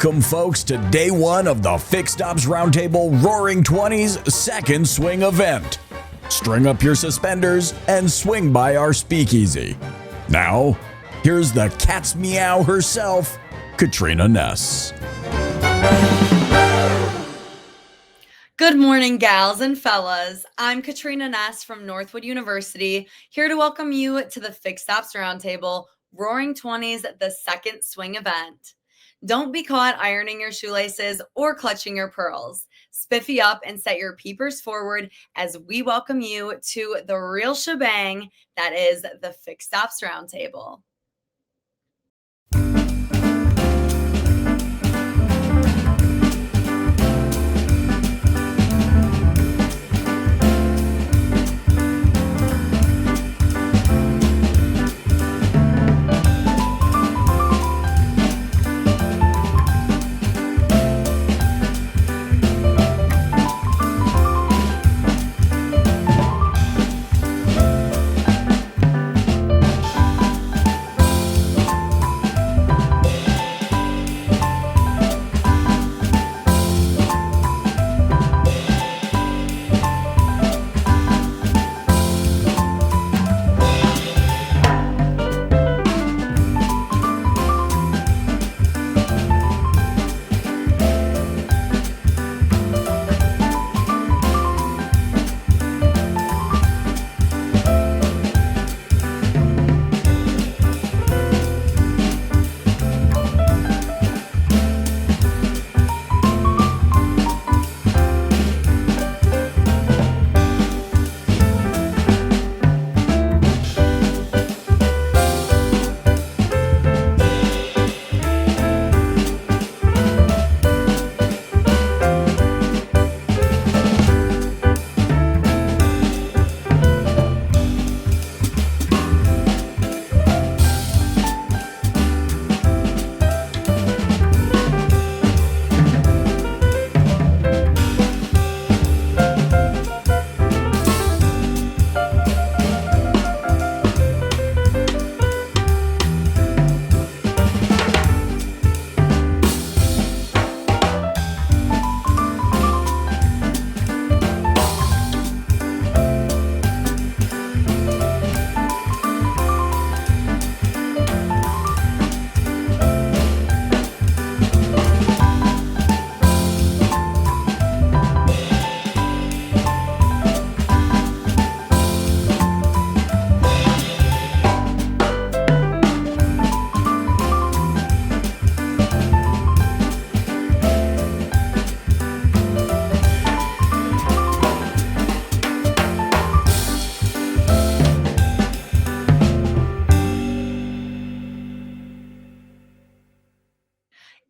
Welcome, folks, to day one of the Fixed Ops Roundtable Roaring Twenties second swing event. String up your suspenders and swing by our speakeasy. Now, here's the cat's meow herself, Katrina Ness. Good morning, gals and fellas. I'm Katrina Ness from Northwood University, here to welcome you to the Fixed Ops Roundtable Roaring Twenties, the second swing event. Don't be caught ironing your shoelaces or clutching your pearls. Spiffy up and set your peepers forward as we welcome you to the real shebang that is the Fixed Ops Roundtable.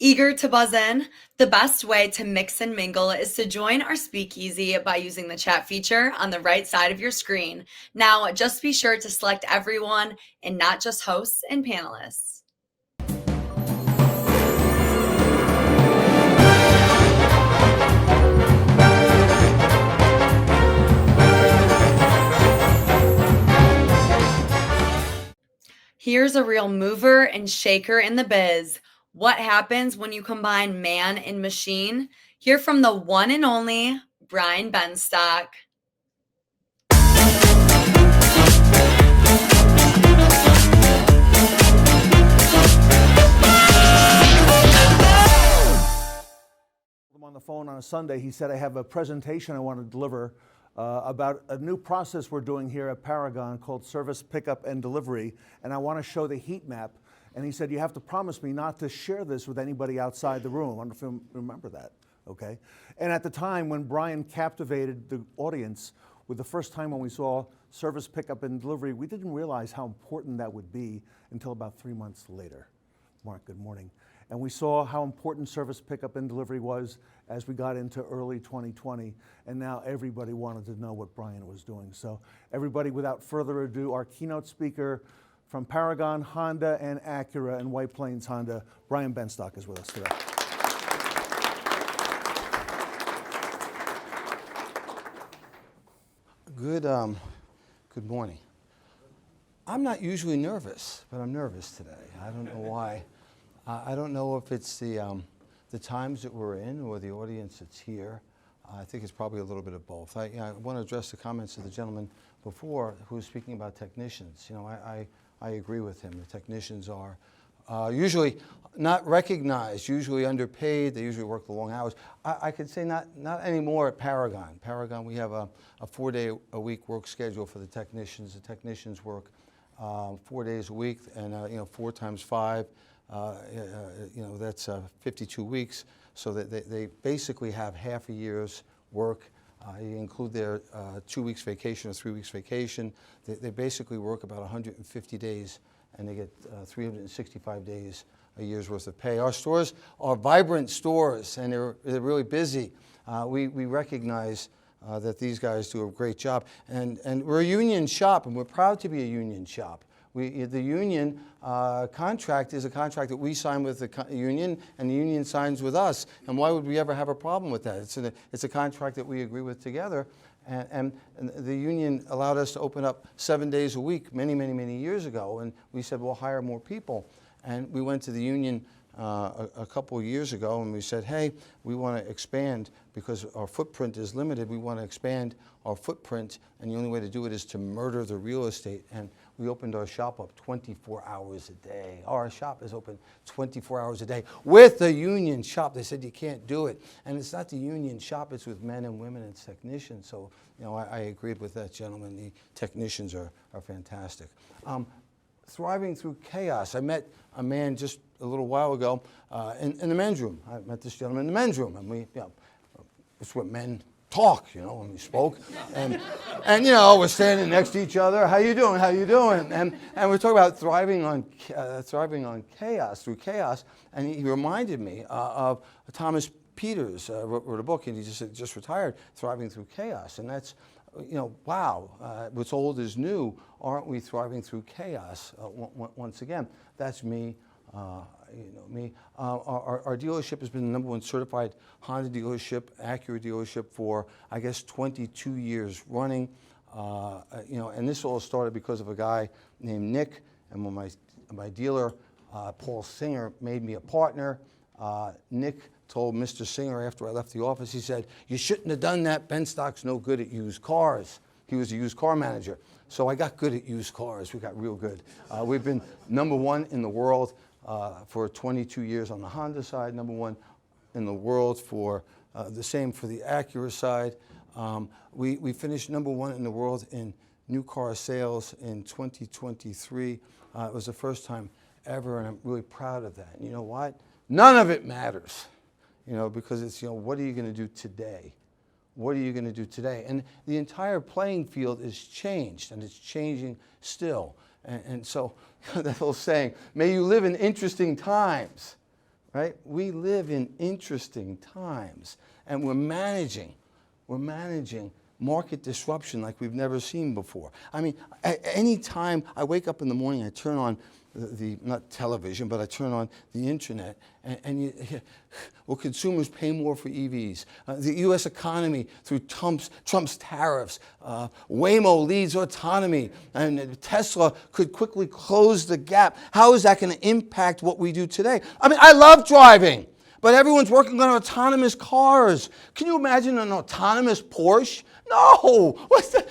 Eager to buzz in? The best way to mix and mingle is to join our speakeasy by using the chat feature on the right side of your screen. Now, just be sure to select everyone and not just hosts and panelists. Here's a real mover and shaker in the biz. What happens when you combine man and machine? Hear from the one and only Brian Benstock. I'm on the phone on a Sunday. He said, I have a presentation I want to deliver about a new process we're doing here at Paragon called Service Pickup and Delivery, and I want to show the heat map. And he said, you have to promise me not to share this with anybody outside the room. I don't know if you remember that, okay? And at the time when Brian captivated the audience with the first time when we saw Service Pickup and Delivery, we didn't realize how important that would be until about 3 months later. Mark, good morning. And we saw how important Service Pickup and Delivery was as we got into early 2020, and now everybody wanted to know what Brian was doing. So everybody, without further ado, our keynote speaker from Paragon, Honda, and Acura, and White Plains Honda, Brian Benstock is with us today. Good morning. I'm not usually nervous, but I'm nervous today. I don't know why. I don't know if it's the times that we're in or the audience that's here. I think it's probably a little bit of both. I want to address the comments of the gentleman before who was speaking about technicians. You know, I agree with him. The technicians are usually not recognized, usually underpaid. They usually work the long hours. I could say not anymore at Paragon. Paragon, we have a 4-day-a-week work schedule for the technicians. The technicians work 4 days a week, and 4 times 5. That's 52 weeks, so that they basically have half a year's work. You include their 2 weeks vacation or 3 weeks vacation. They basically work about 150 days, and they get 365 days a year's worth of pay. Our stores are vibrant stores, and they're really busy. We recognize that these guys do a great job, and we're a union shop, and we're proud to be a union shop. The union contract is a contract that we sign with the union, and the union signs with us. And why would we ever have a problem with that? It's a contract that we agree with together. And the union allowed us to open up 7 days a week many years ago. And we said, we'll hire more people. And we went to the union a couple of years ago, and we said, hey, we want to expand because our footprint is limited. We want to expand our footprint, and the only way to do it is to murder the real estate. And we opened our shop up 24 hours a day. Our shop is open 24 hours a day with the union shop. They said you can't do it. And it's not the union shop, it's with men and women and technicians. So, I agreed with that gentleman. The technicians are fantastic. Thriving through chaos. I met a man just a little while ago in the men's room. I met this gentleman in the men's room, and it's what men talk, when we spoke. And we're standing next to each other. How you doing? How you doing? And we're talking about thriving on chaos, through chaos. And he reminded me of Thomas Peters, wrote a book, and he just retired, Thriving Through Chaos. And that's, wow, what's old is new. Aren't we thriving through chaos once again? That's me. Me. Our dealership has been the #1 certified Honda dealership, Acura dealership for, I guess, 22 years running. And this all started because of a guy named Nick, and when my dealer, Paul Singer, made me a partner, Nick told Mr. Singer after I left the office, he said, you shouldn't have done that. Benstock's no good at used cars. He was a used car manager. So I got good at used cars. We got real good. We've been #1 in the world for 22 years on the Honda side, #1 in the world for the same for the Acura side. We finished #1 in the world in new car sales in 2023. It was the first time ever, and I'm really proud of that. And you know what? None of it matters, because it's, what are you going to do today? What are you going to do today? And the entire playing field is changed, and it's changing still. And so that whole saying, may you live in interesting times. right? We live in interesting times, and we're managing market disruption like we've never seen before. I mean, at any time I wake up in the morning, I turn on the not television, but I turn on the internet, and will consumers pay more for EVs? The U.S. economy through Trump's tariffs, Waymo leads autonomy, and Tesla could quickly close the gap. How is that going to impact what we do today? I mean, I love driving, but everyone's working on autonomous cars. Can you imagine an autonomous Porsche? No!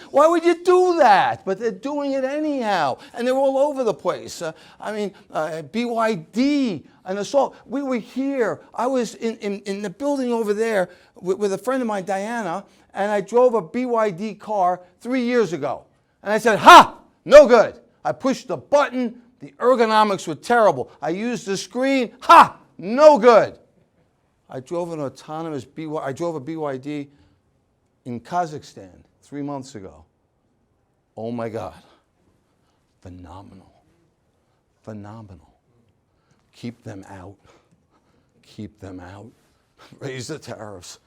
Why would you do that? But they're doing it anyhow, and they're all over the place. BYD, an assault. We were here. I was in the building over there with a friend of mine, Diana, and I drove a BYD car 3 years ago. And I said, ha! No good. I pushed the button. The ergonomics were terrible. I used the screen. Ha! No good. I drove a BYD in Kazakhstan 3 months ago. Oh my God. Phenomenal. Phenomenal. Keep them out. Keep them out. Raise the tariffs.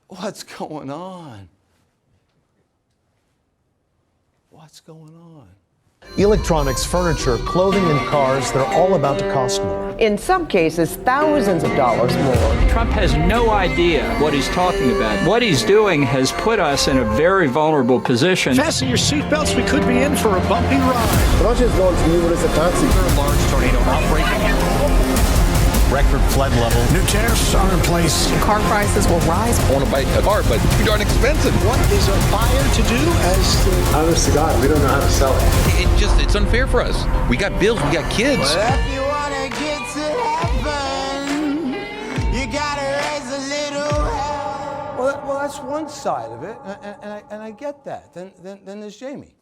What's going on? What's going on? Electronics, furniture, clothing, and cars, they're all about to cost more. In some cases, thousands of dollars more. Trump has no idea what he's talking about. What he's doing has put us in a very vulnerable position. Fasten your seatbelts, we could be in for a bumpy ride. Russia is going to use it as a taxi. A large tornado outbreak. Record flood level. New tariffs are in place. Car prices will rise. I want to buy a car, but it's too darn expensive. What is a buyer to do Honest to God, we don't know how to sell it. It's unfair for us. We got bills, we got kids. Well, if you want to get to heaven, you got to raise a little hell. Well, that's one side of it, and I get that. Then there's Jamie.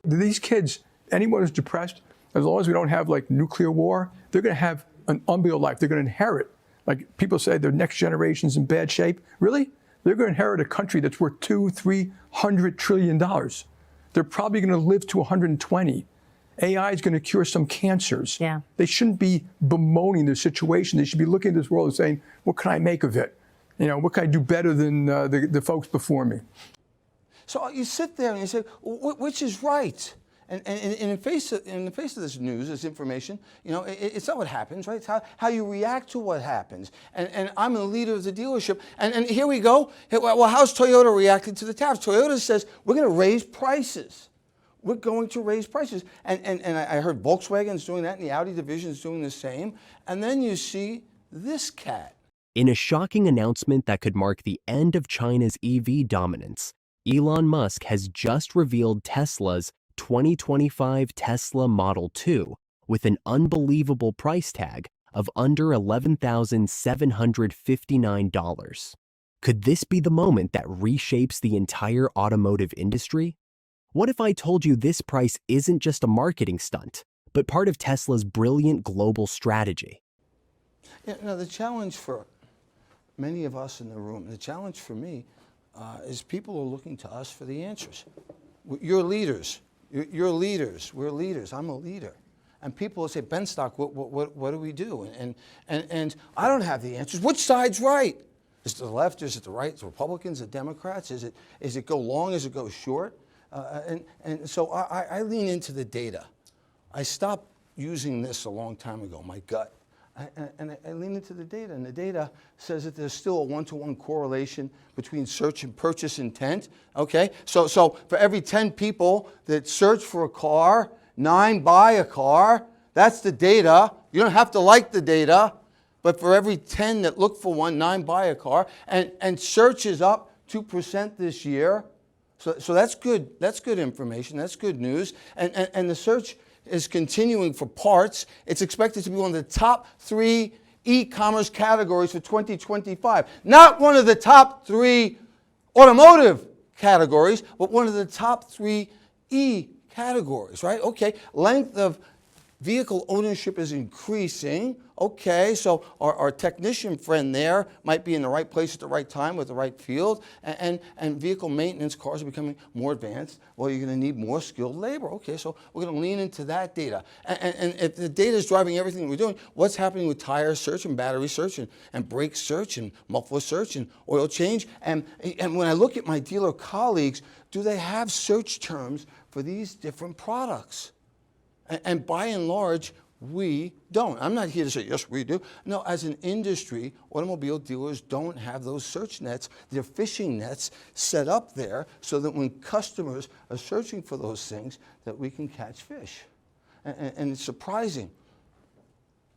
These kids, anyone who's depressed, as long as we don't have like nuclear war, they're going to have an unbelievable life. They're going to inherit. Like people say, their next generation's in bad shape. Really? They're going to inherit a country that's worth $200-300 trillion. They're probably going to live to 120. AI is going to cure some cancers. Yeah. They shouldn't be bemoaning their situation. They should be looking at this world and saying, what can I make of it? You know, what can I do better than the folks before me? So you sit there and you say, which is right? And in the face of this news, this information, you know, it's not what happens, right? It's how you react to what happens. And I'm the leader of the dealership. And here we go. Well, how's Toyota reacting to the tariffs? Toyota says, we're going to raise prices. We're going to raise prices. And I heard Volkswagen's doing that, and the Audi division is doing the same. And then you see this cat. In a shocking announcement that could mark the end of China's EV dominance, Elon Musk has just revealed Tesla's 2025 Tesla Model 2 with an unbelievable price tag of under $11,759. Could this be the moment that reshapes the entire automotive industry? What if I told you this price isn't just a marketing stunt, but part of Tesla's brilliant global strategy? Yeah, now the challenge for many of us in the room, the challenge for me, is people are looking to us for the answers. You're leaders. You're leaders. We're leaders. I'm a leader. And people will say, Benstock, what do we do? And I don't have the answers. Which side's right? Is it the left? Is it the right? The Republicans, the Democrats? Is it go long? Is it go short? And so I lean into the data. I stopped using this a long time ago, my gut. And I lean into the data, and the data says that there's still a one-to-one correlation between search and purchase intent. Okay, so for every 10 people that search for a car, 9 buy a car. That's the data. You don't have to like the data, but for every 10 that look for one, 9 buy a car. And search is up 2% this year. So that's good. That's good information. That's good news. And the search is continuing for parts. It's expected to be one of the top 3 e-commerce categories for 2025. Not one of the top 3 automotive categories, but one of the top 3 e-categories, right? Okay, length of Vehicle ownership is increasing. Okay, so our technician friend there might be in the right place at the right time with the right field, and vehicle maintenance, cars are becoming more advanced. Well, you're going to need more skilled labor. Okay, so we're going to lean into that data. And if the data is driving everything we're doing, what's happening with tire search and battery search and brake search and muffler search and oil change? And when I look at my dealer colleagues, do they have search terms for these different products? And by and large, we don't. I'm not here to say, yes, we do. No, as an industry, automobile dealers don't have those search nets, their fishing nets set up there so that when customers are searching for those things, that we can catch fish. And it's surprising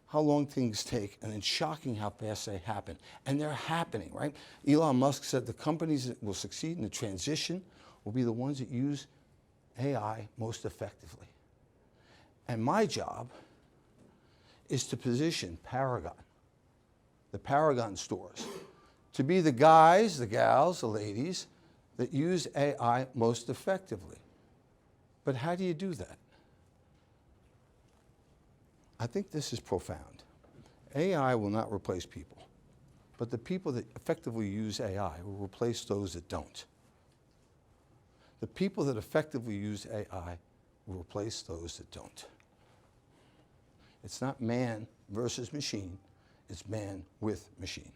how long things take, and it's shocking how fast they happen. And they're happening, right? Elon Musk said the companies that will succeed in the transition will be the ones that use AI most effectively. And my job is to position Paragon, the Paragon stores, to be the guys, the gals, the ladies that use AI most effectively. But how do you do that? I think this is profound. AI will not replace people, but the people that effectively use AI will replace those that don't. The people that effectively use AI will replace those that don't. It's not man versus machine, it's man with machine.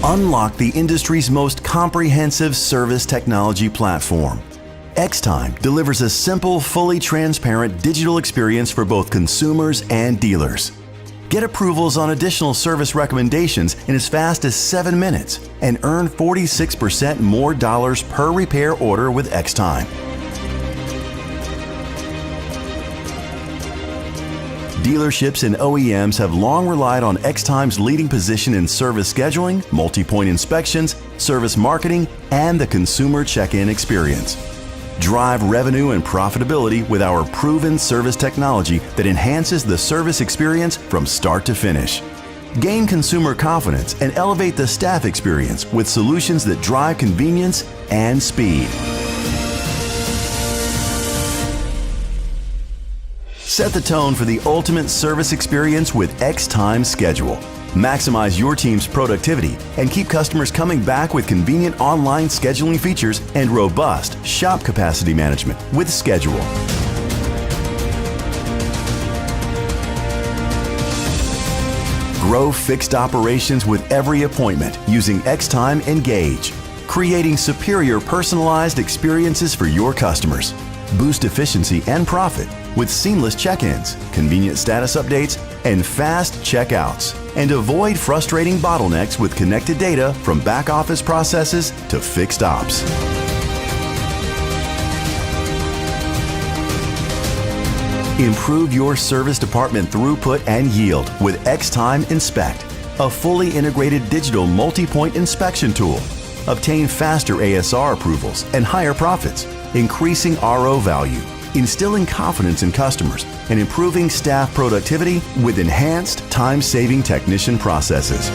Unlock the industry's most comprehensive service technology platform. Xtime delivers a simple, fully transparent digital experience for both consumers and dealers. Get approvals on additional service recommendations in as fast as 7 minutes and earn 46% more dollars per repair order with Xtime. Dealerships and OEMs have long relied on Xtime's leading position in service scheduling, multi-point inspections, service marketing, and the consumer check-in experience. Drive revenue and profitability with our proven service technology that enhances the service experience from start to finish. Gain consumer confidence and elevate the staff experience with solutions that drive convenience and speed. Set the tone for the ultimate service experience with Xtime Schedule. Maximize your team's productivity and keep customers coming back with convenient online scheduling features and robust shop capacity management with Schedule. Grow fixed operations with every appointment using Xtime Engage, creating superior personalized experiences for your customers. Boost efficiency and profit with seamless check-ins, convenient status updates, and fast checkouts. And avoid frustrating bottlenecks with connected data from back-office processes to fixed ops. Improve your service department throughput and yield with Xtime Inspect, a fully integrated digital multi-point inspection tool. Obtain faster ASR approvals and higher profits, increasing RO value, instilling confidence in customers, and improving staff productivity with enhanced time-saving technician processes.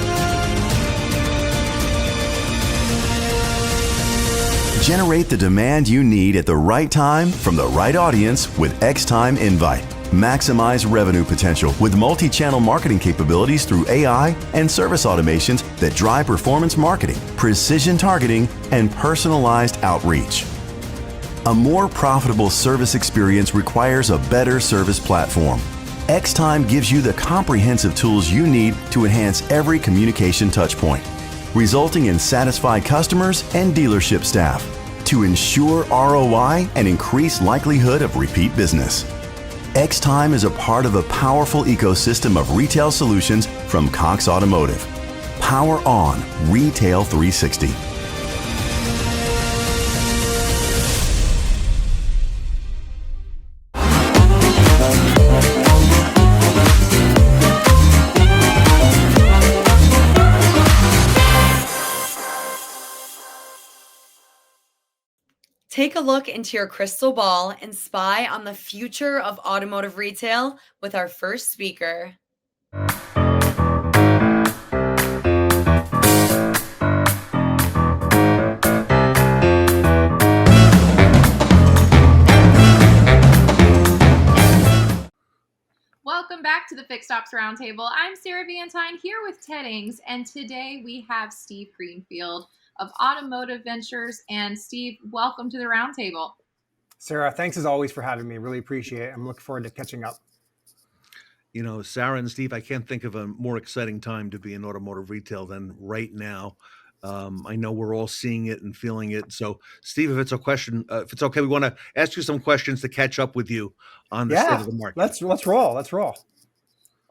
Generate the demand you need at the right time from the right audience with Xtime Invite. Maximize revenue potential with multi-channel marketing capabilities through AI and service automations that drive performance marketing, precision targeting, and personalized outreach. A more profitable service experience requires a better service platform. Xtime gives you the comprehensive tools you need to enhance every communication touchpoint, resulting in satisfied customers and dealership staff to ensure ROI and increase likelihood of repeat business. Xtime is a part of a powerful ecosystem of retail solutions from Cox Automotive. Power on Retail 360. Take a look into your crystal ball and spy on the future of automotive retail with our first speaker. Welcome back to the Fixed Ops Roundtable. I'm Sarah Vantine here with Ted Ings, and today we have Steve Greenfield of Automotive Ventures. And Steve, welcome to the Roundtable. Sarah, thanks as always for having me. Really appreciate it. I'm looking forward to catching up. You know, Sarah and Steve, I can't think of a more exciting time to be in automotive retail than right now. I know we're all seeing it and feeling it. So, Steve, if it's okay, we want to ask you some questions to catch up with you on the state of the market. Let's roll. Well,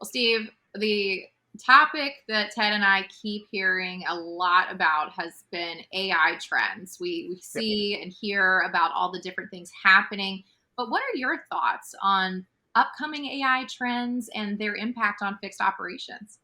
Steve, the topic that Ted and I keep hearing a lot about has been AI trends. We see and hear about all the different things happening, but what are your thoughts on upcoming AI trends and their impact on fixed operations?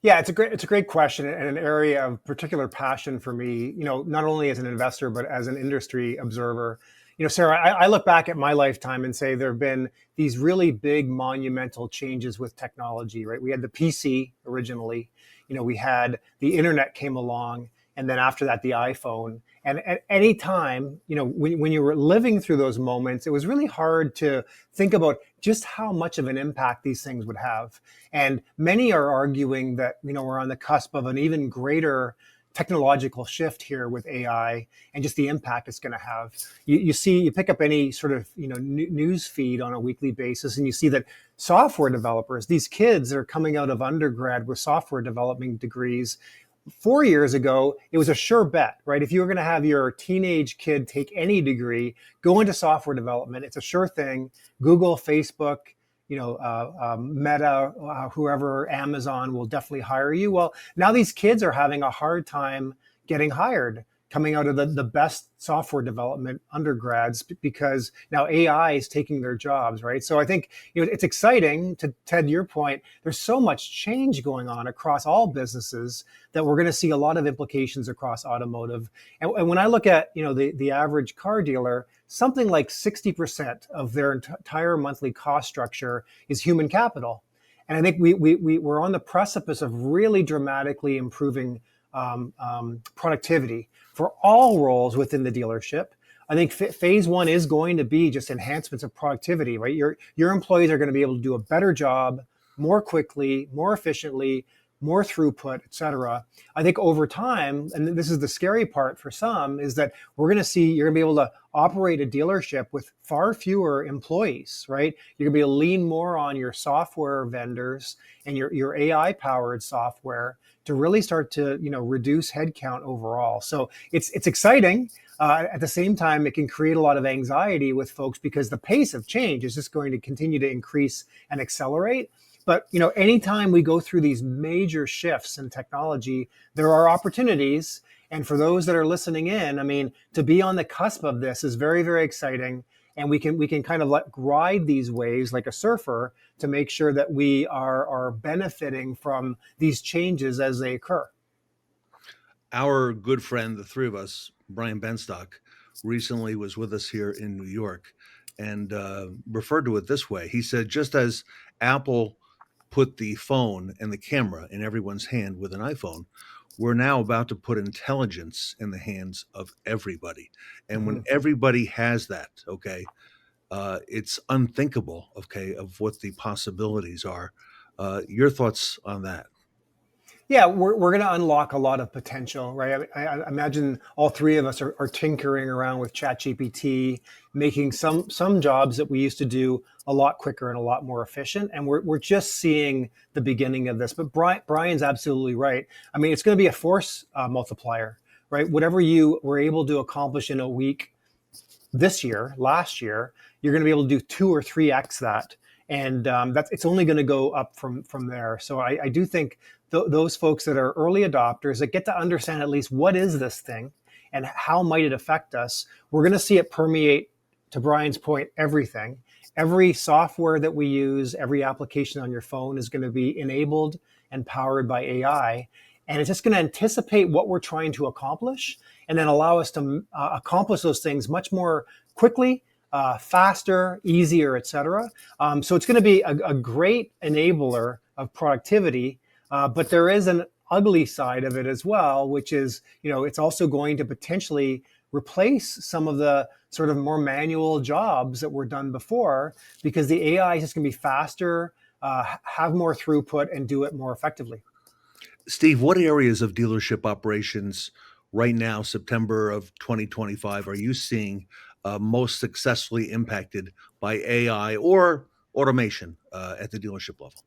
Yeah, it's a great question and an area of particular passion for me, you know, not only as an investor, but as an industry observer. You know, Sarah, I look back at my lifetime and say there have been these really big monumental changes with technology, right? We had the PC originally, you know, we had the internet came along, and then after that, the iPhone. And at any time, you know, when you were living through those moments, it was really hard to think about just how much of an impact these things would have. And many are arguing that, you know, we're on the cusp of an even greater technological shift here with AI and just the impact it's going to have. You pick up any sort of, you know, news feed on a weekly basis, and you see that software developers, these kids that are coming out of undergrad with software development degrees, 4 years ago, it was a sure bet, right? If you were going to have your teenage kid take any degree, go into software development, it's a sure thing. Google, Facebook, you know, Meta, whoever, Amazon will definitely hire you. Well, now these kids are having a hard time getting hired, coming out of the best software development undergrads, because now AI is taking their jobs, right? So I think, you know, it's exciting. To Ted, your point, there's so much change going on across all businesses that we're going to see a lot of implications across automotive. And when I look at, you know, the average car dealer, something like 60% of their entire monthly cost structure is human capital. And I think we're on the precipice of really dramatically improving productivity for all roles within the dealership. I think phase one is going to be just enhancements of productivity, right? Your employees are going to be able to do a better job more quickly, more efficiently, more throughput, et cetera. I think over time, and this is the scary part for some, is that you're going to be able to operate a dealership with far fewer employees, right? You're going to be able to lean more on your software vendors and your AI powered software to really start to, you know, reduce headcount overall. So it's exciting. At the same time, it can create a lot of anxiety with folks because the pace of change is just going to continue to increase and accelerate. But, you know, anytime we go through these major shifts in technology, there are opportunities. And for those that are listening in, I mean, to be on the cusp of this is very, very exciting. And we can kind of ride these waves like a surfer to make sure that we are benefiting from these changes as they occur. Our good friend, the three of us, Brian Benstock, recently was with us here in New York and referred to it this way. He said, just as Apple put the phone and the camera in everyone's hand with an iPhone, we're now about to put intelligence in the hands of everybody. And when everybody has that, okay, it's unthinkable, okay, of what the possibilities are. Your thoughts on that? Yeah, we're going to unlock a lot of potential, right? I imagine all three of us are tinkering around with ChatGPT, making some jobs that we used to do a lot quicker and a lot more efficient. And we're just seeing the beginning of this. But Brian's absolutely right. I mean, it's going to be a force multiplier, right? Whatever you were able to accomplish in a week this year, last year, you're going to be able to do 2 or 3x that. And it's only going to go up from there. So I do think those folks that are early adopters that get to understand at least what is this thing and how might it affect us, we're going to see it permeate, to Brian's point, everything. Every software that we use, every application on your phone is going to be enabled and powered by AI. And it's just going to anticipate what we're trying to accomplish and then allow us to accomplish those things much more quickly, faster, easier, et cetera. So it's going to be a great enabler of productivity, but there is an ugly side of it as well, which is, you know, it's also going to potentially replace some of the sort of more manual jobs that were done before, because the AI is just going to be faster, have more throughput, and do it more effectively. Steve, what areas of dealership operations right now, September of 2025, are you seeing most successfully impacted by AI or automation at the dealership level?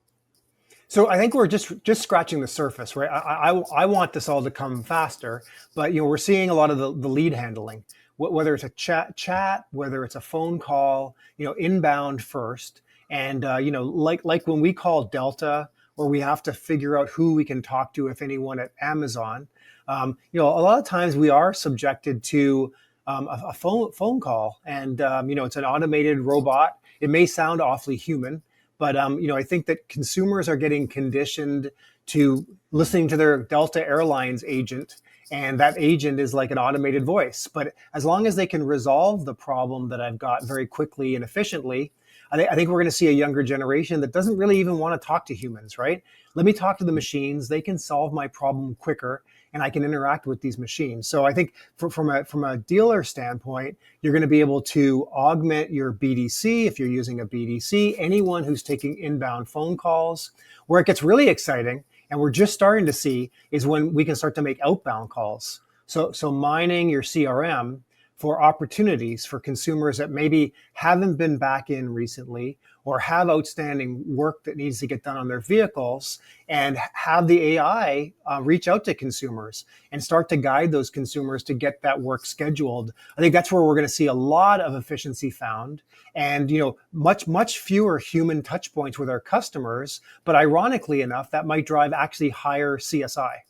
So I think we're just scratching the surface, right? I want this all to come faster, but we're seeing a lot of the lead handling, whether it's a chat, whether it's a phone call, inbound first, and like when we call Delta, or we have to figure out who we can talk to, if anyone, at Amazon. A lot of times we are subjected to a phone call, and it's an automated robot. It may sound awfully human, but I think that consumers are getting conditioned to listening to their Delta Airlines agent, and that agent is like an automated voice. But as long as they can resolve the problem that I've got very quickly and efficiently, I think we're going to see a younger generation that doesn't really even want to talk to humans, right? Let me talk to the machines. They can solve my problem quicker, and I can interact with these machines. So I think from a dealer standpoint, you're going to be able to augment your BDC if you're using a BDC, anyone who's taking inbound phone calls. Where it gets really exciting, and we're just starting to see, is when we can start to make outbound calls. So mining your CRM for opportunities for consumers that maybe haven't been back in recently, or have outstanding work that needs to get done on their vehicles, and have the AI reach out to consumers and start to guide those consumers to get that work scheduled. I think that's where we're going to see a lot of efficiency found, and much fewer human touch points with our customers. But ironically enough, that might drive actually higher CSI.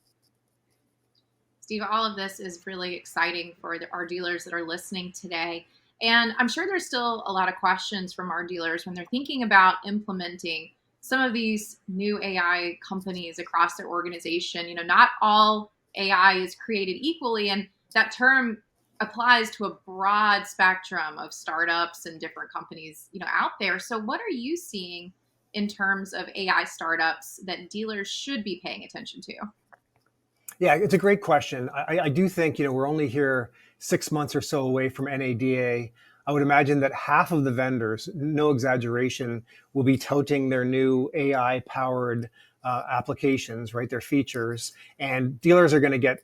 Steve, all of this is really exciting for our dealers that are listening today. And I'm sure there's still a lot of questions from our dealers when they're thinking about implementing some of these new AI companies across their organization. Not all AI is created equally, and that term applies to a broad spectrum of startups and different companies, out there. So what are you seeing in terms of AI startups that dealers should be paying attention to? Yeah, it's a great question. I do think, we're only here 6 months or so away from NADA. I would imagine that half of the vendors, no exaggeration, will be touting their new AI-powered applications, right, their features. And dealers are going to get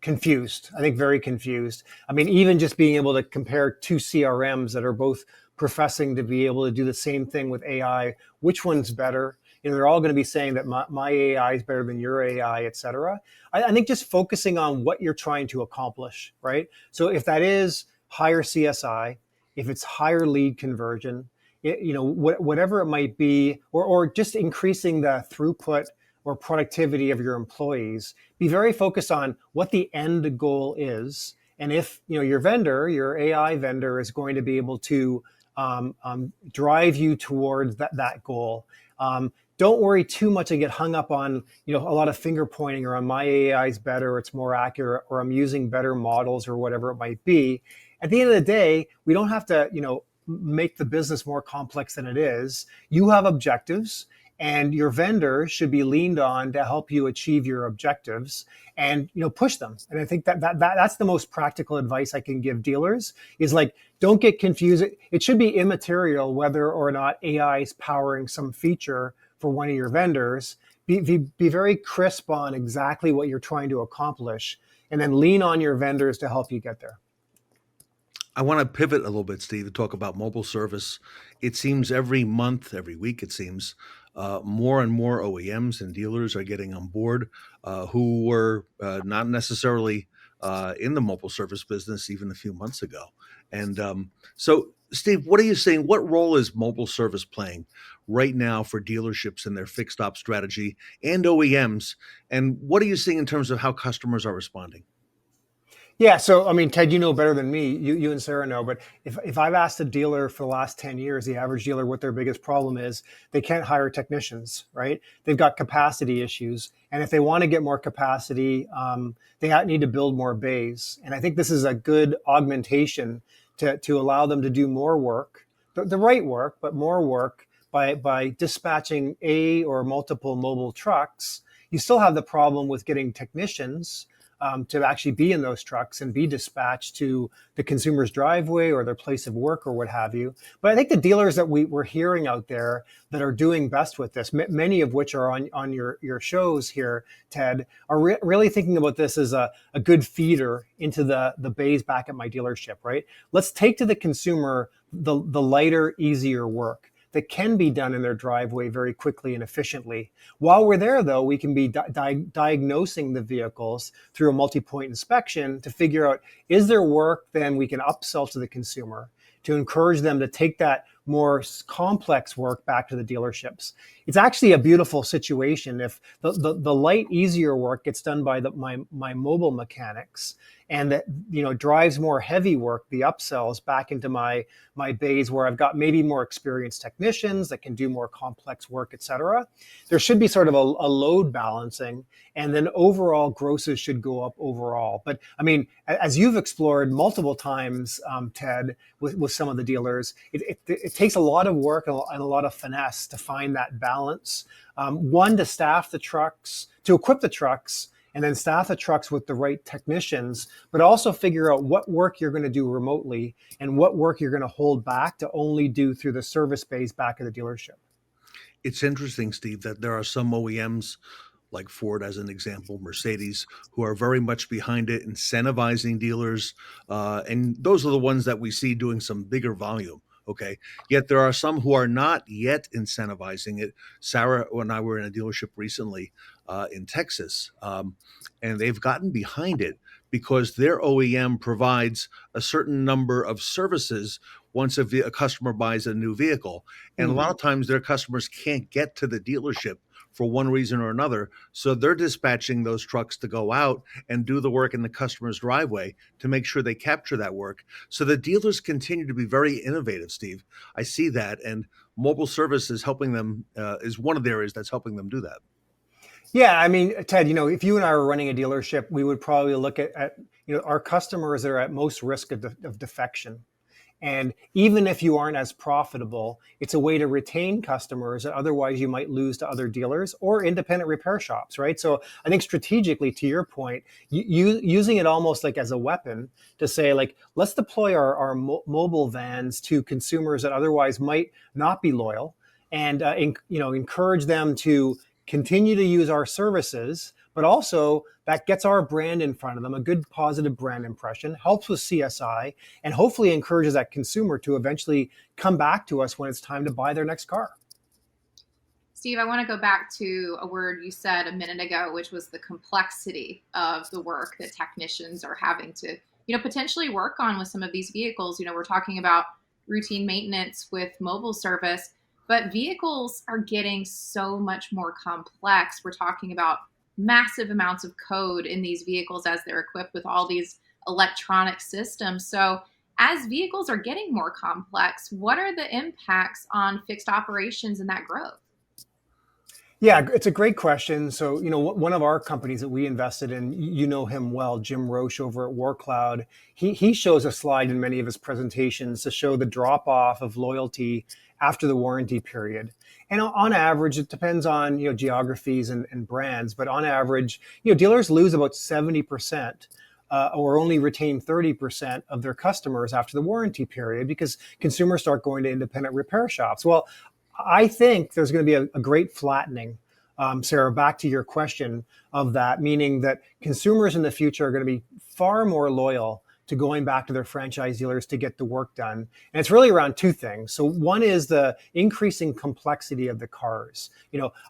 confused, I think very confused. I mean, even just being able to compare two CRMs that are both professing to be able to do the same thing with AI, which one's better? They're all going to be saying that my AI is better than your AI, et cetera. I think just focusing on what you're trying to accomplish, right? So if that is higher CSI, if it's higher lead conversion, whatever it might be, or just increasing the throughput or productivity of your employees, be very focused on what the end goal is. And if your vendor, your AI vendor, is going to be able to drive you towards that goal. Don't worry too much and get hung up on, a lot of finger pointing around my AI is better, it's more accurate, or I'm using better models, or whatever it might be. At the end of the day, we don't have to, make the business more complex than it is. You have objectives, and your vendor should be leaned on to help you achieve your objectives, and push them. And I think that's the most practical advice I can give dealers, is like, don't get confused. It should be immaterial whether or not AI is powering some feature for one of your vendors. Be very crisp on exactly what you're trying to accomplish, and then lean on your vendors to help you get there. I want to pivot a little bit, Steve, and talk about mobile service. It seems every month, every week, it seems, more and more OEMs and dealers are getting on board who were not necessarily in the mobile service business even a few months ago. And so, Steve, what are you saying? What role is mobile service playing right now for dealerships in their fixed op strategy and OEMs? And what are you seeing in terms of how customers are responding? Yeah, so I mean, Ted, you know better than me. You and Sarah know, but if I've asked a dealer for the last 10 years, the average dealer, what their biggest problem is, they can't hire technicians, right? They've got capacity issues. And if they want to get more capacity, they need to build more bays. And I think this is a good augmentation to allow them to do more work, the right work, but more work by dispatching a or multiple mobile trucks. You still have the problem with getting technicians. to actually be in those trucks and be dispatched to the consumer's driveway or their place of work or what have you. But I think the dealers that we're hearing out there that are doing best with this, many of which are on your shows here, Ted, are really thinking about this as a good feeder into the bays back at my dealership, right? Let's take to the consumer the lighter, easier work that can be done in their driveway very quickly and efficiently. While we're there, though, we can be diagnosing the vehicles through a multi-point inspection to figure out, is there work then we can upsell to the consumer to encourage them to take that more complex work back to the dealerships. It's actually a beautiful situation if the light, easier work gets done by my mobile mechanics, and that drives more heavy work, the upsells back into my bays where I've got maybe more experienced technicians that can do more complex work, et cetera. There should be sort of a load balancing, and then overall grosses should go up overall. But I mean, as you've explored multiple times, Ted, with some of the dealers, it takes a lot of work and a lot of finesse to find that balance. One, to staff the trucks, to equip the trucks, and then staff the trucks with the right technicians, but also figure out what work you're going to do remotely and what work you're going to hold back to only do through the service bays back at the dealership. It's interesting, Steve, that there are some OEMs like Ford, as an example, Mercedes, who are very much behind it, incentivizing dealers. And those are the ones that we see doing some bigger volume. Okay. Yet there are some who are not yet incentivizing it. Sarah and I were in a dealership recently in Texas, and they've gotten behind it because their OEM provides a certain number of services once a customer buys a new vehicle. And a lot of times their customers can't get to the dealership for one reason or another. So they're dispatching those trucks to go out and do the work in the customer's driveway to make sure they capture that work. So the dealers continue to be very innovative, Steve. I see that. And mobile service is helping them, is one of the areas that's helping them do that. Yeah, I mean, Ted, if you and I were running a dealership, we would probably look at our customers that are at most risk of defection. And even if you aren't as profitable, it's a way to retain customers that otherwise you might lose to other dealers or independent repair shops, right? So I think strategically, to your point, using it almost like as a weapon to say, like, let's deploy our mobile vans to consumers that otherwise might not be loyal, and encourage them to continue to use our services, but also that gets our brand in front of them, a good positive brand impression, helps with CSI, and hopefully encourages that consumer to eventually come back to us when it's time to buy their next car. Steve, I want to go back to a word you said a minute ago, which was the complexity of the work that technicians are having to, potentially work on with some of these vehicles. We're talking about routine maintenance with mobile service, but vehicles are getting so much more complex. We're talking about massive amounts of code in these vehicles as they're equipped with all these electronic systems. So as vehicles are getting more complex, what are the impacts on fixed operations and that growth? Yeah, it's a great question. So, one of our companies that we invested in, him well, Jim Roche over at WarCloud, he shows a slide in many of his presentations to show the drop off of loyalty after the warranty period. And on average, it depends on geographies and brands, but on average, dealers lose about 70% or only retain 30% of their customers after the warranty period because consumers start going to independent repair shops. Well, I think there's going to be a great flattening, Sarah, back to your question of that, meaning that consumers in the future are going to be far more loyal to going back to their franchise dealers to get the work done. And it's really around two things. So one is the increasing complexity of the cars.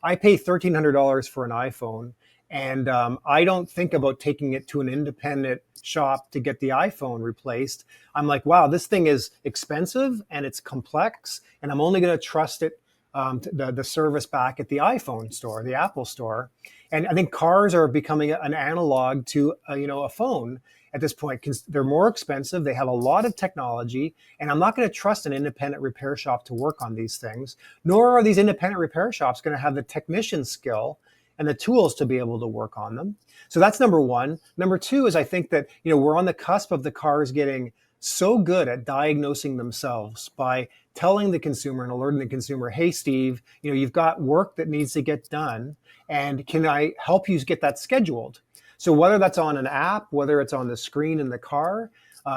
I pay $1,300 for an iPhone, and I don't think about taking it to an independent shop to get the iPhone replaced. I'm like, wow, this thing is expensive and it's complex, and I'm only going to trust it, the service back at the iPhone store, the Apple store. And I think cars are becoming an analog to a phone at this point. They're more expensive. They have a lot of technology, and I'm not going to trust an independent repair shop to work on these things, nor are these independent repair shops going to have the technician skill and the tools to be able to work on them. So that's number one. Number two is I think that, we're on the cusp of the cars getting so good at diagnosing themselves by telling the consumer and alerting the consumer, hey, Steve, you've got work that needs to get done, and can I help you get that scheduled? So whether that's on an app, whether it's on the screen in the car,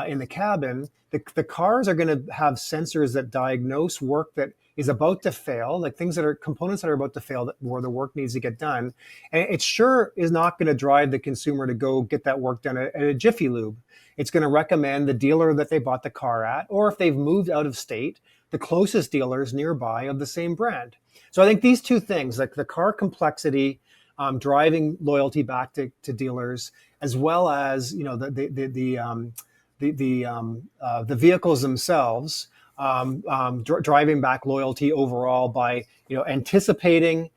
in the cabin, the cars are going to have sensors that diagnose work that is about to fail, like components that are about to fail where the work needs to get done. And it sure is not going to drive the consumer to go get that work done at a Jiffy Lube. It's going to recommend the dealer that they bought the car at, or if they've moved out of state, the closest dealers nearby of the same brand. So I think these two things, like the car complexity, driving loyalty back to dealers, as well as the vehicles themselves, driving back loyalty overall by anticipating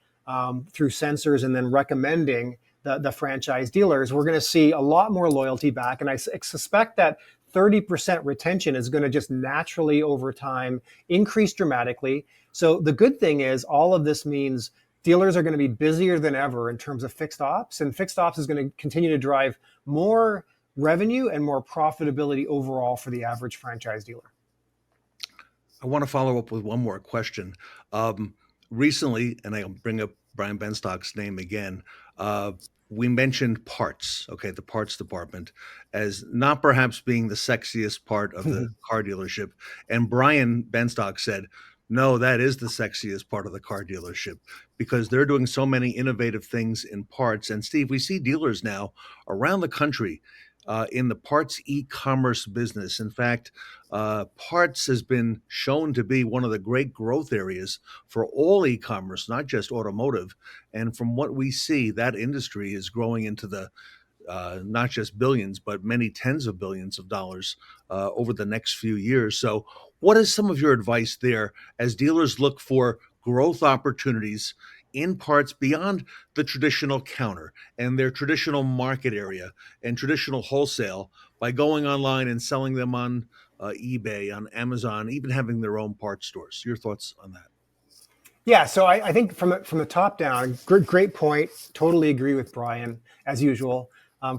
through sensors and then recommending the franchise dealers. We're going to see a lot more loyalty back, and I suspect that 30% retention is going to just naturally over time increase dramatically. So the good thing is all of this means dealers are going to be busier than ever in terms of fixed ops, and fixed ops is going to continue to drive more revenue and more profitability overall for the average franchise dealer. I want to follow up with one more question. Recently, and I'll bring up Brian Benstock's name again, we mentioned parts, okay, the parts department, as not perhaps being the sexiest part of the car dealership. And Brian Benstock said, no, that is the sexiest part of the car dealership because they're doing so many innovative things in parts. And Steve, we see dealers now around the country in the parts e-commerce business. In fact, parts has been shown to be one of the great growth areas for all e-commerce, not just automotive. And from what we see, that industry is growing into the not just billions, but many tens of billions of dollars over the next few years. So what is some of your advice there as dealers look for growth opportunities in parts beyond the traditional counter and their traditional market area and traditional wholesale by going online and selling them on eBay, on Amazon, even having their own parts stores? Your thoughts on that? Yeah, so I think from the top down, great point. Totally agree with Brian, as usual.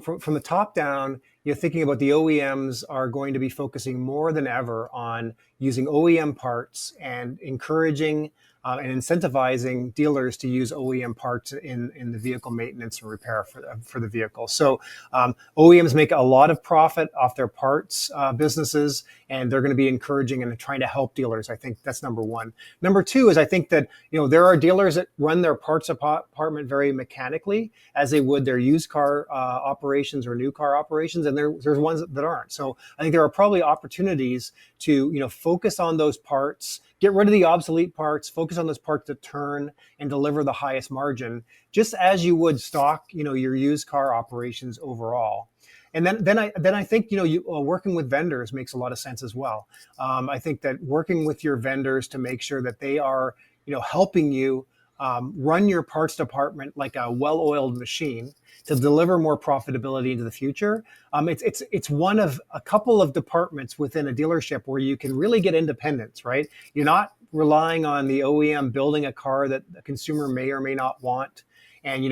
From the top down, you're thinking about the OEMs are going to be focusing more than ever on using OEM parts and encouraging and incentivizing dealers to use OEM parts in the vehicle maintenance and repair for the vehicle. So OEMs make a lot of profit off their parts businesses, and they're going to be encouraging and trying to help dealers. I think that's number one. Number two is I think that there are dealers that run their parts department very mechanically, as they would their used car operations or new car operations, and there's ones that aren't. So I think there are probably opportunities to focus on those parts, get rid of the obsolete parts, focus on those parts that turn and deliver the highest margin, just as you would stock, your used car operations overall. And then I think working with vendors makes a lot of sense as well. I think that working with your vendors to make sure that they are helping you run your parts department like a well-oiled machine to deliver more profitability into the future. It's one of a couple of departments within a dealership where you can really get independence, right? You're not relying on the OEM building a car that the consumer may or may not want and,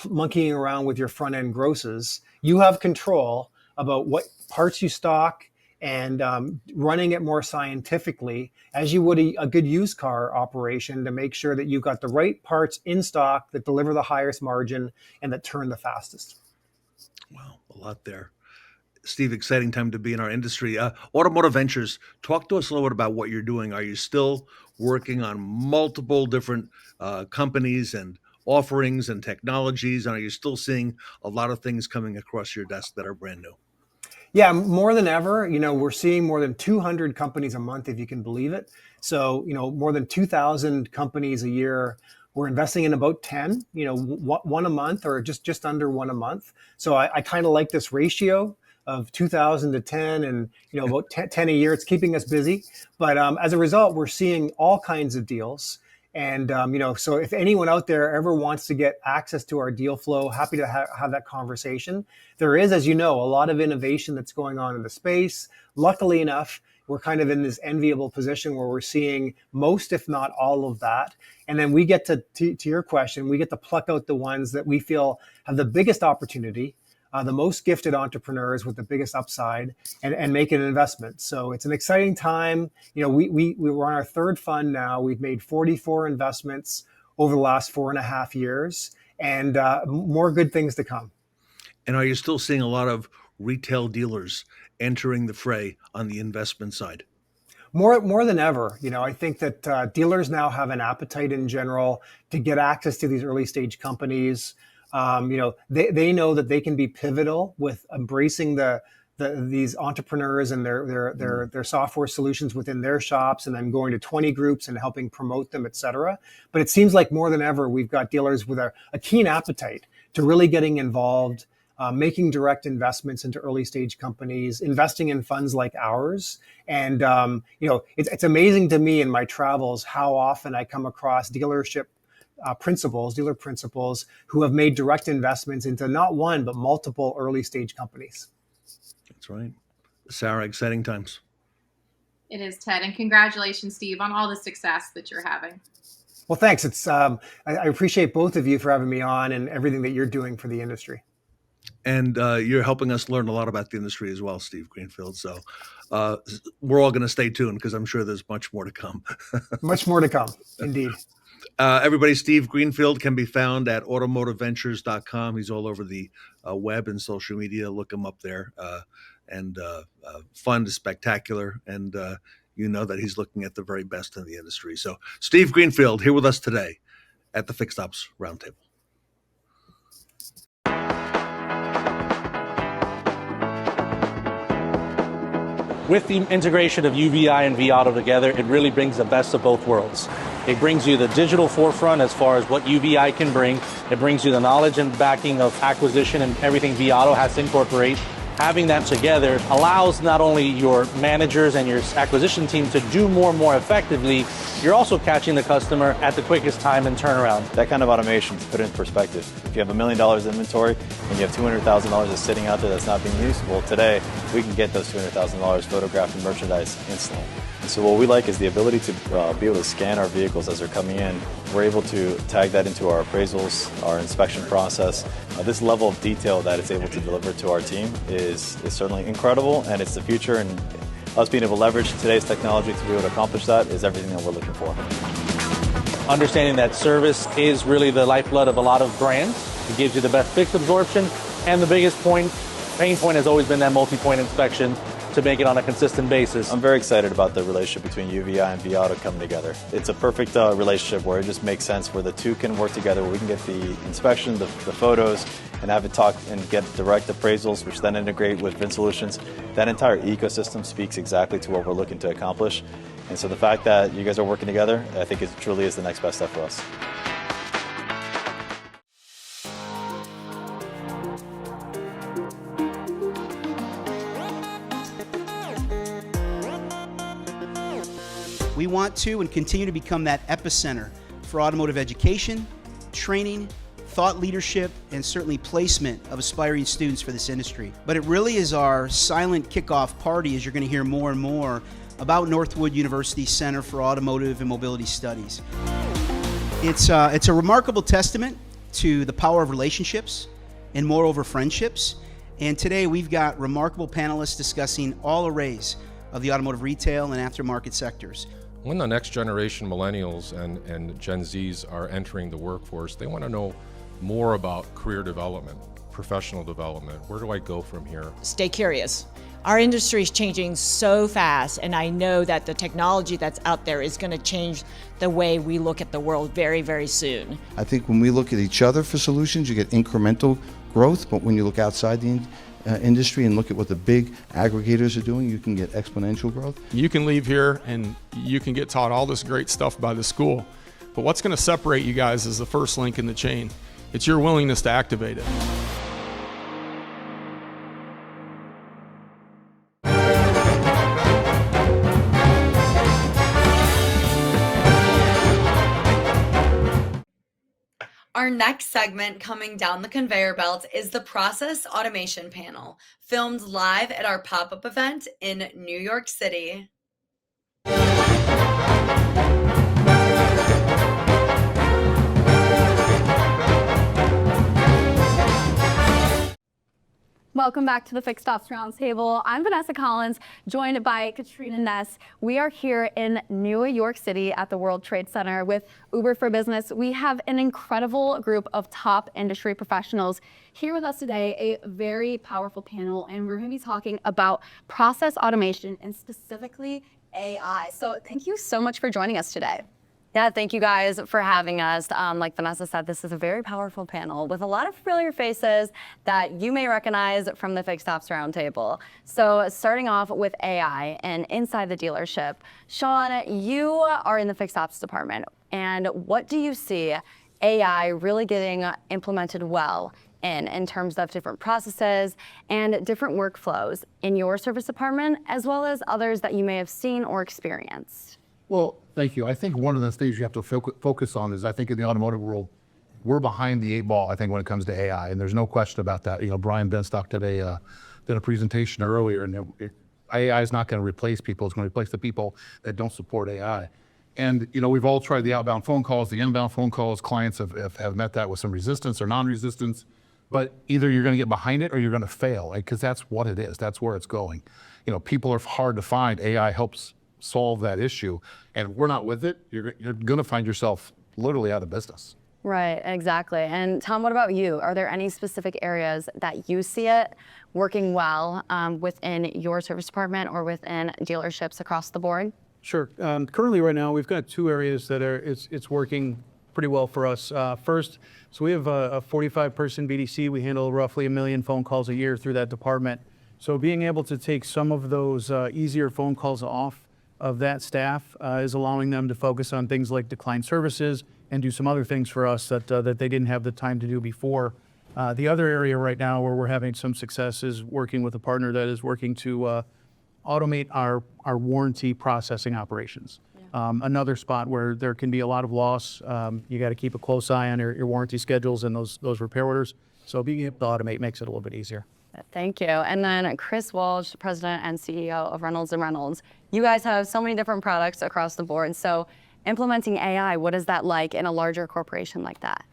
monkeying around with your front end grosses. You have control about what parts you stock and running it more scientifically as you would a good used car operation to make sure that you've got the right parts in stock that deliver the highest margin and that turn the fastest. Wow, a lot there. Steve, exciting time to be in our industry. Automotive Ventures, talk to us a little bit about what you're doing. Are you still working on multiple different companies and offerings and technologies? And are you still seeing a lot of things coming across your desk that are brand new? Yeah, more than ever. We're seeing more than 200 companies a month, if you can believe it. So, more than 2,000 companies a year. We're investing in about 10, one a month or just under one a month. So I kind of like this ratio of 2,000 to 10 and, about 10 a year. It's keeping us busy. But as a result, we're seeing all kinds of deals. And, so if anyone out there ever wants to get access to our deal flow, happy to have that conversation. There is, as you know, a lot of innovation that's going on in the space. Luckily enough, we're kind of in this enviable position where we're seeing most, if not all of that. And then we get to your question, we get to pluck out the ones that we feel have the biggest opportunity, the most gifted entrepreneurs with the biggest upside, and make an investment. So it's an exciting time. We're on our third fund now. We've made 44 investments over the last 4.5 years, and more good things to come. And are you still seeing a lot of retail dealers entering the fray on the investment side? More than ever. I think that dealers now have an appetite in general to get access to these early stage companies. They know that they can be pivotal with embracing these entrepreneurs and their software solutions within their shops, and then going to 20 groups and helping promote them, et cetera. But it seems like more than ever, we've got dealers with a keen appetite to really getting involved, making direct investments into early stage companies, investing in funds like ours. And, it's amazing to me in my travels how often I come across dealer principals who have made direct investments into not one, but multiple early stage companies. That's right. Sarah, exciting times. It is, Ted. And congratulations, Steve, on all the success that you're having. Well, thanks. It's I appreciate both of you for having me on and everything that you're doing for the industry. And you're helping us learn a lot about the industry as well, Steve Greenfield. So we're all going to stay tuned because I'm sure there's much more to come. Much more to come, indeed. Everybody, Steve Greenfield can be found at automotiveventures.com. He's all over the web and social media. Look him up there. Fun, spectacular. And you know that he's looking at the very best in the industry. So Steve Greenfield here with us today at the Fixed Ops Roundtable. With the integration of UVI and vAuto together, it really brings the best of both worlds. It brings you the digital forefront as far as what UVI can bring. It brings you the knowledge and backing of acquisition and everything vAuto has to incorporate. Having that together allows not only your managers and your acquisition team to do more effectively, you're also catching the customer at the quickest time and turnaround. That kind of automation, to put it in perspective, if you have $1 million inventory and you have $200,000 that's sitting out there that's not being used, well, today we can get those $200,000 photographed and merchandised instantly. And so what we like is the ability to be able to scan our vehicles as they're coming in. We're able to tag that into our appraisals, our inspection process. This level of detail that it's able to deliver to our team is certainly incredible, and it's the future, and us being able to leverage today's technology to be able to accomplish that is everything that we're looking for. Understanding that service is really the lifeblood of a lot of brands. It gives you the best fixed absorption, and the biggest pain point has always been that multi-point inspection to make it on a consistent basis. I'm very excited about the relationship between UVI and vAuto coming together. It's a perfect relationship where it just makes sense, where the two can work together, where we can get the inspection, the photos, and have it talk and get direct appraisals, which then integrate with VIN Solutions. That entire ecosystem speaks exactly to what we're looking to accomplish. And so the fact that you guys are working together, I think it truly is the next best step for us. We want to and continue to become that epicenter for automotive education, training, thought leadership, and certainly placement of aspiring students for this industry. But it really is our silent kickoff party, as you're going to hear more and more about Northwood University Center for Automotive and Mobility Studies. It's a remarkable testament to the power of relationships and moreover friendships. And today we've got remarkable panelists discussing all arrays of the automotive retail and aftermarket sectors. When the next generation millennials and Gen Zs are entering the workforce, they want to know more about career development, professional development. Where do I go from here? Stay curious. Our industry is changing so fast, and I know that the technology that's out there is going to change the way we look at the world very, very soon. I think when we look at each other for solutions, you get incremental growth, but when you look outside the industry and look at what the big aggregators are doing, you can get exponential growth. You can leave here and you can get taught all this great stuff by the school, but what's going to separate you guys is the first link in the chain. It's your willingness to activate it. Our next segment coming down the conveyor belt is the Process Automation Panel, filmed live at our pop-up event in New York City. Welcome back to the Fixed Ops Roundtable. I'm Vanessa Collins, joined by Katrina Ness. We are here in New York City at the World Trade Center with Uber for Business. We have an incredible group of top industry professionals here with us today, a very powerful panel, and we're going to be talking about process automation and specifically AI. So thank you so much for joining us today. Yeah, thank you guys for having us. Like Vanessa said, this is a very powerful panel with a lot of familiar faces that you may recognize from the Fixed Ops Roundtable. So starting off with AI and inside the dealership, Shon, you are in the Fixed Ops department, and what do you see AI really getting implemented well in terms of different processes and different workflows in your service department, as well as others that you may have seen or experienced? Well, thank you. I think one of the things you have to focus on is, I think in the automotive world, we're behind the 8 ball, I think, when it comes to AI, and there's no question about that. You know, Brian Benstock today did a presentation earlier, and AI is not going to replace people. It's going to replace the people that don't support AI. And, you know, we've all tried the outbound phone calls, the inbound phone calls. Clients have met that with some resistance or non-resistance, but either you're going to get behind it or you're going to fail, because that's what it is. That's where it's going. You know, people are hard to find. AI helps solve that issue, and we're not with it, you're going to find yourself literally out of business. Right, exactly. And Tom, what about you? Are there any specific areas that you see it working well within your service department or within dealerships across the board? Sure. Currently, right now, we've got 2 areas that it's working pretty well for us. First, so we have a 45-person BDC. We handle roughly 1 million phone calls a year through that department. So being able to take some of those easier phone calls off of that staff is allowing them to focus on things like decline services and do some other things for us that they didn't have the time to do before. The other area right now where we're having some success is working with a partner that is working to automate our warranty processing operations. Yeah. Another spot where there can be a lot of loss. You got to keep a close eye on your warranty schedules and those repair orders. So being able to automate makes it a little bit easier. Thank you. And then Chris Walsh, President and CEO of Reynolds & Reynolds. You guys have so many different products across the board. So implementing AI, what is that like in a larger corporation like that?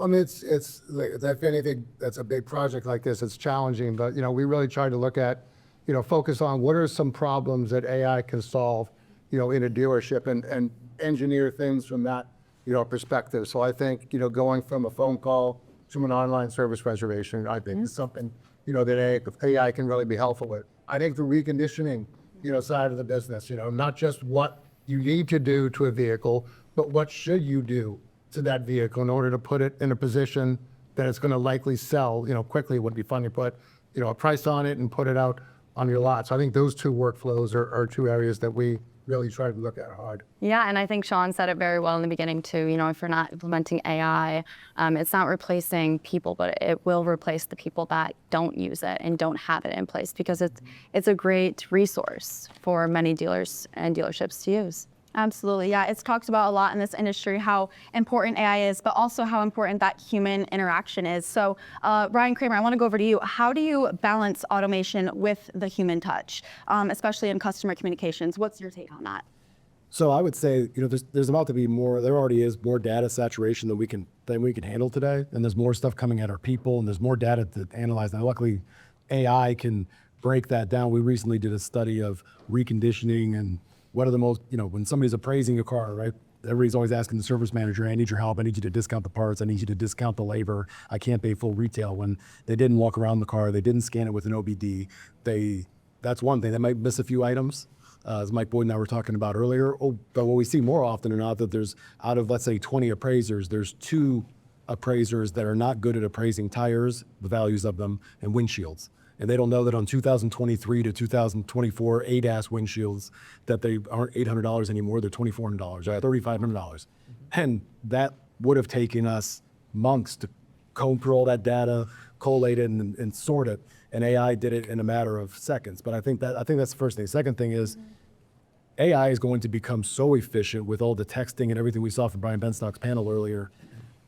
I mean, it's if anything, that's a big project like this, it's challenging, but, you know, we really try to look at, you know, focus on what are some problems that AI can solve, you know, in a dealership, and engineer things from that, you know, perspective. So I think, you know, going from a phone call to an online service reservation, I think is something, you know, that AI can really be helpful with. I think the reconditioning, you know, side of the business, you know, not just what you need to do to a vehicle, but what should you do to that vehicle in order to put it in a position that it's going to likely sell, you know, quickly. It would be fun to put, you know, a price on it and put it out on your lot. So I think those 2 workflows are 2 areas that we really try to look at hard. Yeah, and I think Shon said it very well in the beginning too. You know, if you're not implementing AI, it's not replacing people, but it will replace the people that don't use it and don't have it in place, because it's a great resource for many dealers and dealerships to use. Absolutely, yeah. It's talked about a lot in this industry how important AI is, but also how important that human interaction is. So, Brian Kramer, I want to go over to you. How do you balance automation with the human touch, especially in customer communications? What's your take on that? So I would say, you know, there's about to be more. There already is more data saturation than we can handle today, and there's more stuff coming at our people, and there's more data to analyze. Now, luckily, AI can break that down. We recently did a study of reconditioning and what are the most, you know, when somebody's appraising a car, right? Everybody's always asking the service manager, I need your help. I need you to discount the parts. I need you to discount the labor. I can't pay full retail. When they didn't walk around the car, they didn't scan it with an OBD. That's one thing. They might miss a few items, as Mike Boyd and I were talking about earlier. But what we see more often than not, that there's, out of, let's say, 20 appraisers, there's 2 appraisers that are not good at appraising tires, the values of them, and windshields. And they don't know that on 2023 to 2024 ADAS windshields, that they aren't $800 anymore, they're $2,400 or $3,500. And that would have taken us months to comb through all that data, collate it, and sort it. And AI did it in a matter of seconds. But I think that's the first thing. Second thing is, AI is going to become so efficient with all the texting and everything we saw from Brian Benstock's panel earlier.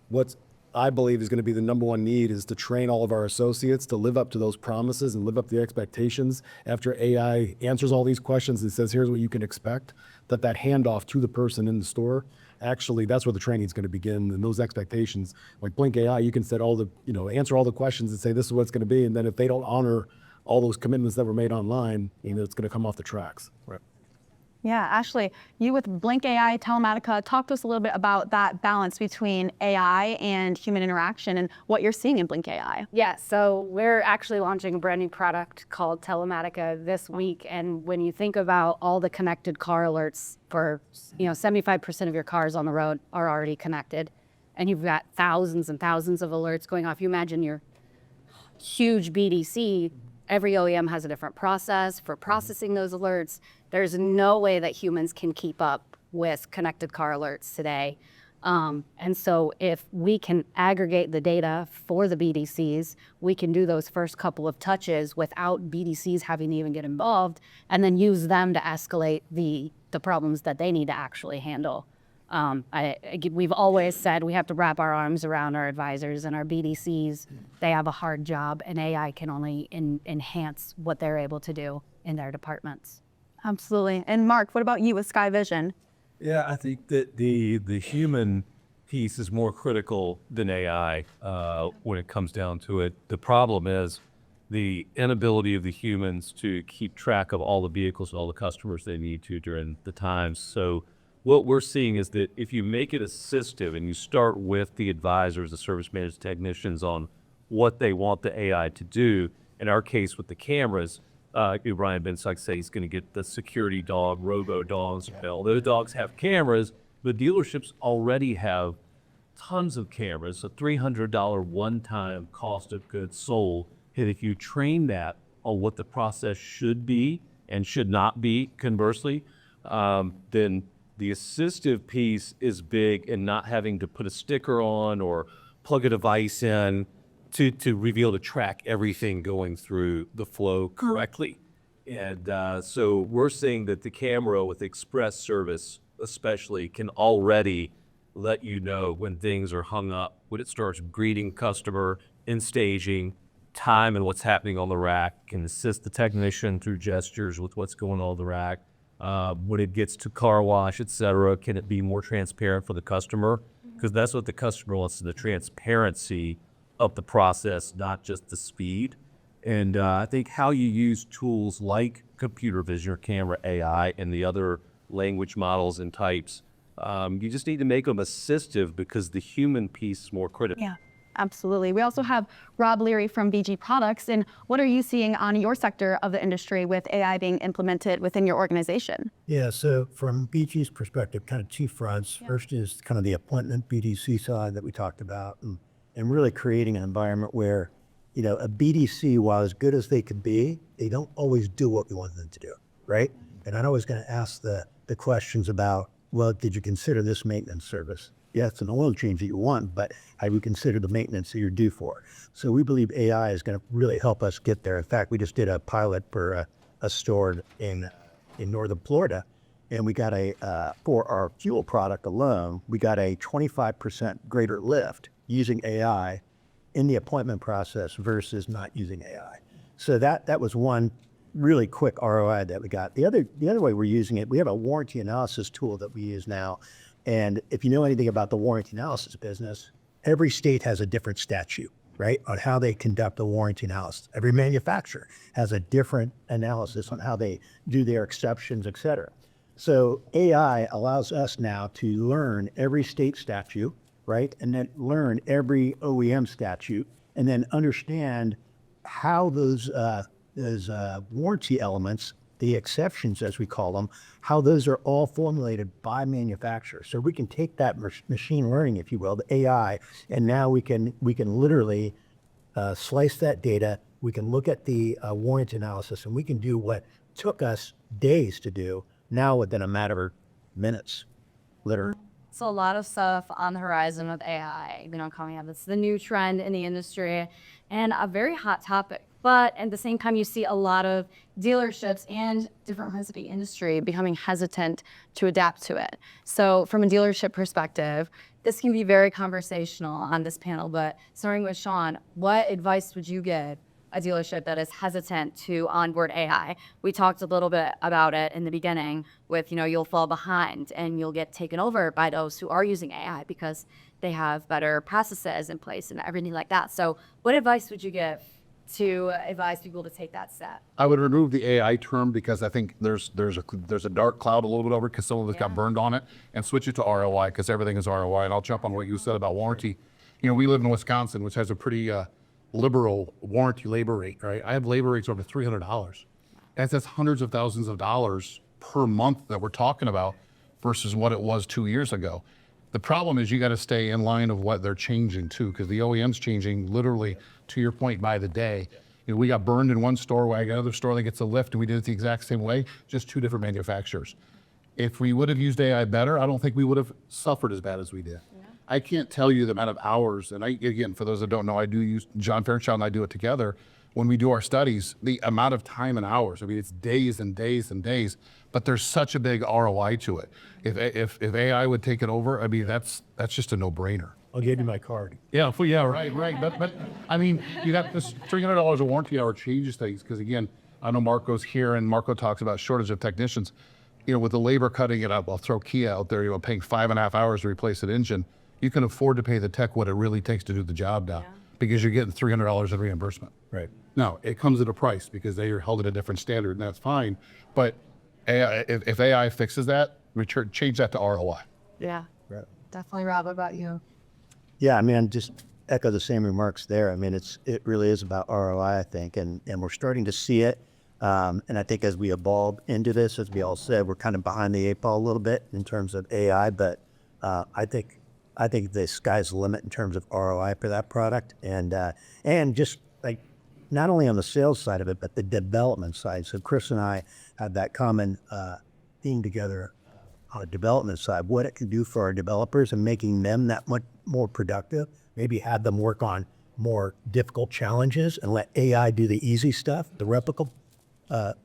What's I believe is going to be the number one need is to train all of our associates to live up to those promises and live up to the expectations. After AI answers all these questions and says, here's what you can expect, that handoff to the person in the store, actually, that's where the training is going to begin. And those expectations, like Blink AI, you can set all the, answer all the questions and say, this is what it's going to be. And then if they don't honor all those commitments that were made online, it's going to come off the tracks. Right. Yeah, Ashleigh, you with Blink AI, Telematica, talk to us a little bit about that balance between AI and human interaction and what you're seeing in Blink AI. Yeah, so we're actually launching a brand new product called Telematica this week. And when you think about all the connected car alerts for, 75% of your cars on the road are already connected. And you've got thousands and thousands of alerts going off. You imagine your huge BDC, every OEM has a different process for processing those alerts. There's no way that humans can keep up with connected car alerts today. And so if we can aggregate the data for the BDCs, we can do those first couple of touches without BDCs having to even get involved, and then use them to escalate the problems that they need to actually handle. We've always said we have to wrap our arms around our advisors and our BDCs. They have a hard job, and AI can only enhance what they're able to do in their departments. Absolutely. And Mark, what about you with Sky Vision? Yeah, I think that the human piece is more critical than AI when it comes down to it. The problem is the inability of the humans to keep track of all the vehicles and all the customers they need to during the times. So what we're seeing is that if you make it assistive and you start with the advisors, the service managers, technicians on what they want the AI to do, in our case with the cameras, Brian Benstock say he's going to get the security dog, robo dogs. Well, those dogs have cameras, but dealerships already have tons of cameras, a $300 one-time cost of goods sold. And if you train that on what the process should be and should not be, conversely, then the assistive piece is big, and not having to put a sticker on or plug a device in to reveal to track everything going through the flow correctly. And so we're seeing that the camera with express service especially can already let you know when things are hung up, when it starts greeting customer in staging, time and what's happening on the rack, can assist the technician through gestures with what's going on the rack. When it gets to car wash, et cetera, can it be more transparent for the customer? Because that's what the customer wants, the transparency of the process, not just the speed. And I think how you use tools like computer vision or camera AI and the other language models and types, you just need to make them assistive because the human piece is more critical. Yeah, absolutely. We also have Rob Leary from BG Products. And what are you seeing on your sector of the industry with AI being implemented within your organization? Yeah, so from BG's perspective, kind of two fronts. Yeah. First is kind of the appointment BDC side that we talked about, and really creating an environment where, a BDC, while as good as they could be, they don't always do what we want them to do, right? And I'm always going to ask the questions about, well, did you consider this maintenance service? Yeah, it's an oil change that you want, but have you considered the maintenance that you're due for? So we believe AI is going to really help us get there. In fact, we just did a pilot for a store in northern Florida, and we got for our fuel product alone, we got a 25% greater lift using AI in the appointment process versus not using AI. So that was one really quick ROI that we got. The other way we're using it, we have a warranty analysis tool that we use now. And if you know anything about the warranty analysis business, every state has a different statute, right, on how they conduct a warranty analysis. Every manufacturer has a different analysis on how they do their exceptions, et cetera. So AI allows us now to learn every state statute, right, and then learn every OEM statute, and then understand how those warranty elements, the exceptions as we call them, how those are all formulated by manufacturers. So we can take that machine learning, if you will, the AI, and now we can literally slice that data. We can look at the warranty analysis, and we can do what took us days to do now within a matter of minutes, literally. So a lot of stuff on the horizon with AI, coming up. It's the new trend in the industry and a very hot topic. But at the same time, you see a lot of dealerships and different parts of the industry becoming hesitant to adapt to it. So from a dealership perspective, this can be very conversational on this panel, but starting with Shon, what advice would you give a dealership that is hesitant to onboard AI? We talked a little bit about it in the beginning with, you'll fall behind and you'll get taken over by those who are using AI because they have better processes in place and everything like that. So what advice would you give to advise people to take that step? I would remove the AI term because I think there's a dark cloud a little bit over it because some of us got burned on it, and switch it to ROI because everything is ROI. And I'll jump on what you said about warranty. We live in Wisconsin, which has a pretty liberal warranty labor rate, right? I have labor rates over $300. That's hundreds of thousands of dollars per month that we're talking about versus what it was 2 years ago. The problem is you got to stay in line of what they're changing too, because the OEM's changing literally, to your point, by the day. We got burned in one store, we got another store that gets a lift, and we did it the exact same way, just two different manufacturers. If we would have used AI better, I don't think we would have suffered as bad as we did. I can't tell you the amount of hours, and again, for those that don't know, I do use, John Fairchild and I do it together. When we do our studies, the amount of time and hours, it's days and days and days, but there's such a big ROI to it. If AI would take it over, that's just a no-brainer. I'll give you my card. Yeah, right. But you got this $300 a warranty hour changes things, because again, I know Marco's here and Marco talks about shortage of technicians. With the labor cutting it up, I'll throw Kia out there, paying 5.5 hours to replace an engine. You can afford to pay the tech what it really takes to do the job now, because you're getting $300 in reimbursement. Right. Now, it comes at a price because they are held at a different standard, and that's fine. But AI, if AI fixes that, change that to ROI. Yeah, right. Definitely. Rob, what about you? Yeah, just echo the same remarks there. It really is about ROI, I think, and we're starting to see it. And I think as we evolve into this, as we all said, we're kind of behind the 8 ball a little bit in terms of AI, but I think the sky's the limit in terms of ROI for that product, and just like not only on the sales side of it, but the development side. So Chris and I had that common theme together on the development side, what it can do for our developers and making them that much more productive. Maybe have them work on more difficult challenges and let AI do the easy stuff, the replicable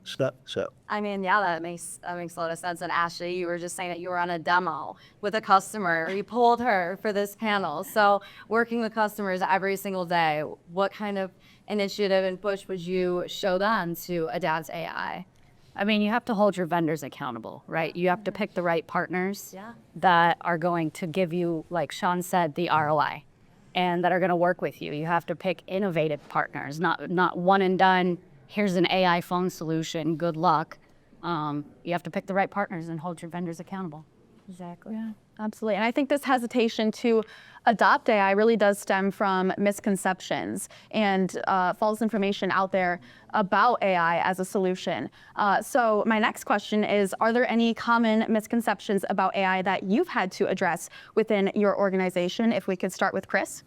stuff. So that makes a lot of sense. And Ashleigh, you were just saying that you were on a demo with a customer, or you pulled her for this panel. So working with customers every single day, what kind of initiative and push would you show them to adapt AI? You have to hold your vendors accountable, right? You have to pick the right partners that are going to give you, like Shon said, the ROI, and that are going to work with you. You have to pick innovative partners, not one and done. Here's an AI phone solution. Good luck. You have to pick the right partners and hold your vendors accountable. Exactly. Yeah, absolutely. And I think this hesitation to adopt AI really does stem from misconceptions and false information out there about AI as a solution. So my next question is, are there any common misconceptions about AI that you've had to address within your organization? If we could start with Chris.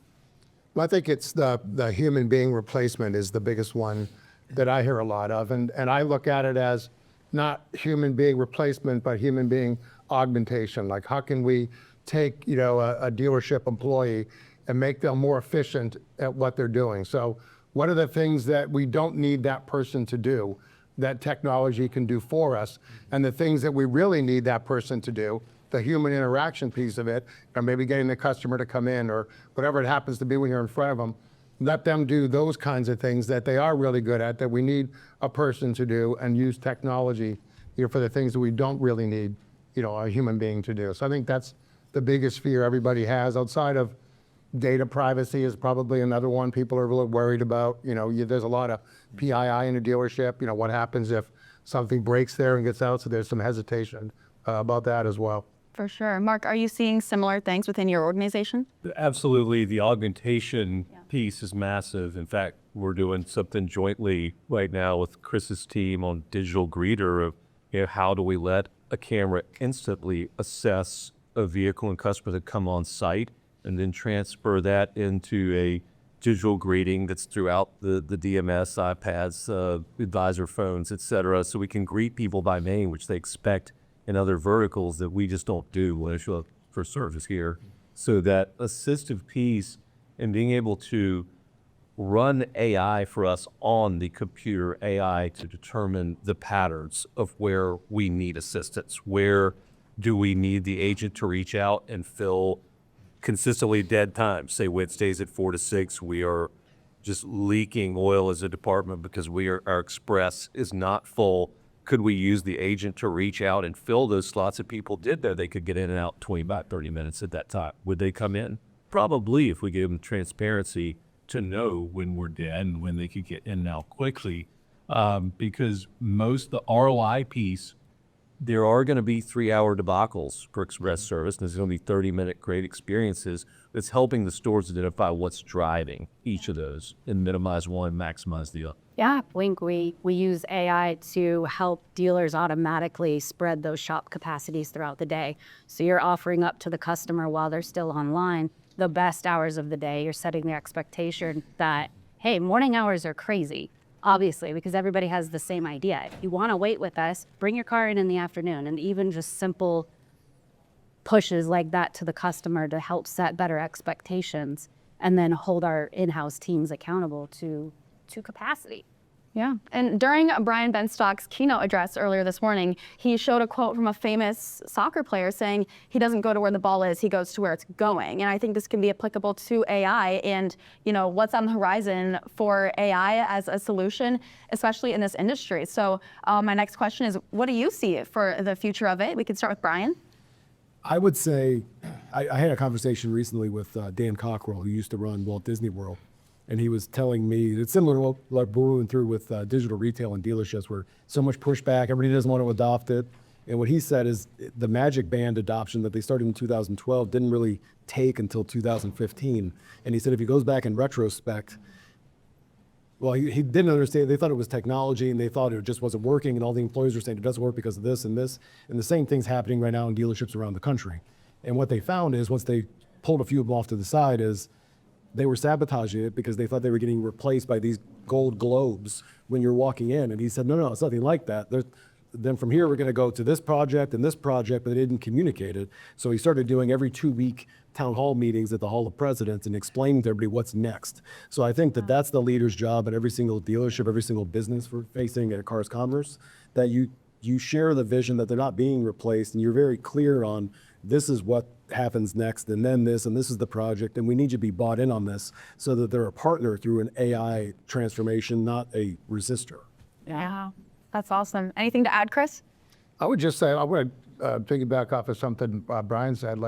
Well, I think it's the human being replacement is the biggest one that I hear a lot of. And I look at it as not human being replacement, but human being augmentation. Like, how can we take, a dealership employee and make them more efficient at what they're doing? So what are the things that we don't need that person to do that technology can do for us? And the things that we really need that person to do, the human interaction piece of it, or maybe getting the customer to come in or whatever it happens to be when you're in front of them, let them do those kinds of things that they are really good at, that we need a person to do, and use technology for the things that we don't really need a human being to do. So I think that's the biggest fear everybody has. Outside of data privacy is probably another one people are really worried about. There's a lot of PII in a dealership. What happens if something breaks there and gets out? So there's some hesitation about that as well. For sure. Mark, are you seeing similar things within your organization? Absolutely. The augmentation piece is massive. In fact, we're doing something jointly right now with Chris's team on digital greeter of how do we let a camera instantly assess a vehicle and customer that come on site, and then transfer that into a digital greeting that's throughout the DMS, iPads, advisor phones, et cetera, so we can greet people by name, which they expect in other verticals that we just don't do when it's for service here. So that assistive piece and being able to run AI for us on the computer, AI to determine the patterns of where we need assistance, where do we need the agent to reach out and fill consistently dead times. Say Wednesdays at 4 to 6, we are just leaking oil as a department because our express is not full. Could we use the agent to reach out and fill those slots? If people did that, they could get in and out 25, 30 minutes at that time. Would they come in? Probably, if we gave them transparency to know when we're dead and when they could get in and out quickly. Because the ROI piece, there are going to be 3-hour debacles for express service. And there's going to be 30-minute great experiences. That's helping the stores identify what's driving each of those and minimize one, maximize the other. Yeah, Blink, we use AI to help dealers automatically spread those shop capacities throughout the day. So you're offering up to the customer while they're still online the best hours of the day. You're setting the expectation that, hey, morning hours are crazy, obviously, because everybody has the same idea. If you want to wait with us, bring your car in the afternoon. And even just simple pushes like that to the customer to help set better expectations and then hold our in-house teams accountable to capacity. Yeah, and during Brian Benstock's keynote address earlier this morning, he showed a quote from a famous soccer player saying he doesn't go to where the ball is, he goes to where it's going. And I think this can be applicable to AI and, what's on the horizon for AI as a solution, especially in this industry. So my next question is, what do you see for the future of it? We can start with Brian. I would say, I had a conversation recently with Dan Cockrell, who used to run Walt Disney World. And he was telling me, it's similar to what we're going through with digital retail and dealerships, where so much pushback, everybody doesn't want to adopt it. And what he said is the Magic Band adoption that they started in 2012 didn't really take until 2015. And he said if he goes back in retrospect, well, he didn't understand. They thought it was technology, and they thought it just wasn't working. And all the employees were saying it doesn't work because of this and this. And the same thing's happening right now in dealerships around the country. And what they found is, once they pulled a few of them off to the side, is they were sabotaging it because they thought they were getting replaced by these gold globes when you're walking in. And he said, no, it's nothing like that. Then from here, we're going to go to this project and this project, but they didn't communicate it. So he started doing every 2-week town hall meetings at the Hall of Presidents and explaining to everybody what's next. So I think that that's the leader's job at every single dealership, every single business we're facing at Cars Commerce, that you share the vision that they're not being replaced, and you're very clear on this is what happens next, and then this, and this is the project, and we need you to be bought in on this so that they're a partner through an AI transformation, not a resistor. Yeah, that's awesome. Anything to add, Chris? I would just say, I would piggyback off of something Brian said.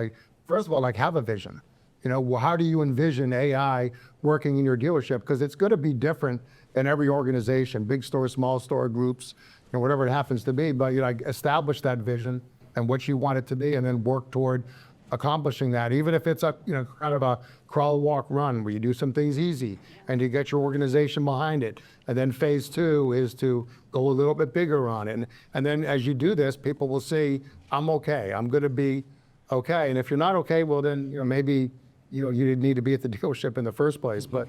First of all, have a vision. How do you envision AI working in your dealership? Because it's going to be different in every organization, big store, small store, groups, whatever it happens to be. But establish that vision and what you want it to be, and then work toward accomplishing that, even if it's a kind of a crawl, walk, run, where you do some things easy and you get your organization behind it. And then phase 2 is to go a little bit bigger on it. And then as you do this, people will see, I'm okay, I'm going to be okay. And if you're not okay, well then maybe you didn't need to be at the dealership in the first place. But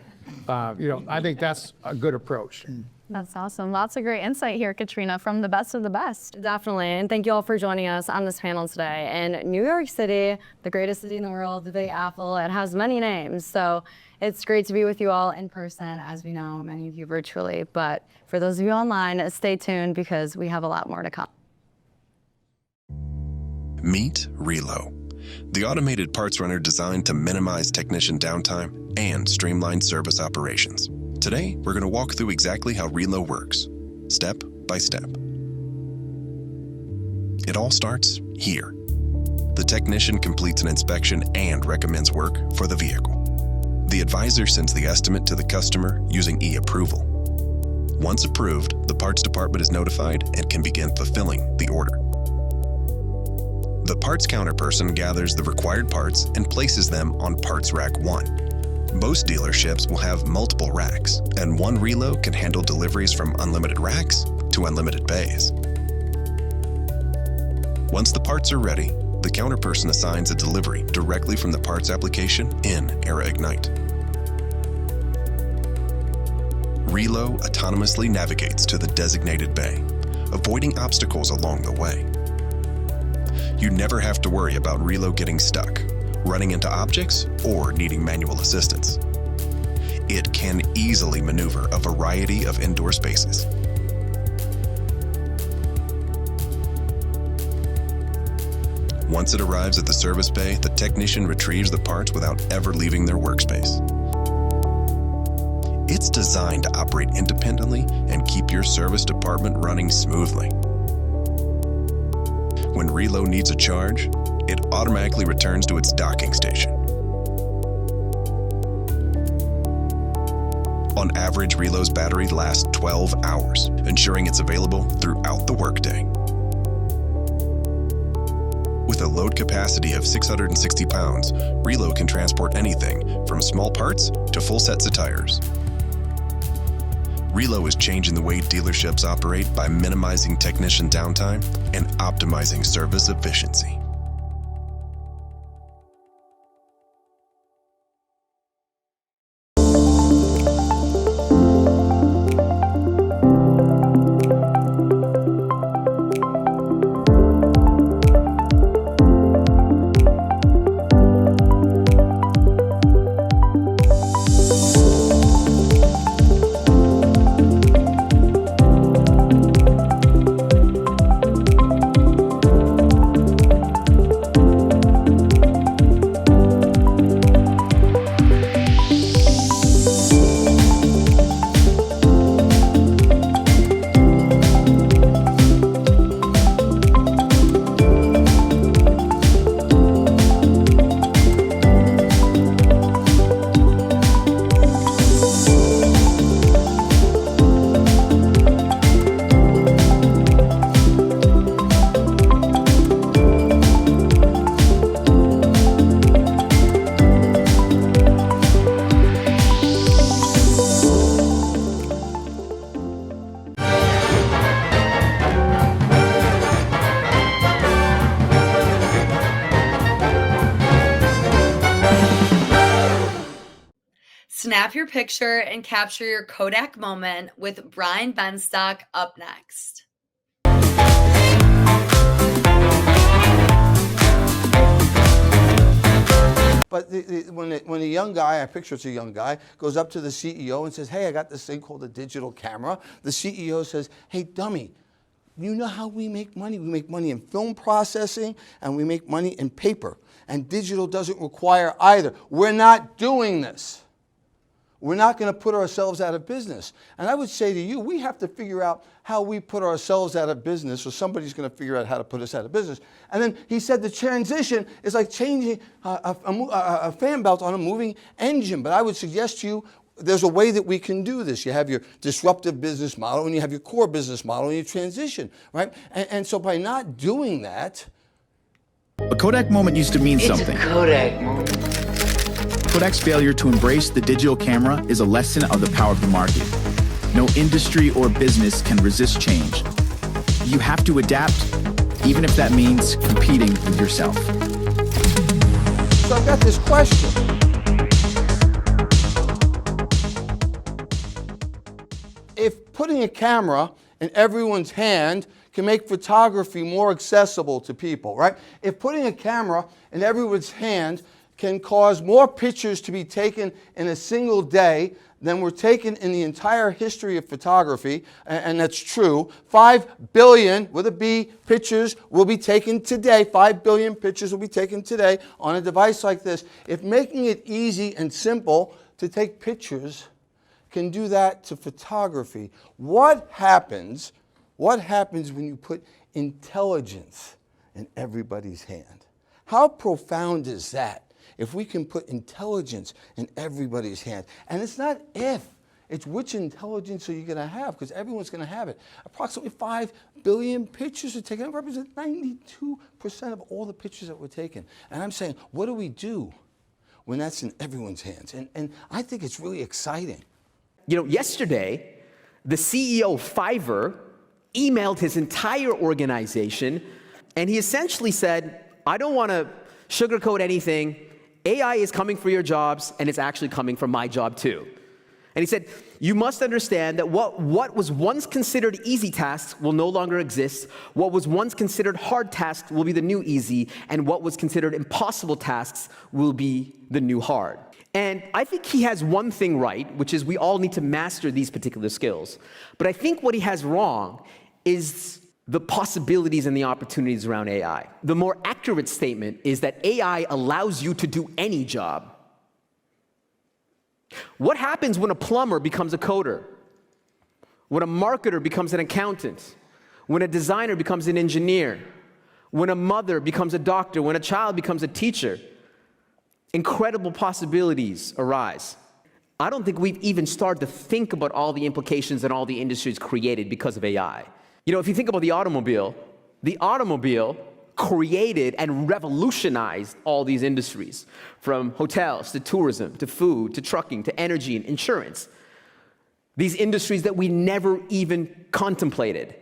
I think that's a good approach. That's awesome. Lots of great insight here, Katrina, from the best of the best. Definitely, and thank you all for joining us on this panel today. And New York City, the greatest city in the world, the Big Apple, it has many names. So it's great to be with you all in person, as we know, many of you virtually. But for those of you online, stay tuned because we have a lot more to come. Meet Relo, the automated parts runner designed to minimize technician downtime and streamline service operations. Today, we're going to walk through exactly how Relo works, step by step. It all starts here. The technician completes an inspection and recommends work for the vehicle. The advisor sends the estimate to the customer using e-approval. Once approved, the parts department is notified and can begin fulfilling the order. The parts counter person gathers the required parts and places them on parts rack 1. Most dealerships will have multiple racks, and one Relo can handle deliveries from unlimited racks to unlimited bays. Once the parts are ready, the counter person assigns a delivery directly from the parts application in Era Ignite. Relo autonomously navigates to the designated bay, avoiding obstacles along the way. You never have to worry about Relo getting stuck, running into objects, or needing manual assistance. It can easily maneuver a variety of indoor spaces. Once it arrives at the service bay, the technician retrieves the parts without ever leaving their workspace. It's designed to operate independently and keep your service department running smoothly. When Relo needs a charge, it automatically returns to its docking station. On average, Relo's battery lasts 12 hours, ensuring it's available throughout the workday. With a load capacity of 660 pounds, Relo can transport anything from small parts to full sets of tires. Relo is changing the way dealerships operate by minimizing technician downtime and optimizing service efficiency. Snap your picture and capture your Kodak moment with Brian Benstock up next. But when a young guy, I picture it's a young guy, goes up to the CEO and says, hey, I got this thing called a digital camera. The CEO says, hey, dummy, you know how we make money? We make money in film processing and we make money in paper. And digital doesn't require either. We're not doing this. We're not going to put ourselves out of business. And I would say to you, we have to figure out how we put ourselves out of business, or somebody's going to figure out how to put us out of business. And then he said the transition is like changing a fan belt on a moving engine. But I would suggest to you, there's a way that we can do this. You have your disruptive business model, and you have your core business model, and you transition, right? And so by not doing that... A Kodak moment used to mean something. It's a Kodak moment. Kodak's failure to embrace the digital camera is a lesson of the power of the market. No industry or business can resist change. You have to adapt, even if that means competing with yourself. So I've got this question. If putting a camera in everyone's hand can make photography more accessible to people, right? If putting a camera in everyone's hand can cause more pictures to be taken in a single day than were taken in the entire history of photography, and that's true. 5 billion, with a B, pictures will be taken today. 5 billion pictures will be taken today on a device like this. If making it easy and simple to take pictures can do that to photography, what happens when you put intelligence in everybody's hand? How profound is that? If we can put intelligence in everybody's hand. And it's not if, it's which intelligence are you going to have, because everyone's going to have it. Approximately 5 billion pictures are taken. That represents 92% of all the pictures that were taken. And I'm saying, what do we do when that's in everyone's hands? And I think it's really exciting. You know, yesterday, the CEO of Fiverr emailed his entire organization, and he essentially said, I don't want to sugarcoat anything. AI is coming for your jobs, and it's actually coming for my job too. And he said, you must understand that what was once considered easy tasks will no longer exist. What was once considered hard tasks will be the new easy, and what was considered impossible tasks will be the new hard. And I think he has one thing right, which is we all need to master these particular skills. But I think what he has wrong is the possibilities and the opportunities around AI. The more accurate statement is that AI allows you to do any job. What happens when a plumber becomes a coder? When a marketer becomes an accountant? When a designer becomes an engineer? When a mother becomes a doctor? When a child becomes a teacher? Incredible possibilities arise. I don't think we've even started to think about all the implications that all the industries created because of AI. You know, if you think about the automobile created and revolutionized all these industries, from hotels to tourism to food to trucking to energy and insurance. These industries that we never even contemplated.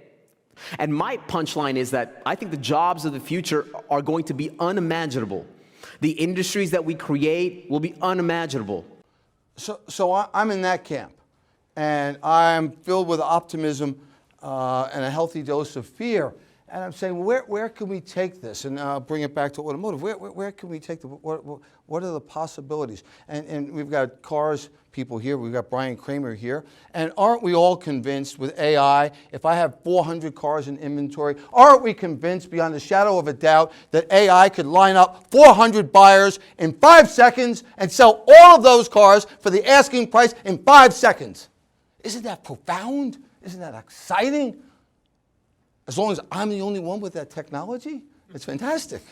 And my punchline is that I think the jobs of the future are going to be unimaginable. The industries that we create will be unimaginable. So I'm in that camp, and I'm filled with optimism and a healthy dose of fear. And I'm saying, where can we take this? And I'll bring it back to automotive. Where can we take what are the possibilities? And we've got cars people here. We've got Brian Kramer here. And aren't we all convinced with AI, if I have 400 cars in inventory, aren't we convinced beyond the shadow of a doubt that AI could line up 400 buyers in 5 seconds and sell all of those cars for the asking price in 5 seconds? Isn't that profound? Isn't that exciting? As long as I'm the only one with that technology, it's fantastic.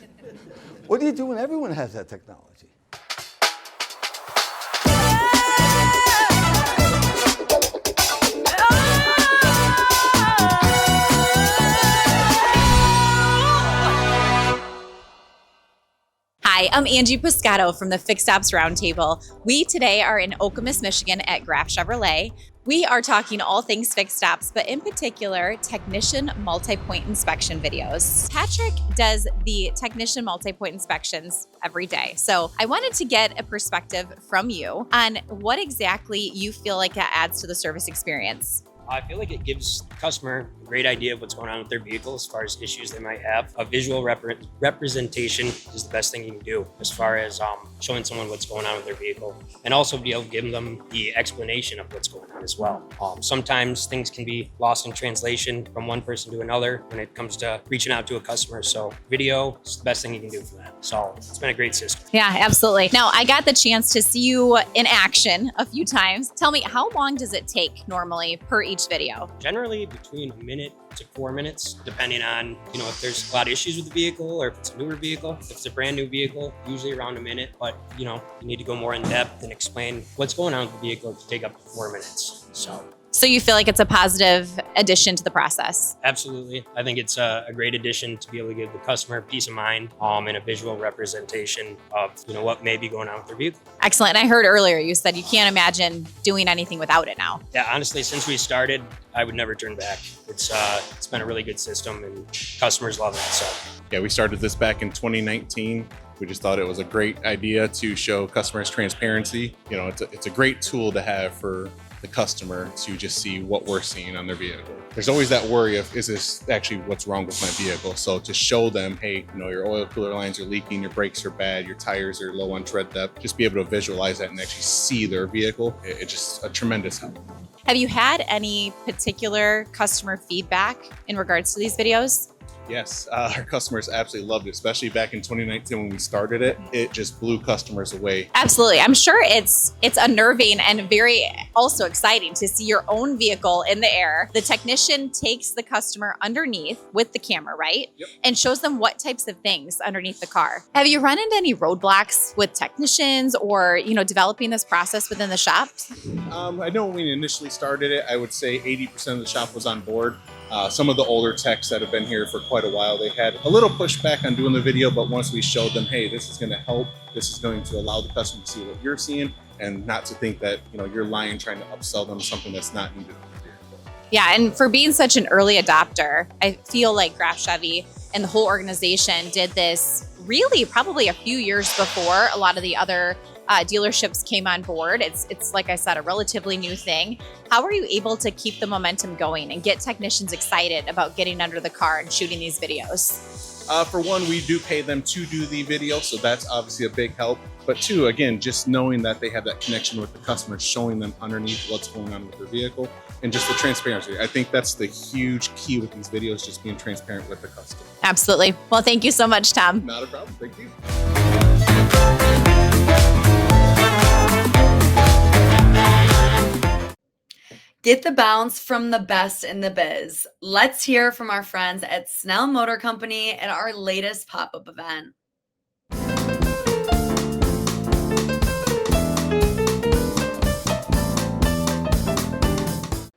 What do you do when everyone has that technology? Hi, I'm Angie Piscato from the Fixed Ops Roundtable. We today are in Okemos, Michigan at Graf Chevrolet. We are talking all things fixed ops, but in particular, technician multi-point inspection videos. Patrick does the technician multi-point inspections every day. So I wanted to get a perspective from you on what exactly you feel like that adds to the service experience. I feel like it gives the customer a great idea of what's going on with their vehicle as far as issues they might have. A visual representation is the best thing you can do as far as showing someone what's going on with their vehicle, and also be able to give them the explanation of what's going on as well. Sometimes things can be lost in translation from one person to another when it comes to reaching out to a customer. So video is the best thing you can do for that. So it's been a great system. Yeah, absolutely. Now, I got the chance to see you in action a few times. Tell me, how long does it take normally per each video? Generally between a minute to 4 minutes, depending on, if there's a lot of issues with the vehicle or if it's a newer vehicle. If it's a brand new vehicle, usually around a minute, but you need to go more in depth and explain what's going on with the vehicle to take up to 4 minutes. So you feel like it's a positive addition to the process? Absolutely. I think it's a great addition to be able to give the customer peace of mind and a visual representation of what may be going on with their vehicle. Excellent. And I heard earlier you said you can't imagine doing anything without it now. Yeah, honestly, since we started, I would never turn back. It's been a really good system and customers love it. So yeah, we started this back in 2019. We just thought it was a great idea to show customers transparency. It's a great tool to have for the customer to just see what we're seeing on their vehicle. There's always that worry of, is this actually what's wrong with my vehicle? So to show them, hey, your oil cooler lines are leaking, your brakes are bad, your tires are low on tread depth, just be able to visualize that and actually see their vehicle. It's just a tremendous help. Have you had any particular customer feedback in regards to these videos? Yes, our customers absolutely loved it, especially back in 2019 when we started it. It just blew customers away. Absolutely. I'm sure it's unnerving and very also exciting to see your own vehicle in the air. The technician takes the customer underneath with the camera, right? Yep. And shows them what types of things underneath the car. Have you run into any roadblocks with technicians or, developing this process within the shop? I know when we initially started it, I would say 80% of the shop was on board. Some of the older techs that have been here for quite a while, they had a little pushback on doing the video, but once we showed them, hey, this is going to help, this is going to allow the customer to see what you're seeing and not to think that, you're lying trying to upsell them something that's not needed. Yeah, and for being such an early adopter, I feel like Graf Chevy and the whole organization did this really probably a few years before a lot of the other dealerships came on board. It's like I said, a relatively new thing. How are you able to keep the momentum going and get technicians excited about getting under the car and shooting these videos? For one, we do pay them to do the video, so that's obviously a big help. but two, again, just knowing that they have that connection with the customer, showing them underneath what's going on with their vehicle, and just the transparency. I think that's the huge key with these videos, just being transparent with the customer. Absolutely. Well, thank you so much, Tom. Not a problem. Thank you. Get the bounce from the best in the biz. Let's hear from our friends at Snell Motor Company at our latest pop-up event.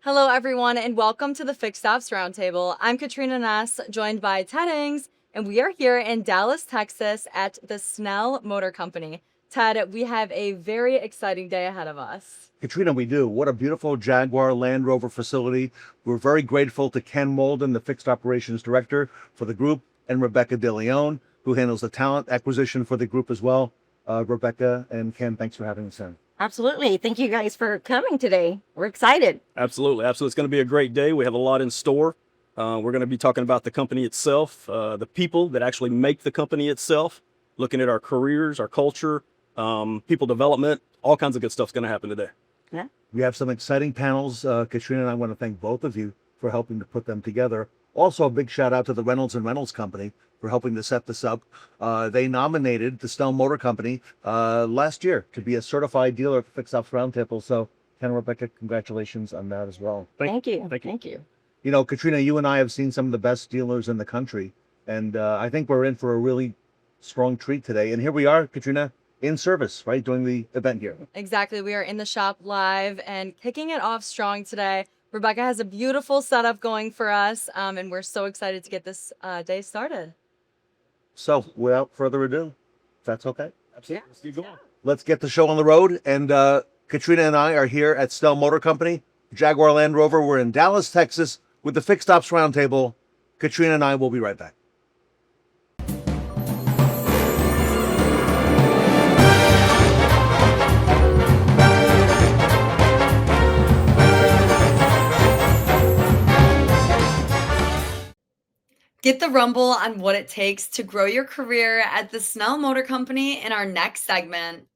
Hello, everyone, and welcome to the Fixed Ops Roundtable. I'm Katrina Ness, joined by Ted Ings, and we are here in Dallas, Texas at the Snell Motor Company. Ted, we have a very exciting day ahead of us. Katrina, we do. What a beautiful Jaguar Land Rover facility. We're very grateful to Ken Mauldin, the Fixed Operations Director for the group, and Rebecca DeLeon, who handles the talent acquisition for the group as well. Rebecca and Ken, thanks for having us in. Absolutely. Thank you guys for coming today. We're excited. Absolutely. Absolutely. It's going to be a great day. We have a lot in store. We're going to be talking about the company itself, the people that actually make the company itself, looking at our careers, our culture, people development, all kinds of good stuff's going to happen today. Yeah. We have some exciting panels. Katrina and I want to thank both of you for helping to put them together. Also, a big shout out to the Reynolds and Reynolds Company for helping to set this up. They nominated the Snell Motor Company last year to be a certified dealer at the Fixed Ops Roundtable. So, Ken and Rebecca, congratulations on that as well. Thank you. Thank you. You know, Katrina, you and I have seen some of the best dealers in the country, and I think we're in for a really strong treat today. And here we are, Katrina, in service, right, doing the event here. Exactly. We are in the shop live and kicking it off strong today. Rebecca has a beautiful setup going for us, and we're so excited to get this day started. So, without further ado, if that's okay. Absolutely. Let's keep going. Let's get the show on the road. And Katrina and I are here at Snell Motor Company, Jaguar Land Rover. We're in Dallas, Texas with the Fixed Ops Roundtable. Katrina and I will be right back. Get the rumble on what it takes to grow your career at the Snell Motor Company in our next segment.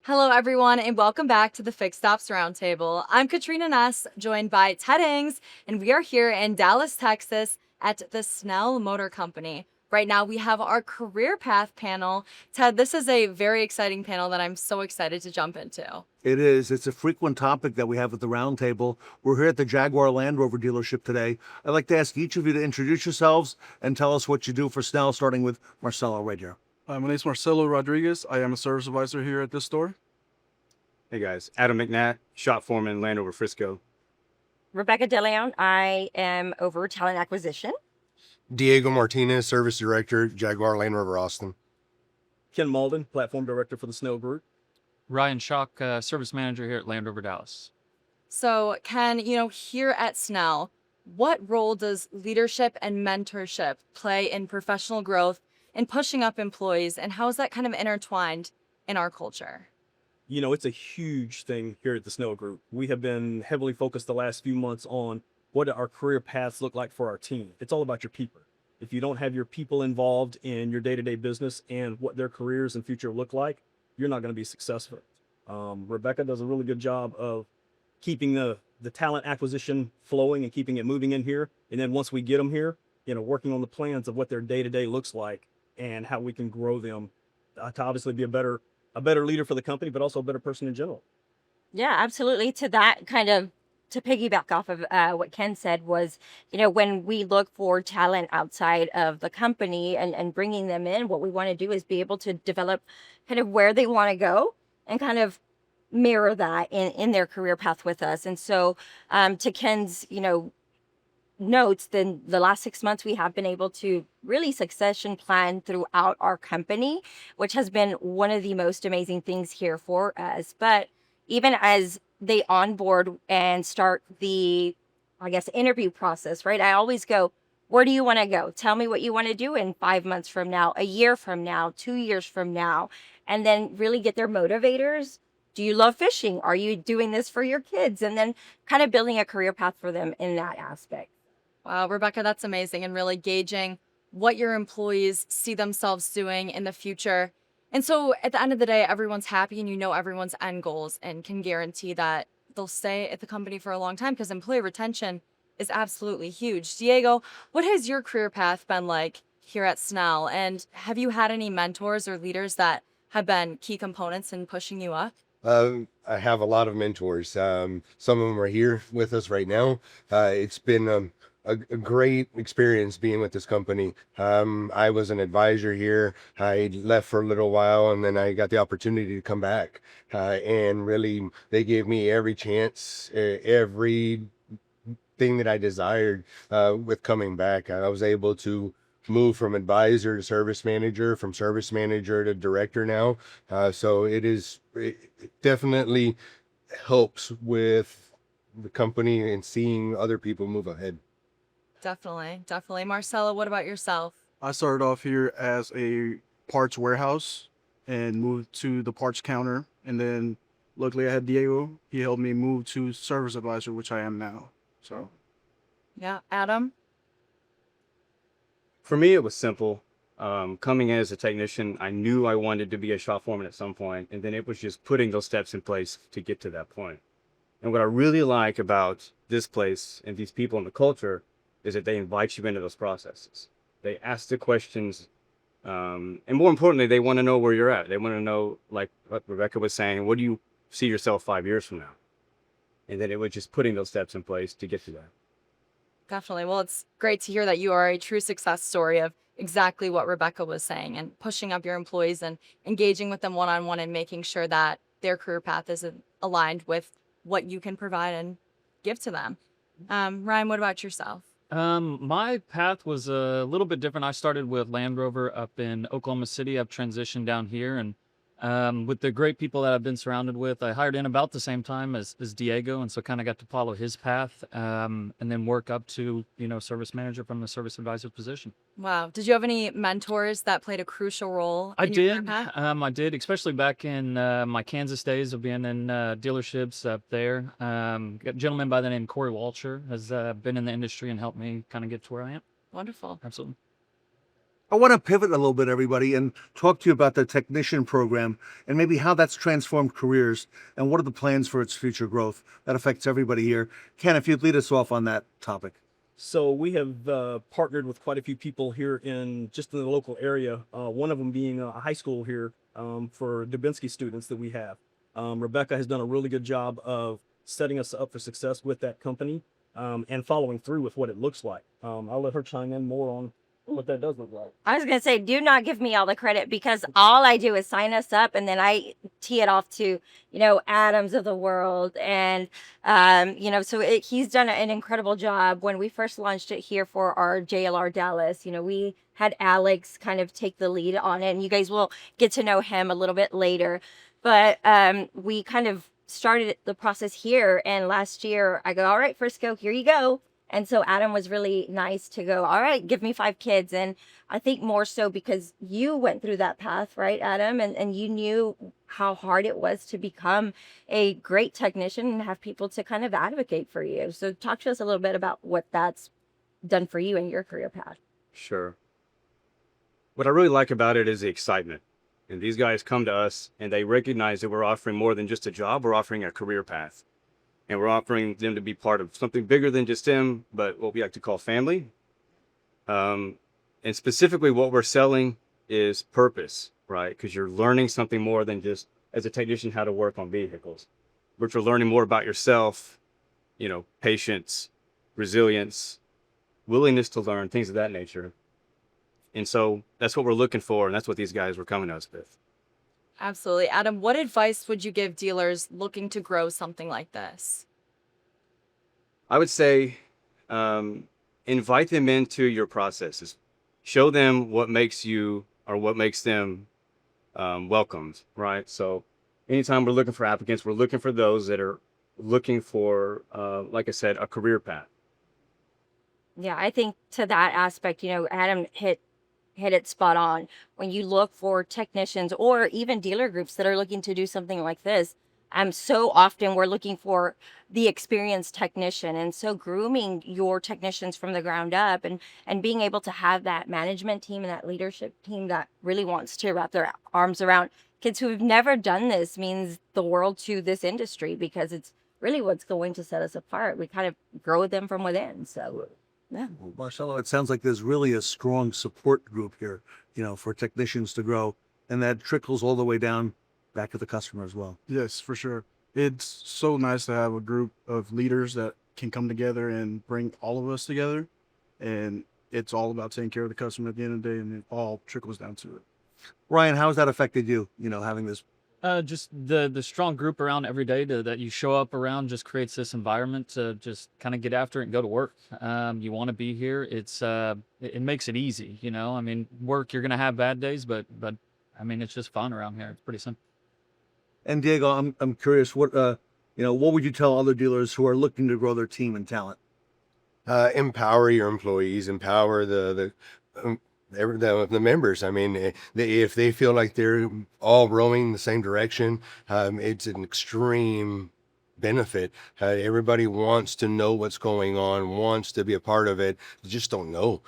Hello, everyone, and welcome back to the Fixed Ops Roundtable. I'm Katrina Ness, joined by Ted Ings, and we are here in Dallas, Texas at the Snell Motor Company. Right now, we have our career path panel. Ted, this is a very exciting panel that I'm so excited to jump into. It is. It's a frequent topic that we have at the roundtable. We're here at the Jaguar Land Rover dealership today. I'd like to ask each of you to introduce yourselves and tell us what you do for Snell, starting with Marcelo right here. My name is Marcelo Rodriguez. I am a service advisor here at this store. Hey guys, Adam McNatt, shop foreman, Land Rover Frisco. Rebecca DeLeon. I am over talent acquisition. Diego Martinez, Service Director, Jaguar Land Rover Austin. Ken Mauldin, Platform Director for the Snell Group. Ryan Schock, Service Manager here at Land Rover Dallas. So, Ken, here at Snell, what role does leadership and mentorship play in professional growth and pushing up employees, and how is that kind of intertwined in our culture? You know, it's a huge thing here at the Snell Group. We have been heavily focused the last few months on what do our career paths look like for our team. It's all about your people. If you don't have your people involved in your day-to-day business and what their careers and future look like, you're not going to be successful. Rebecca does a really good job of keeping the talent acquisition flowing and keeping it moving in here. And then once we get them here, working on the plans of what their day-to-day looks like and how we can grow them to obviously be a better leader for the company, but also a better person in general. Yeah, absolutely. To that kind of, to piggyback off of what Ken said was, when we look for talent outside of the company and bringing them in, what we want to do is be able to develop kind of where they want to go and kind of mirror that in their career path with us. And so to Ken's, notes, then the last 6 months we have been able to really succession plan throughout our company, which has been one of the most amazing things here for us. But even as they onboard and start the, interview process, right? I always go, where do you want to go? Tell me what you want to do in 5 months from now, a year from now, 2 years from now, and then really get their motivators Do you love fishing? Are you doing this for your kids? And then kind of building a career path for them in that aspect. Wow, Rebecca, that's amazing, and really gauging what your employees see themselves doing in the future. And so at the end of the day, everyone's happy and you know everyone's end goals and can guarantee that they'll stay at the company for a long time because employee retention is absolutely huge. Diego, what has your career path been like here at Snell? And have you had any mentors or leaders that have been key components in pushing you up? I have a lot of mentors. Some of them are here with us right now. It's been a great experience being with this company. I was an advisor here. I left for a little while and then I got the opportunity to come back. And really, they gave me every chance, every thing that I desired with coming back. I was able to move from advisor to service manager, from service manager to director now. So it definitely helps with the company and seeing other people move ahead. Definitely, definitely. Marcella, what about yourself? I started off here as a parts warehouse and moved to the parts counter. And then luckily I had Diego. He helped me move to service advisor, which I am now. So, Yeah, Adam? For me, it was simple. Coming in as a technician, I knew I wanted to be a shop foreman at some point, and then it was just putting those steps in place to get to that point. And what I really like about this place and these people in the culture is that they invite you into those processes. They ask the questions, and more importantly, they want to know where you're at. They want to know, like what Rebecca was saying, what do you see yourself 5 years from now? And then it was just putting those steps in place to get to that. Definitely. Well, it's great to hear that you are a true success story of exactly what Rebecca was saying and pushing up your employees and engaging with them one-on-one and making sure that their career path is aligned with what you can provide and give to them. Ryan, what about yourself? My path was a little bit different. I started with Land Rover up in Oklahoma City. I've transitioned down here, and with the great people that I've been surrounded with, I hired in about the same time as Diego, and so kind of got to follow his path, and then work up to, service manager from the service advisor position. Wow. Did you have any mentors that played a crucial role I in your did. career path? I did, especially back in my Kansas days of being in dealerships up there. A gentleman by the name Corey Walsher has been in the industry and helped me kind of get to where I am. Wonderful. Absolutely. I want to pivot a little bit, everybody, and talk to you about the technician program and maybe how that's transformed careers and what are the plans for its future growth. That affects everybody here. Ken, if you'd lead us off on that topic. So we have partnered with quite a few people here in the local area. One of them being a high school here for Druzynski students that we have. Rebecca has done a really good job of setting us up for success with that company and following through with what it looks like. I'll let her chime in more on what that does look like. I was going to say, do not give me all the credit because all I do is sign us up and then I tee it off to, Adams of the world. And, so he's done an incredible job. When we first launched it here for our JLR Dallas, we had Alex kind of take the lead on it, and you guys will get to know him a little bit later. But we kind of started the process here, and last year I go, all right, Frisco, here you go. And so Adam was really nice to go, all right, give me 5 kids. And I think more so because you went through that path, right, Adam? And you knew how hard it was to become a great technician and have people to kind of advocate for you. So talk to us a little bit about what that's done for you in your career path. Sure. What I really like about it is the excitement. And these guys come to us and they recognize that we're offering more than just a job, we're offering a career path. And we're offering them to be part of something bigger than just them, but what we like to call family. And specifically what we're selling is purpose, right? Because you're learning something more than just, as a technician, how to work on vehicles. But you're learning more about yourself, patience, resilience, willingness to learn, things of that nature. And so that's what we're looking for, and that's what these guys were coming to us with. Absolutely. Adam, what advice would you give dealers looking to grow something like this? I would say invite them into your processes. Show them what makes you or what makes them welcomed, right? So anytime we're looking for applicants, we're looking for those that are looking for, like I said, a career path. Yeah, I think to that aspect, Adam hit it spot on. When you look for technicians or even dealer groups that are looking to do something like this, So often we're looking for the experienced technician, and so grooming your technicians from the ground up and being able to have that management team and that leadership team that really wants to wrap their arms around kids who have never done this means the world to this industry, because it's really what's going to set us apart. We kind of grow them from within. So yeah. Well, Marcelo, it sounds like there's really a strong support group here, for technicians to grow, and that trickles all the way down back to the customer as well. Yes, for sure. It's so nice to have a group of leaders that can come together and bring all of us together. And it's all about taking care of the customer at the end of the day, and it all trickles down to it. Ryan, how has that affected you, having this? Just the strong group around every day that you show up around just creates this environment to just kind of get after it and go to work. You want to be here. It makes it easy, I mean, work, you're going to have bad days, but I mean, it's just fun around here. It's pretty simple. And Diego, I'm curious, what would you tell other dealers who are looking to grow their team and talent? Empower your employees, empower the members. I mean, if they feel like they're all rowing the same direction, it's an extreme benefit. Everybody wants to know what's going on, wants to be a part of it. They just don't know.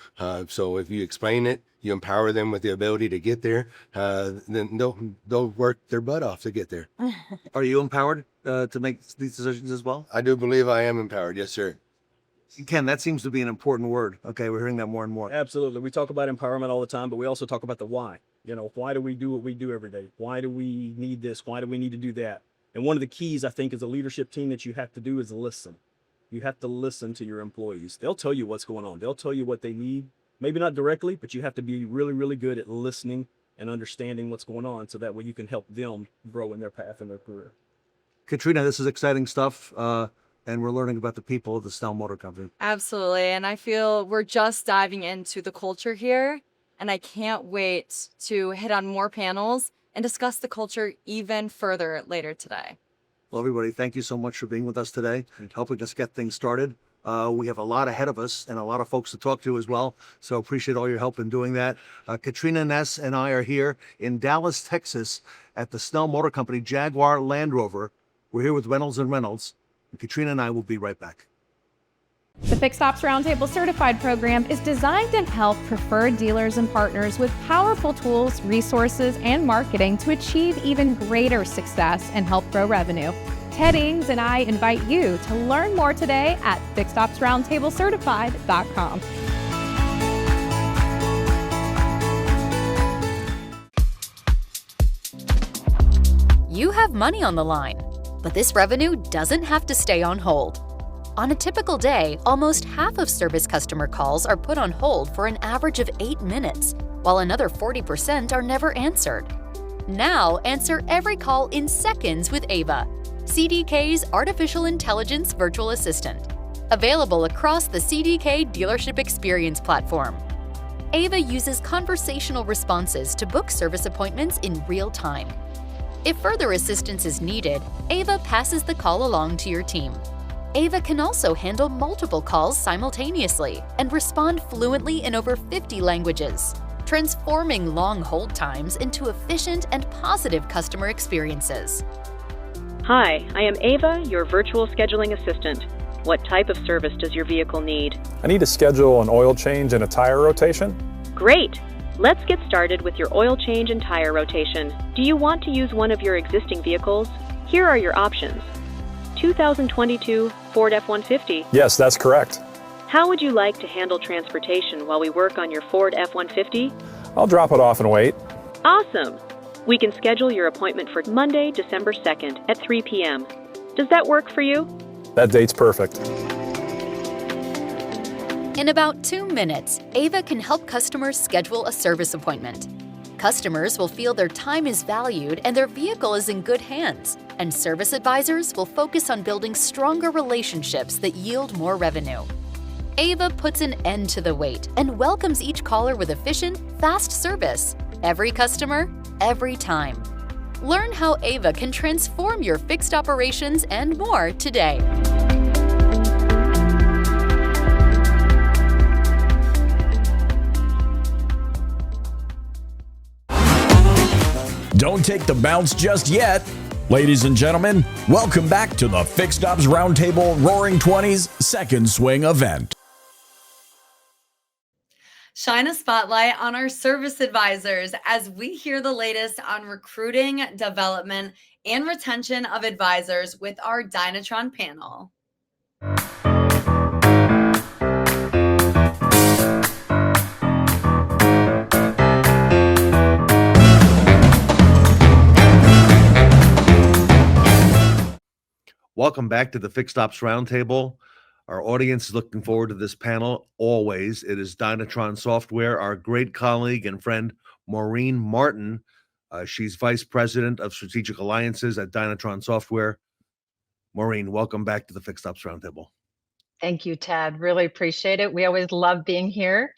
So if you explain it, you empower them with the ability to get there, then they'll work their butt off to get there. Are you empowered to make these decisions as well? I do believe I am empowered. Yes, sir. Ken, that seems to be an important word. Okay, we're hearing that more and more. Absolutely. We talk about empowerment all the time, but we also talk about the why. Why do we do what we do every day? Why do we need this? Why do we need to do that? And one of the keys, I think, as a leadership team that you have to do is listen. You have to listen to your employees. They'll tell you what's going on. They'll tell you what they need. Maybe not directly, but you have to be really, really good at listening and understanding what's going on, so that way you can help them grow in their path and their career. Katrina, this is exciting stuff. And we're learning about the people of the Snell Motor Company. Absolutely. And I feel we're just diving into the culture here. And I can't wait to hit on more panels and discuss the culture even further later today. Well, everybody, thank you so much for being with us today and helping us get things started. We have a lot ahead of us and a lot of folks to talk to as well. So appreciate all your help in doing that. Katrina Ness and I are here in Dallas, Texas at the Snell Motor Company Jaguar Land Rover. We're here with Reynolds and Reynolds. And Katrina and I will be right back. The Fixed Ops Roundtable Certified Program is designed to help preferred dealers and partners with powerful tools, resources, and marketing to achieve even greater success and help grow revenue. Ted Ings and I invite you to learn more today at fixedopsroundtablecertified.com. You have money on the line, but this revenue doesn't have to stay on hold. On a typical day, almost half of service customer calls are put on hold for an average of 8 minutes, while another 40% are never answered. Now, answer every call in seconds with Ava, CDK's artificial intelligence virtual assistant, available across the CDK dealership experience platform. Ava uses conversational responses to book service appointments in real time. If further assistance is needed, Ava passes the call along to your team. Ava can also handle multiple calls simultaneously and respond fluently in over 50 languages, transforming long hold times into efficient and positive customer experiences. Hi, I am Ava, your virtual scheduling assistant. What type of service does your vehicle need? I need to schedule an oil change and a tire rotation. Great! Let's get started with your oil change and tire rotation. Do you want to use one of your existing vehicles? Here are your options. 2022 Ford F-150. Yes, that's correct. How would you like to handle transportation while we work on your Ford F-150? I'll drop it off and wait. Awesome! We can schedule your appointment for Monday, December 2nd at 3 p.m. Does that work for you? That date's perfect. In about 2 minutes, Ava can help customers schedule a service appointment. Customers will feel their time is valued and their vehicle is in good hands, and service advisors will focus on building stronger relationships that yield more revenue. Ava puts an end to the wait and welcomes each caller with efficient, fast service. Every customer, every time. Learn how Ava can transform your fixed operations and more today. Don't take the bounce just yet. Ladies and gentlemen, welcome back to the Fixed Ops Roundtable Roaring 20s Second Swing event. Shine a spotlight on our service advisors as we hear the latest on recruiting, development, and retention of advisors with our Dinatron panel. Welcome back to the Fixed Ops Roundtable. Our audience is looking forward to this panel always. It is Dynatron Software, our great colleague and friend, Maureen Martin. She's Vice President of Strategic Alliances at Dinatron Software. Maureen, welcome back to the Fixed Ops Roundtable. Thank you, Ted. Really appreciate it. We always love being here.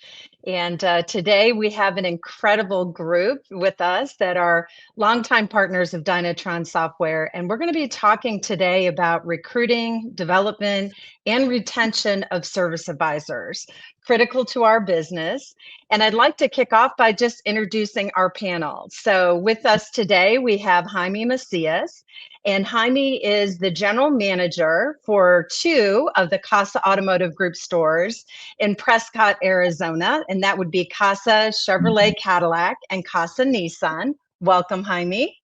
And today we have an incredible group with us that are longtime partners of Dinatron Software. And we're going to be talking today about recruiting, development, and retention of service advisors, critical to our business. And I'd like to kick off by just introducing our panel. So with us today, we have Jaime Macias. And Jaime is the general manager for 2 of the Casa Automotive Group stores in Prescott, Arizona. And that would be Casa Chevrolet Cadillac and Casa Nissan. Welcome, Jaime.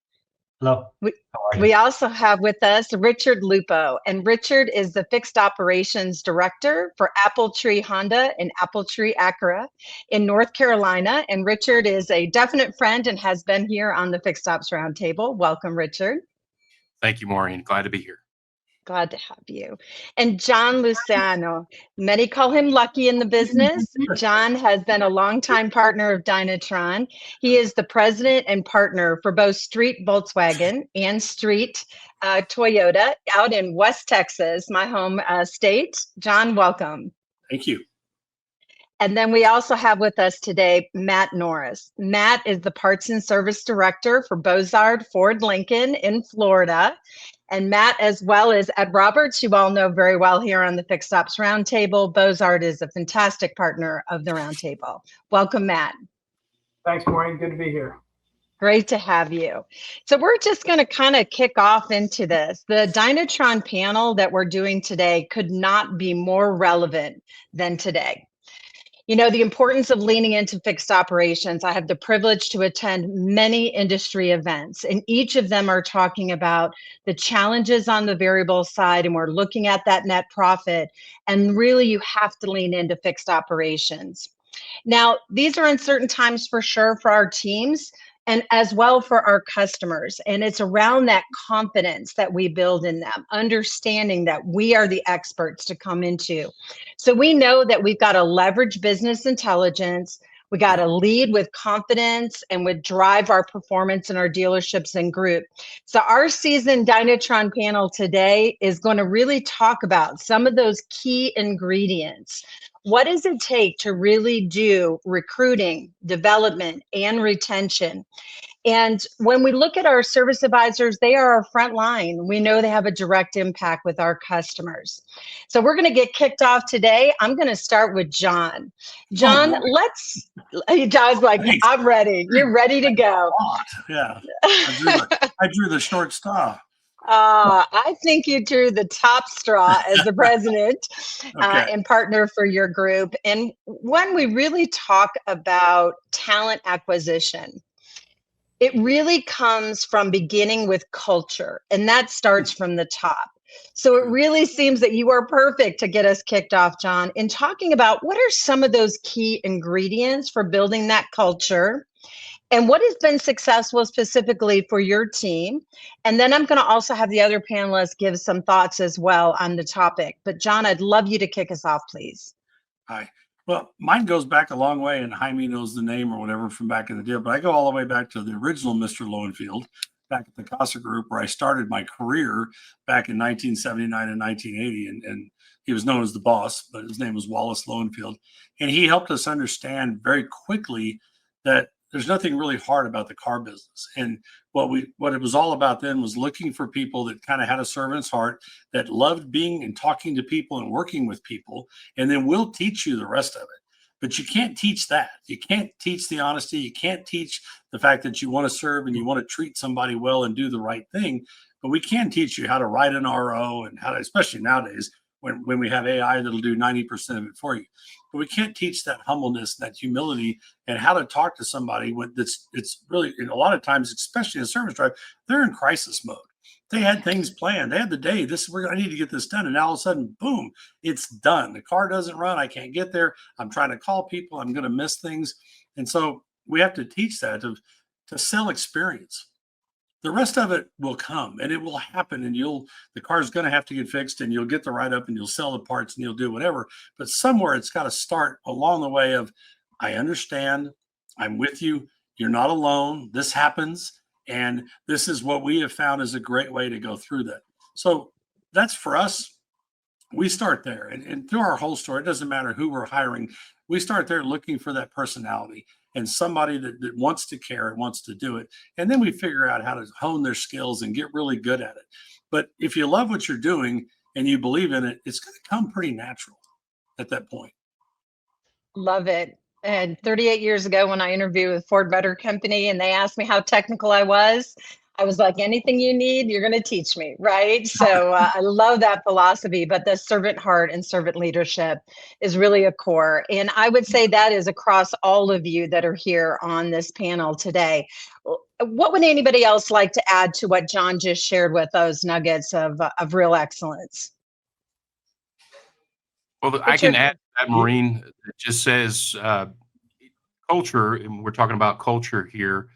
Hello. We also have with us Richard Lupo, and Richard is the Fixed Operations Director for Apple Tree Honda and Apple Tree Acura in North Carolina. And Richard is a definite friend and has been here on the Fixed Ops Roundtable. Welcome, Richard. Thank you, Maureen. Glad to be here. Glad to have you. And John Luciano, many call him Lucky in the business. John has been a longtime partner of Dinatron. He is the president and partner for both Street Volkswagen and Street Toyota out in West Texas, my home state. John, welcome. Thank you. And then we also have with us today, Matt Norris. Matt is the Parts and Service Director for Bozard Ford Lincoln in Florida. And Matt, as well as Ed Roberts, you all know very well here on the Fixed Ops Roundtable. Bozard is a fantastic partner of the Roundtable. Welcome, Matt. Thanks, Maureen. Good to be here. Great to have you. So we're just going to kind of kick off into this. The Dinatron panel that we're doing today could not be more relevant than today. You know, the importance of leaning into fixed operations. I have the privilege to attend many industry events, and each of them are talking about the challenges on the variable side, and we're looking at that net profit. And really, you have to lean into fixed operations. Now, these are uncertain times for sure for our teams, and as well for our customers. And it's around that confidence that we build in them, understanding that we are the experts to come into. So we know that we've got to leverage business intelligence. We got to lead with confidence and would drive our performance in our dealerships and group. So our seasoned Dinatron panel today is going to really talk about some of those key ingredients. What does it take to really do recruiting, development, and retention? And when we look at our service advisors, they are our front line. We know they have a direct impact with our customers. So we're going to get kicked off today. I'm going to start with John. John, John's like, Thanks. I'm ready. You're ready to go. Yeah. I drew the short straw. I think you drew the top straw as the president and partner for your group. And when we really talk about talent acquisition, it really comes from beginning with culture, and that starts from the top. So it really seems that you are perfect to get us kicked off, John, in talking about what are some of those key ingredients for building that culture and what has been successful specifically for your team. And then I'm going to also have the other panelists give some thoughts as well on the topic. But John, I'd love you to kick us off, please. Hi. Well, mine goes back a long way, and Jaime knows the name or whatever from back in the day, but I go all the way back to the original Mr. Lowenfield, back at the Casa Group, where I started my career back in 1979 and 1980. And he was known as the boss, but his name was Wallace Lowenfield. And he helped us understand very quickly that there's nothing really hard about the car business. And what it was all about then was looking for people that kind of had a servant's heart, that loved being and talking to people and working with people, and then we'll teach you the rest of it. But you can't teach that. You can't teach the honesty. You can't teach the fact that you want to serve and you want to treat somebody well and do the right thing but we can teach you how to write an RO and how to, especially nowadays when we have AI that'll do 90% of it for you. But we can't teach that humbleness, that humility, and how to talk to somebody when it's really, a lot of times, especially in service drive, they're in crisis mode. They had things planned. They had the day. I need to get this done. And now all of a sudden, boom, it's done. The car doesn't run. I can't get there. I'm trying to call people. I'm going to miss things. And so we have to teach that to sell experience. The rest of it will come and it will happen, and the car's going to have to get fixed, and you'll get the write up and you'll sell the parts and you'll do whatever. But somewhere it's got to start along the way of, I understand, I'm with you. You're not alone. This happens. And this is what we have found is a great way to go through that. So that's for us. We start there, and through our whole story, it doesn't matter who we're hiring. We start there looking for that personality and somebody that wants to care and wants to do it. And then we figure out how to hone their skills and get really good at it. But if you love what you're doing and you believe in it, it's going to come pretty natural at that point. Love it. And 38 years ago, when I interviewed with Ford Motor Company and they asked me how technical I was like, anything you need, you're going to teach me, right? So I love that philosophy, but the servant heart and servant leadership is really a core. And I would say that is across all of you that are here on this panel today. What would anybody else like to add to what John just shared with those nuggets of real excellence? Well, I can add that, Maureen. It just says culture, and we're talking about culture here,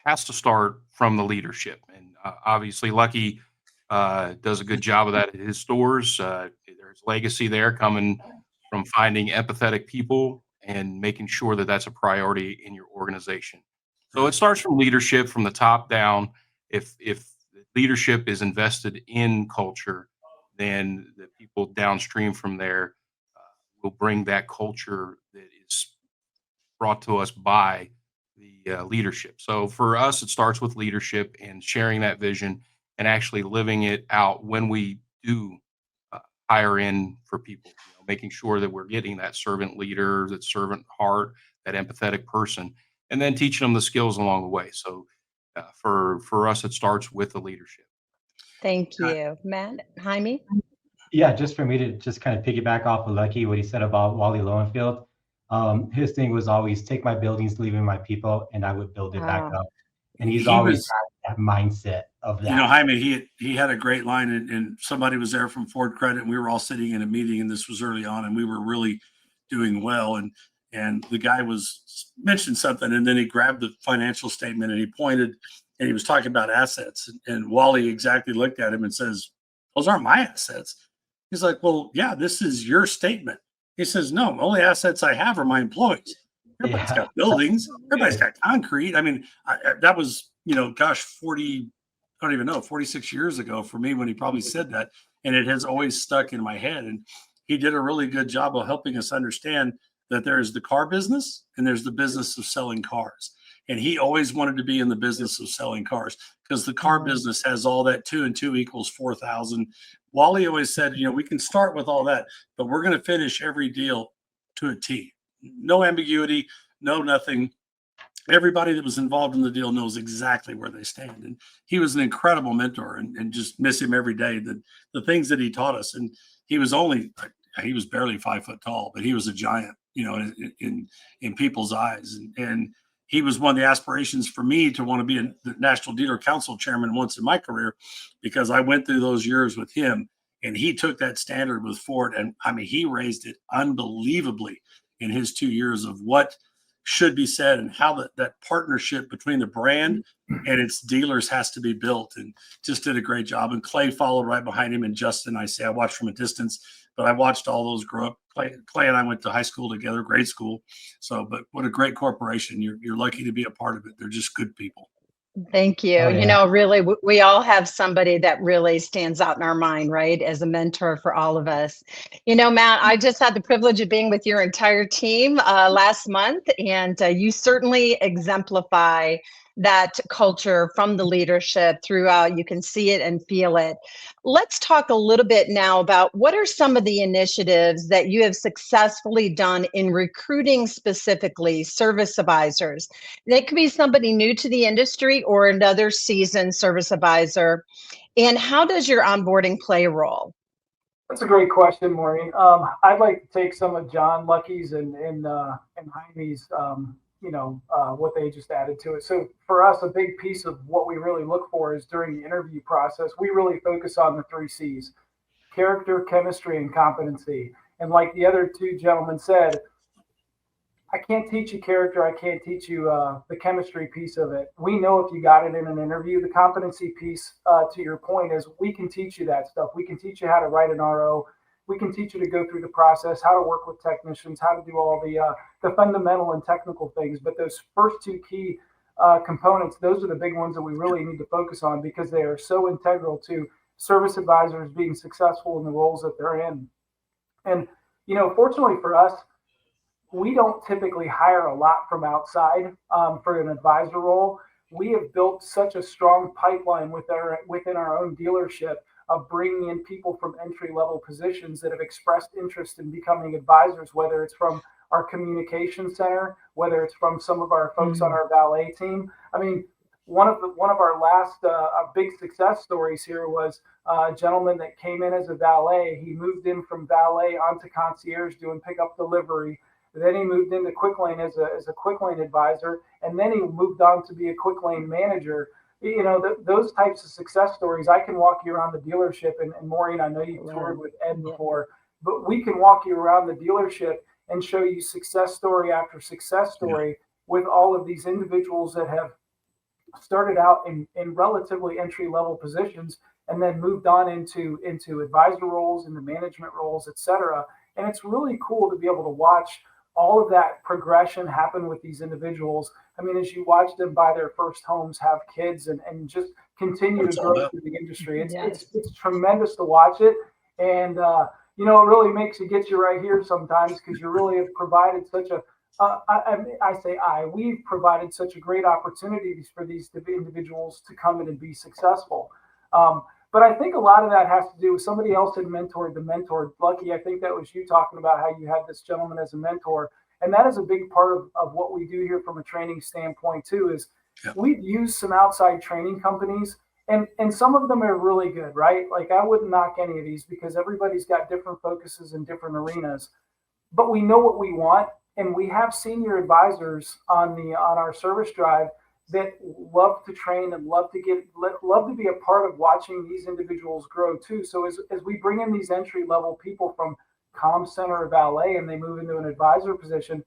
has to start from the leadership. And obviously, Lucky does a good job of that at his stores. There's legacy there coming from finding empathetic people and making sure that that's a priority in your organization. So it starts from leadership, from the top down. If leadership is invested in culture, then the people downstream from there will bring that culture that is brought to us by the leadership. So for us, it starts with leadership and sharing that vision and actually living it out when we do hire in for people, making sure that we're getting that servant leader, that servant heart, that empathetic person, and then teaching them the skills along the way. So for us, it starts with the leadership. Thank you. Matt, Jaime? Yeah, just for me to just kind of piggyback off of Lucky, what he said about Wally Lowenfield. His thing was always take my buildings, leaving my people, and I would build it back up. And he's always had that mindset of that. Jaime, he had a great line, and somebody was there from Ford Credit, and we were all sitting in a meeting, and this was early on, and we were really doing well. And the guy mentioned something, and then he grabbed the financial statement and he pointed, and he was talking about assets. And Wally exactly looked at him and says, "Those aren't my assets." He's like, "Well, yeah, this is your statement." He says, "No, the only assets I have are my employees. Everybody's got buildings. Everybody's got concrete." I mean, that was, 46 years ago for me when he probably said that. And it has always stuck in my head. And he did a really good job of helping us understand that there is the car business and there's the business of selling cars. And he always wanted to be in the business of selling cars because the car business has all that 2 and 2 equals 4,000. Wally always said, we can start with all that, but we're going to finish every deal to a T. No ambiguity, no nothing. Everybody that was involved in the deal knows exactly where they stand. And he was an incredible mentor, and just miss him every day. The things that he taught us. And he was barely 5 foot tall, but he was a giant, in people's eyes. And he was one of the aspirations for me to want to be the National Dealer Council chairman once in my career, because I went through those years with him, and he took that standard with Ford. And I mean, he raised it unbelievably in his 2 years of what should be said and how that partnership between the brand and its dealers has to be built, and just did a great job. And Clay followed right behind him, and Justin, I watched from a distance, but I watched all those grow up. Clay and I went to high school together, grade school. So, but what a great corporation. You're lucky to be a part of it. They're just good people. Thank you. Oh, yeah. Really, we all have somebody that really stands out in our mind, right? As a mentor for all of us. Matt, I just had the privilege of being with your entire team last month, and you certainly exemplify that culture from the leadership throughout. You can see it and feel it. Let's talk a little bit now about what are some of the initiatives that you have successfully done in recruiting specifically service advisors. They could be somebody new to the industry or another seasoned service advisor. And how does your onboarding play a role? That's a great question, Maureen. I'd like to take some of John Lucky's and Jaime's, what they just added to it. So for us, a big piece of what we really look for is during the interview process, we really focus on the 3 C's: character, chemistry, and competency. And like the other 2 gentlemen said, I can't teach you character. I can't teach you the chemistry piece of it. We know if you got it in an interview. The competency piece, to your point, is we can teach you that stuff. We can teach you how to write an RO. We can teach you to go through the process, how to work with technicians, how to do all the fundamental and technical things. But those first 2 key components, those are the big ones that we really need to focus on because they are so integral to service advisors being successful in the roles that they're in. And, fortunately for us, we don't typically hire a lot from outside for an advisor role. We have built such a strong pipeline within our own dealership of bringing in people from entry-level positions that have expressed interest in becoming advisors, whether it's from our communication center, whether it's from some of our folks on our valet team. I mean, one of our last big success stories here was a gentleman that came in as a valet. He moved in from valet onto concierge doing pickup delivery. Then he moved into Quick Lane as a Quick Lane advisor, and then he moved on to be a Quick Lane manager. Those types of success stories, I can walk you around the dealership, and Maureen, I know you've toured with Ed before, but we can walk you around the dealership and show you success story after success story with all of these individuals that have started out in relatively entry-level positions and then moved on into advisor roles, into management roles, et cetera. And it's really cool to be able to watch all of that progression happen with these individuals. I mean, as you watch them buy their first homes, have kids, and just continue to grow through the industry, it's tremendous to watch it. And, it really makes you get you right here sometimes because you really have provided such we've provided such a great opportunities for these individuals to come in and be successful. But I think a lot of that has to do with somebody else had mentored the mentor. Lucky, I think that was you talking about how you had this gentleman as a mentor. And that is a big part of what we do here from a training standpoint too, is we've used some outside training companies and some of them are really good, right? Like I wouldn't knock any of these because everybody's got different focuses in different arenas, but we know what we want. And we have senior advisors on our service drive that love to train and love to be a part of watching these individuals grow too. So as we bring in these entry level people from comm center or valet and they move into an advisor position,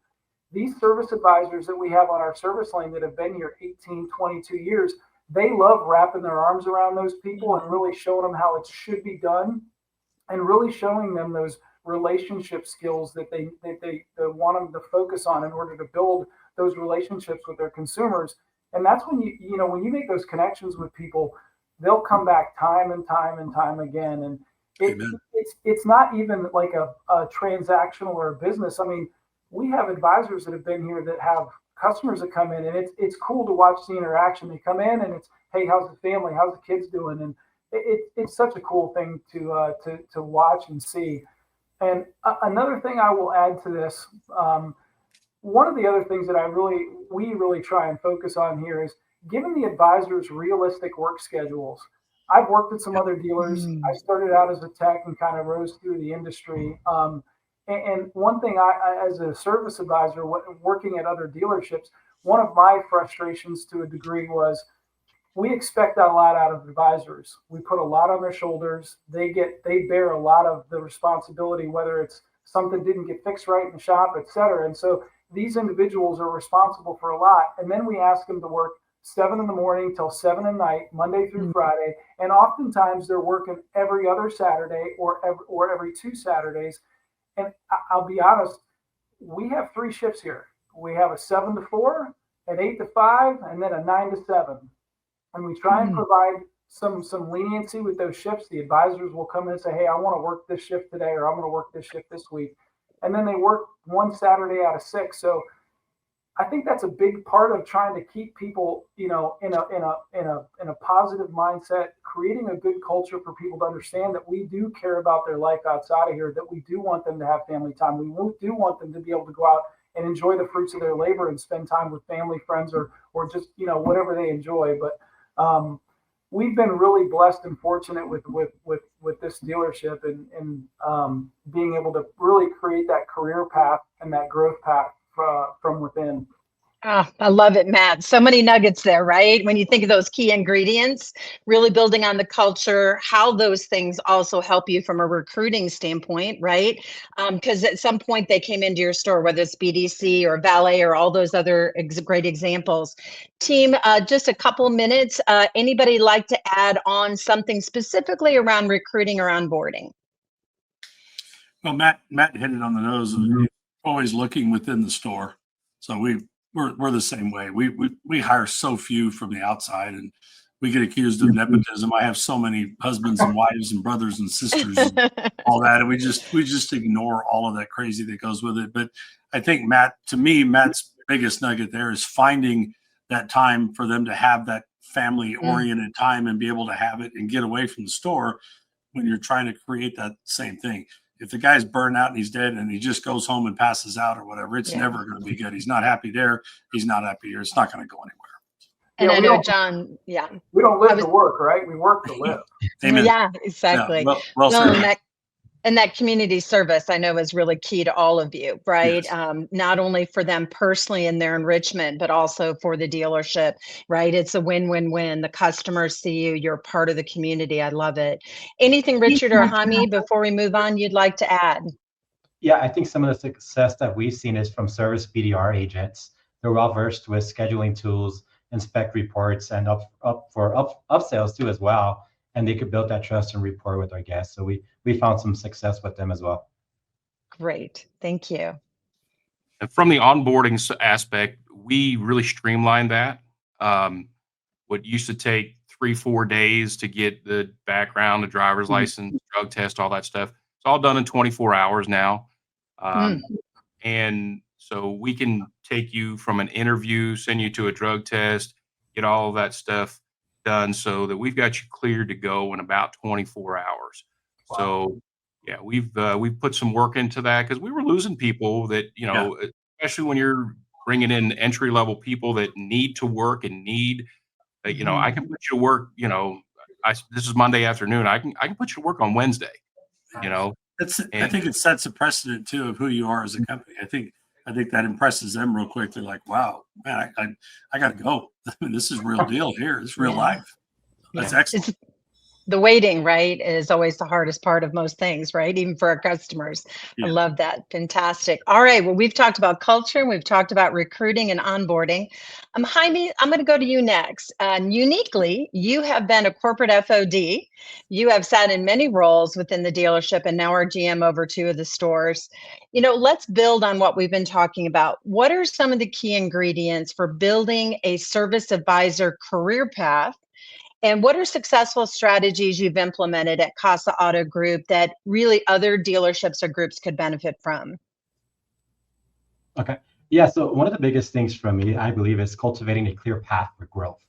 these service advisors that we have on our service lane that have been here 18, 22 years, they love wrapping their arms around those people and really showing them how it should be done and really showing them those relationship skills that they want them to focus on in order to build those relationships with their consumers. And that's when when you make those connections with people, they'll come back time and time and time again. And it's not even like a transactional or a business. I mean, we have advisors that have been here that have customers that come in, and it's cool to watch the interaction. They come in and it's, hey, how's the family? How's the kids doing? And it's such a cool thing to watch and see. And another thing I will add to this, one of the other things that we really try and focus on here is giving the advisors realistic work schedules. I've worked at some other dealers. I started out as a tech and kind of rose through the industry. And one thing I as a service advisor working at other dealerships, one of my frustrations to a degree was we expect a lot out of advisors. We put a lot on their shoulders. They bear a lot of the responsibility, whether it's something didn't get fixed right in the shop, et cetera. And so these individuals are responsible for a lot. And then we ask them to work 7 in the morning till 7 at night, Monday through Friday. And oftentimes they're working every other Saturday or every 2 Saturdays. And I'll be honest, we have 3 shifts here. We have a 7 to 4, an 8 to 5, and then a 9 to 7. And we try and provide some leniency with those shifts. The advisors will come in and say, hey, I want to work this shift today, or I'm going to work this shift this week. And then they work 1 Saturday out of 6. So I think that's a big part of trying to keep people, in a positive mindset, creating a good culture for people to understand that we do care about their life outside of here, that we do want them to have family time. We do want them to be able to go out and enjoy the fruits of their labor and spend time with family, friends, or just, whatever they enjoy. But we've been really blessed and fortunate with this dealership and being able to really create that career path and that growth path from within. Oh, I love it, Matt. So many nuggets there, right? When you think of those key ingredients, really building on the culture, how those things also help you from a recruiting standpoint, right? Because at some point they came into your store, whether it's BDC or valet or all those other great examples. Team, just a couple minutes. Anybody like to add on something specifically around recruiting or onboarding? Well, Matt hit it on the nose. Always looking within the store. So we're the same way. We hire so few from the outside, and we get accused of nepotism. I have so many husbands and wives and brothers and sisters and all that, and we just ignore all of that crazy that goes with it. But I think Matt's biggest nugget there is finding that time for them to have that family oriented time and be able to have it and get away from the store when you're trying to create that same thing. If the guy's burned out and he's dead and he just goes home and passes out or whatever, it's never going to be good. He's not happy there. He's not happy here. It's not going to go anywhere. And I know, John, we don't live to work, right? We work to live. Amen. Yeah, exactly. Yeah, well said. And that community service, I know, is really key to all of you, right? Yes. Not only for them personally in their enrichment, but also for the dealership, right? It's a win-win-win. The customers see you, you're part of the community. I love it. Anything, Richard or Jaime, before we move on, you'd like to add? Yeah, I think some of the success that we've seen is from service BDR agents. They're well versed with scheduling tools, inspect reports, and upsells too as well. And they could build that trust and rapport with our guests. So we found some success with them as well. Great, thank you. And from the onboarding aspect, we really streamlined that. What used to take 3-4 days to get the background, the driver's license, drug test, all that stuff, it's all done in 24 hours now. And so we can take you from an interview, send you to a drug test, get all of that stuff done so that we've got you cleared to go in about 24 hours. Wow. So yeah, we've put some work into that because we were losing people that, especially when you're bringing in entry level people that need to work and need, I can put you to work, this is Monday afternoon. I can put you to work on Wednesday, I think it sets a precedent too of who you are as a company. I think that impresses them real quick. They're like, wow, man, I got to go. This is real deal here. It's real life. That's excellent. The waiting, right, is always the hardest part of most things, right? Even for our customers. I love that. Fantastic. All right. Well, we've talked about culture and we've talked about recruiting and onboarding. Jaime, I'm going to go to you next. Uniquely, you have been a corporate FOD. You have sat in many roles within the dealership and now are GM over 2 of the stores. Let's build on what we've been talking about. What are some of the key ingredients for building a service advisor career path? And what are successful strategies you've implemented at Casa Auto Group that really other dealerships or groups could benefit from? Okay. Yeah. So one of the biggest things for me, I believe, is cultivating a clear path for growth.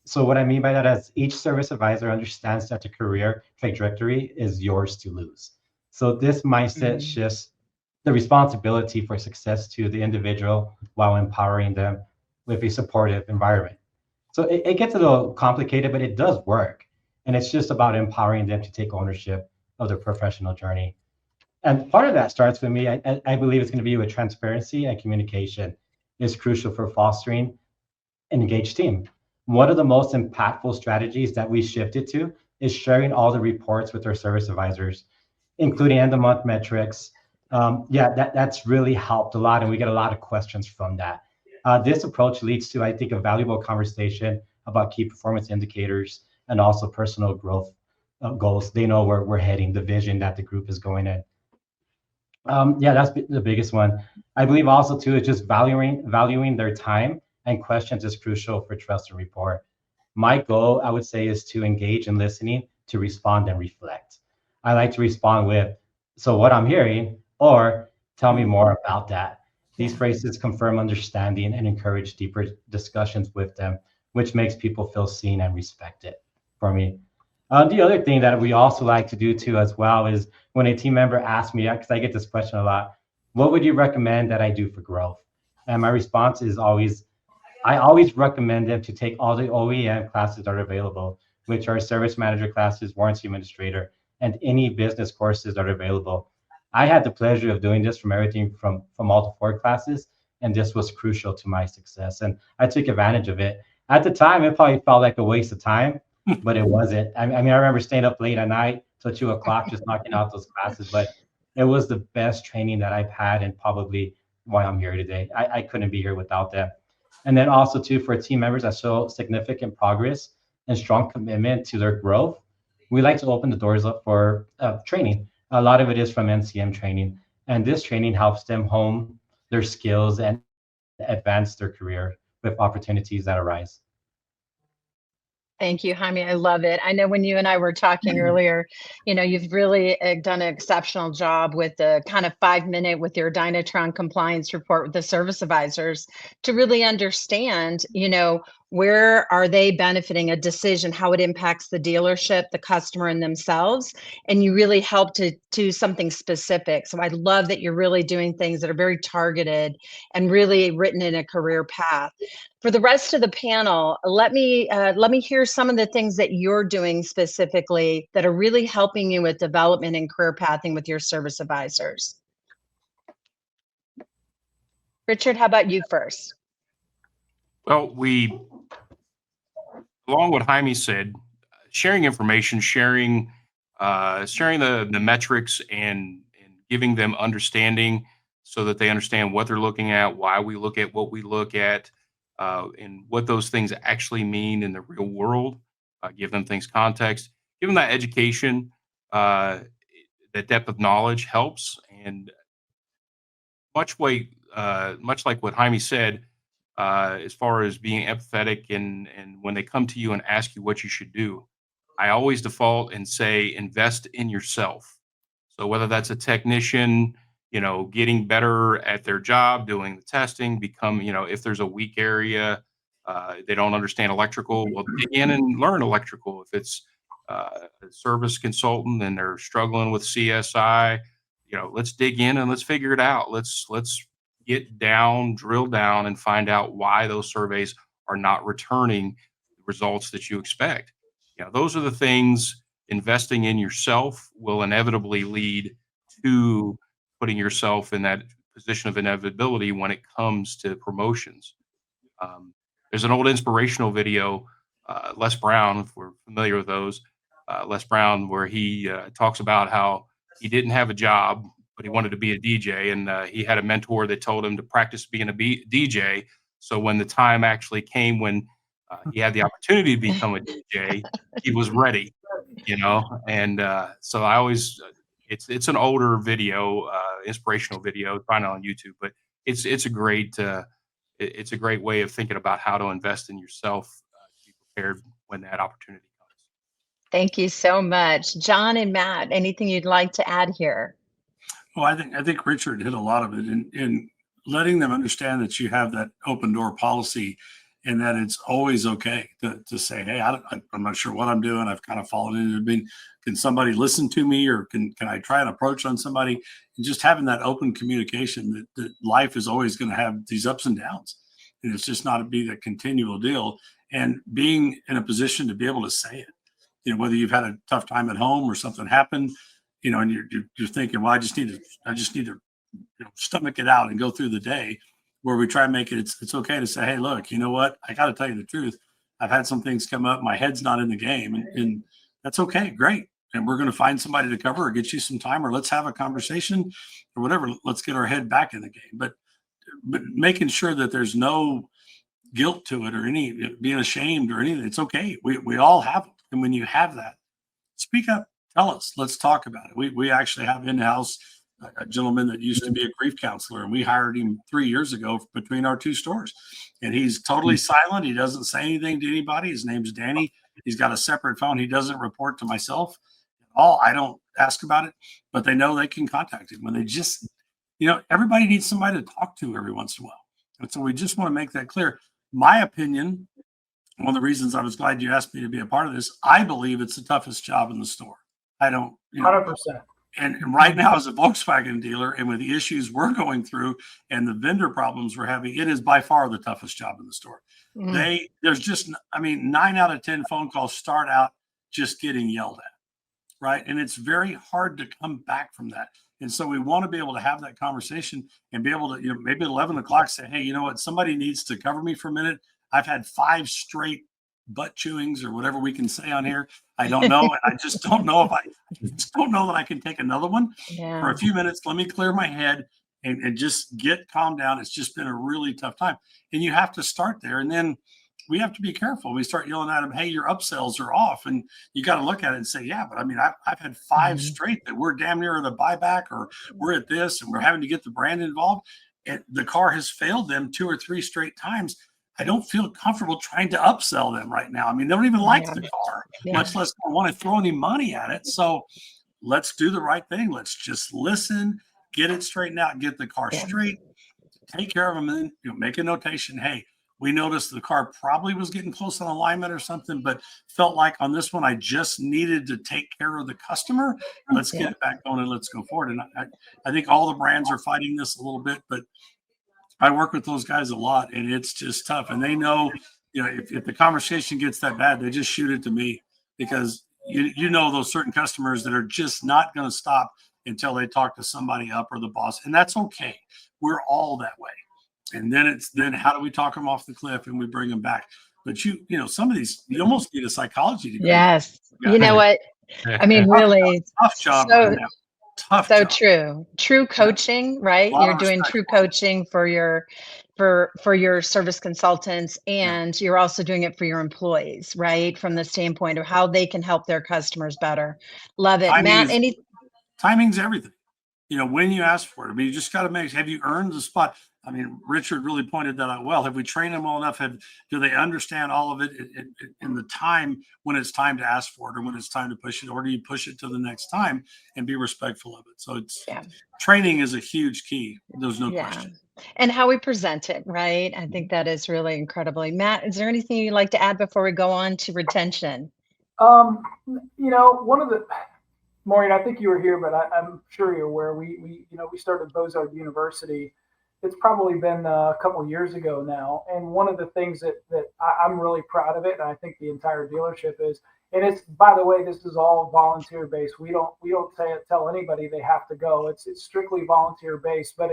So what I mean by that is each service advisor understands that the career trajectory is yours to lose. So this mindset shifts the responsibility for success to the individual while empowering them with a supportive environment. So it gets a little complicated, but it does work. And it's just about empowering them to take ownership of their professional journey. And part of that starts with me. I believe it's going to be with transparency and communication is crucial for fostering an engaged team. One of the most impactful strategies that we shifted to is sharing all the reports with our service advisors, including end of month metrics. That's really helped a lot. And we get a lot of questions from that. This approach leads to, I think, a valuable conversation about key performance indicators and also personal growth goals. They know where we're heading, the vision that the group is going in. That's the biggest one. I believe also, too, is just valuing their time and questions is crucial for trust and rapport. My goal, I would say, is to engage in listening, to respond and reflect. I like to respond with, so what I'm hearing, or tell me more about that. These phrases confirm understanding and encourage deeper discussions with them, which makes people feel seen and respected for me. The other thing that we also like to do too as well is when a team member asks me, because I get this question a lot, what would you recommend that I do for growth? And my response is always, I always recommend them to take all the OEM classes that are available, which are service manager classes, warranty administrator, and any business courses that are available. I had the pleasure of doing this from everything from all the 4 classes, and this was crucial to my success. And I took advantage of it. At the time, it probably felt like a waste of time, but it wasn't. I mean, I remember staying up late at night till 2 o'clock, just knocking out those classes, but it was the best training that I've had and probably why I'm here today. I couldn't be here without them. And then also too, for team members that show significant progress and strong commitment to their growth, we like to open the doors up for training. A lot of it is from NCM training, and this training helps them hone their skills and advance their career with opportunities that arise. Thank you, Jaime. I love it. I know when you and I were talking earlier, you've really done an exceptional job with the kind of 5-minute with your Dynatron compliance report with the service advisors to really understand, where are they benefiting a decision, how it impacts the dealership, the customer, and themselves. And you really help to do something specific. So I love that you're really doing things that are very targeted and really written in a career path. For the rest of the panel, let me hear some of the things that you're doing specifically that are really helping you with development and career pathing with your service advisors. Richard, how about you first? Well, along what Jaime said, sharing information, sharing the metrics and giving them understanding so that they understand what they're looking at, why we look at what we look at, and what those things actually mean in the real world. Give them things context, give them that education, that depth of knowledge helps. And much like what Jaime said, as far as being empathetic and when they come to you and ask you what you should do, I always default and say invest in yourself. So whether that's a technician, getting better at their job, doing the testing, if there's a weak area, they don't understand electrical, well, dig in and learn electrical. If it's a service consultant and they're struggling with CSI, let's dig in and let's figure it out. Let's get down, drill down, and find out why those surveys are not returning the results that you expect. Those are the things. Investing in yourself will inevitably lead to putting yourself in that position of inevitability when it comes to promotions. There's an old inspirational video, Les Brown, if we're familiar with those, Les Brown, where he talks about how he didn't have a job, but he wanted to be a DJ. And he had a mentor that told him to practice being a DJ. So when the time actually came when he had the opportunity to become a DJ, he was ready, And so I always, it's an older video, inspirational video, find it on YouTube, but it's a great way of thinking about how to invest in yourself to be prepared when that opportunity comes. Thank you so much. John and Matt, anything you'd like to add here? Well, I think Richard hit a lot of it in letting them understand that you have that open door policy and that it's always okay to say, hey, I'm not sure what I'm doing. I've kind of fallen into it. Can somebody listen to me, or can I try an approach on somebody? And just having that open communication that life is always going to have these ups and downs. And it's just not to be that continual deal, and being in a position to be able to say it, whether you've had a tough time at home or something happened, and you're thinking, well, I just need to stomach it out and go through the day. Where we try and make it's okay to say, hey, look, you know what? I got to tell you the truth. I've had some things come up. My head's not in the game, and that's okay. Great. And we're going to find somebody to cover or get you some time, or let's have a conversation or whatever. Let's get our head back in the game. But making sure that there's no guilt to it or any being ashamed or anything. It's okay. We all have it. And when you have that, speak up, tell us, let's talk about it. We actually have in-house a gentleman that used to be a grief counselor, and we hired him 3 years ago between our 2 stores. And he's totally silent. He doesn't say anything to anybody. His name's Danny. He's got a separate phone. He doesn't report to myself at all. I don't ask about it, but they know they can contact him when they just, everybody needs somebody to talk to every once in a while. And so we just want to make that clear. My opinion, one of the reasons I was glad you asked me to be a part of this, I believe it's the toughest job in the store. I don't, 100%. And right now, as a Volkswagen dealer, and with the issues we're going through and the vendor problems we're having, it is by far the toughest job in the store. There's just, 9 out of 10 phone calls start out just getting yelled at, right? And it's very hard to come back from that. And so we want to be able to have that conversation and be able to, maybe at 11 o'clock say, hey, you know what, somebody needs to cover me for a minute. I've had 5 straight butt chewings or whatever we can say on here. I don't know. And I just don't know I just don't know that I can take another one for a few minutes. Let me clear my head and just get calmed down. It's just been a really tough time. And you have to start there. And then we have to be careful. We start yelling at them, hey, your upsells are off. And you got to look at it and say, yeah, but I've had 5 straight that we're damn near the buyback, or we're at this and we're having to get the brand involved. And the car has failed them 2 or 3 straight times. I don't feel comfortable trying to upsell them right now. They don't even like the car, much less want to throw any money at it. So let's do the right thing. Let's just listen, get it straightened out, get the car straight, take care of them, and then make a notation. Hey, we noticed the car probably was getting close on alignment or something, but felt like on this one, I just needed to take care of the customer. Let's get it back going and let's go forward. And I think all the brands are fighting this a little bit, but I work with those guys a lot, and it's just tough. And they know, if the conversation gets that bad, they just shoot it to me, because those certain customers that are just not going to stop until they talk to somebody up or the boss. And that's okay. We're all that way. And then how do we talk them off the cliff and we bring them back? But some of these, you almost need a psychology degree. Yes. You know what? Really tough job right now. Tough so job. True coaching, right? You're doing true coaching for your service consultants, and you're also doing it for your employees, right? From the standpoint of how they can help their customers better. Love it. Matt, timing's everything. When you ask for it, you just got to have you earned the spot? Richard really pointed that out well. Have we trained them well enough? Do they understand all of it in the time when it's time to ask for it, or when it's time to push it, or do you push it to the next time and be respectful of it? So training is a huge key. There's no question. And how we present it, right? I think that is really incredibly. Matt, is there anything you'd like to add before we go on to retention? One of the, Maureen, I think you were here, but I'm sure you're aware. We started Bozard University. It's probably been a couple of years ago now. And one of the things that I'm really proud of it, and I think the entire dealership is, and it's, by the way, this is all volunteer based. We don't tell anybody they have to go. It's strictly volunteer based, but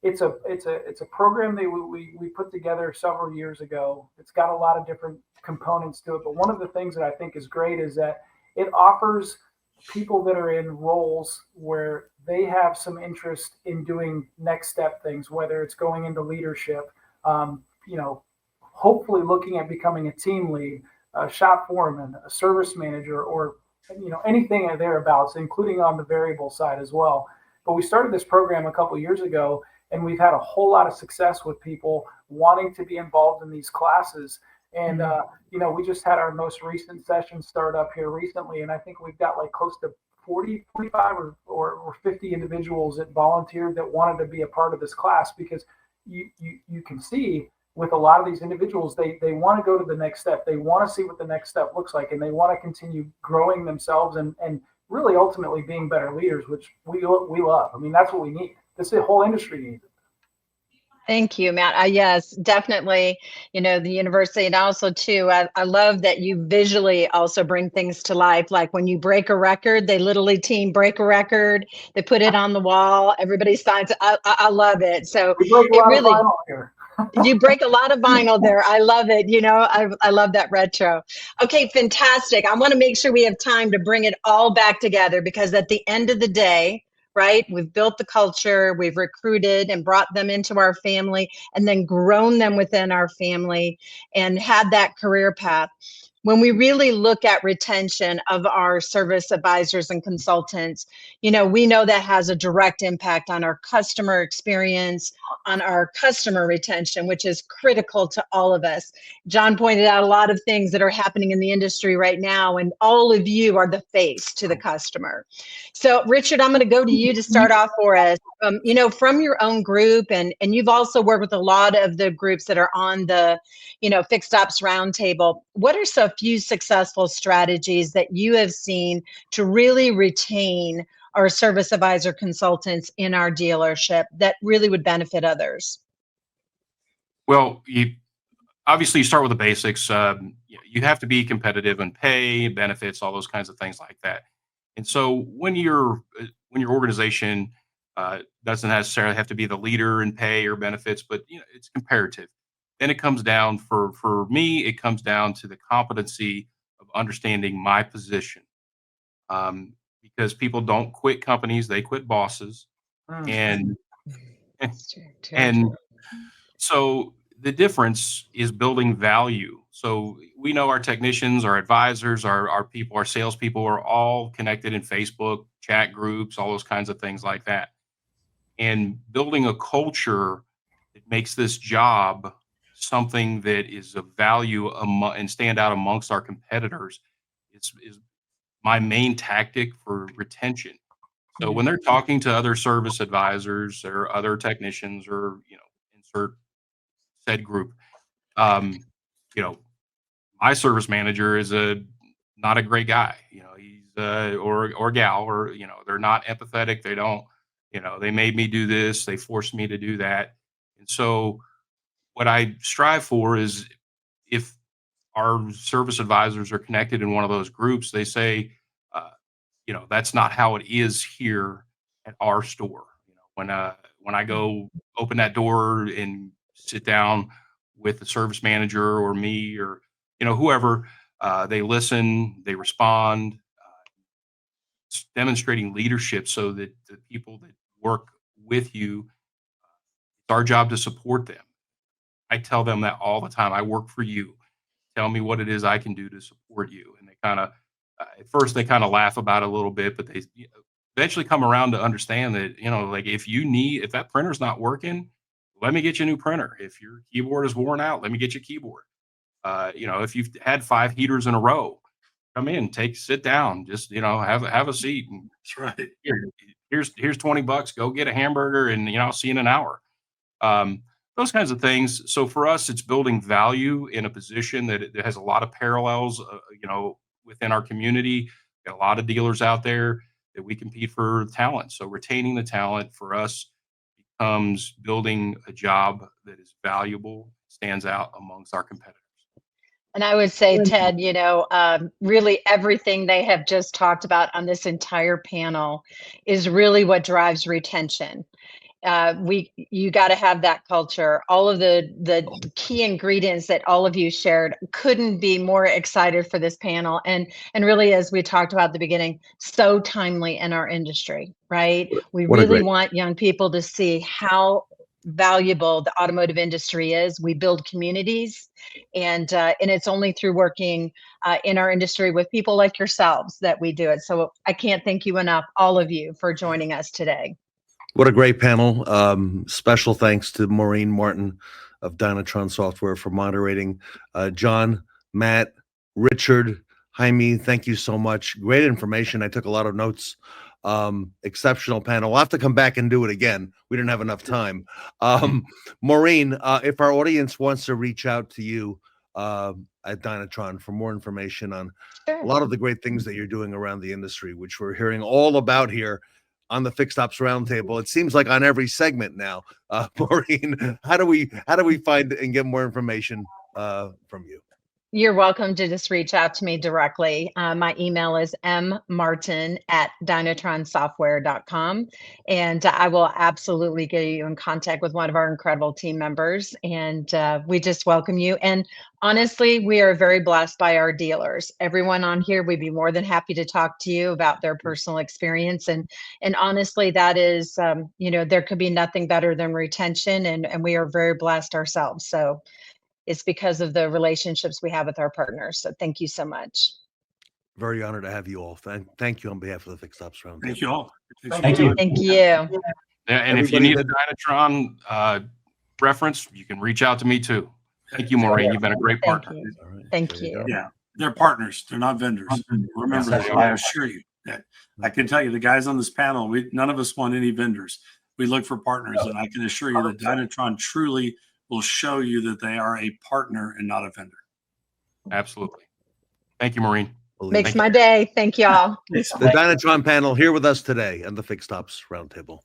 it's a program that we put together several years ago. It's got a lot of different components to it. But one of the things that I think is great is that it offers people that are in roles where they have some interest in doing next step things, whether it's going into leadership, hopefully looking at becoming a team lead, a shop foreman, a service manager, or anything thereabouts, including on the variable side as well. But we started this program a couple of years ago, and we've had a whole lot of success with people wanting to be involved in these classes. And, we just had our most recent session start up here recently, and I think we've got like close to 40, 45 or 50 individuals that volunteered that wanted to be a part of this class, because you can see with a lot of these individuals, they want to go to the next step. They want to see what the next step looks like, and they want to continue growing themselves and really ultimately being better leaders, which we love. That's what we need. The whole industry needs it. Thank you, Matt. Yes, definitely. The university, and also too, I love that you visually also bring things to life. Like when you break a record, they literally team break a record. They put it on the wall. Everybody signs. I love it. So you break a lot of vinyl there. I love it. I love that retro. Okay, fantastic. I want to make sure we have time to bring it all back together, because at the end of the day, right, we've built the culture, we've recruited and brought them into our family, and then grown them within our family and had that career path. when we really look at retention of our service advisors and consultants, we know that has a direct impact on our customer experience, on our customer retention, which is critical to all of us. John pointed out a lot of things that are happening in the industry right now, and all of you are the face to the customer. So Richard, I'm going to go to you to start off for us. From your own group, and you've also worked with a lot of the groups that are on the Fixed Ops Roundtable. What are so few successful strategies that you have seen to really retain our service advisor consultants in our dealership that really would benefit others? Well, obviously you start with the basics. You have to be competitive in pay, benefits, all those kinds of things like that. And so when your organization doesn't necessarily have to be the leader in pay or benefits, but it's comparative. Then it comes down for me, it comes down to the competency of understanding my position. Because people don't quit companies, they quit bosses. And so the difference is building value. So we know our technicians, our advisors, our people, our salespeople are all connected in Facebook, chat groups, all those kinds of things like that. And building a culture that makes this job something that is of value and stand out amongst our competitors is my main tactic for retention. So when they're talking to other service advisors or other technicians or, insert said group, my service manager is not a great guy. He's or gal, or they're not empathetic. They don't, they made me do this. They forced me to do that. And so what I strive for is, if our service advisors are connected in one of those groups, they say, that's not how it is here at our store. When I go open that door and sit down with the service manager or me or whoever, they listen, they respond, demonstrating leadership so that the people that work with you, it's our job to support them. I tell them that all the time. I work for you. Tell me what it is I can do to support you. And they kind of, at first they kind of laugh about it a little bit, but they eventually come around to understand that, like if that printer's not working, let me get you a new printer. If your keyboard is worn out, let me get you a keyboard. If you've had 5 heaters in a row, come in, sit down, just, have a seat. And that's right. Here's $20. Go get a hamburger and, I'll see you in an hour. Those kinds of things. So for us, it's building value in a position that has a lot of parallels, within our community. Got a lot of dealers out there that we compete for talent. So retaining the talent for us becomes building a job that is valuable, stands out amongst our competitors. And I would say, Ted, really everything they have just talked about on this entire panel is really what drives retention. You got to have that culture. All of the key ingredients that all of you shared, couldn't be more excited for this panel. And really, as we talked about at the beginning, so timely in our industry, right? We really want young people to see how valuable the automotive industry is. We build communities, and it's only through working in our industry with people like yourselves that we do it. So I can't thank you enough, all of you, for joining us today. What a great panel. Special thanks to Maureen Martin of Dinatron Software for moderating. John, Matt, Richard, Jaime, thank you so much. Great information. I took a lot of notes. Exceptional panel. We'll have to come back and do it again. We didn't have enough time. Maureen, if our audience wants to reach out to you at Dinatron for more information on a lot of the great things that you're doing around the industry, which we're hearing all about here on the Fixed Ops Roundtable. It seems like on every segment now. Maureen, how do we find and get more information from you? You're welcome to just reach out to me directly. My email is mmartin@dynatronsoftware.com, and I will absolutely get you in contact with one of our incredible team members, and we just welcome you. And honestly, we are very blessed by our dealers. Everyone on here, we'd be more than happy to talk to you about their personal experience. And honestly, that is, there could be nothing better than retention, and we are very blessed ourselves. So it's because of the relationships we have with our partners. So thank you so much. Very honored to have you all. Thank you on behalf of the Fixed Ops Roundtable. Thank you all. Thank you. Thank you. Yeah, and if you Everybody need a Dynatron reference, you can reach out to me too. Thank you, Maureen. You've been a great partner. Thank you. Yeah, they're partners. They're not vendors. Remember that. I assure you that. I can tell you, the guys on this panel, none of us want any vendors. We look for partners, and I can assure you that Dynatron truly will show you that they are a partner and not a vendor. Absolutely. Thank you, Maureen. Makes my day. Thank you all. The Dinatron panel here with us today and the Fixed Ops Roundtable.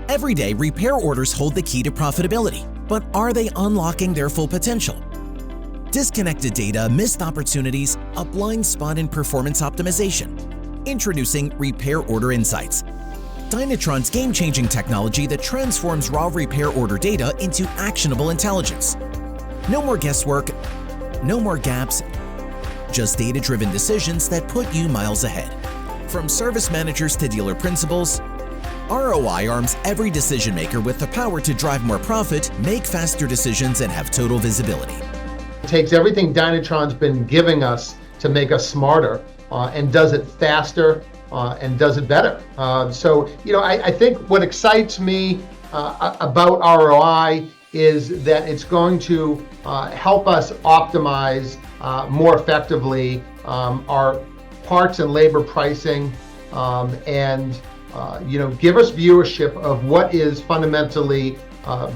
Every day, repair orders hold the key to profitability, but are they unlocking their full potential? Disconnected data, missed opportunities, a blind spot in performance optimization. Introducing Repair Order Insights, Dynatron's game-changing technology that transforms raw repair order data into actionable intelligence. No more guesswork, no more gaps, just data-driven decisions that put you miles ahead. From service managers to dealer principals, ROI arms every decision maker with the power to drive more profit, make faster decisions, and have total visibility. It takes everything Dynatron's been giving us to make us smarter and does it faster and does it better. So, I think what excites me about ROI is that it's going to help us optimize more effectively our parts and labor pricing and give us viewership of what is fundamentally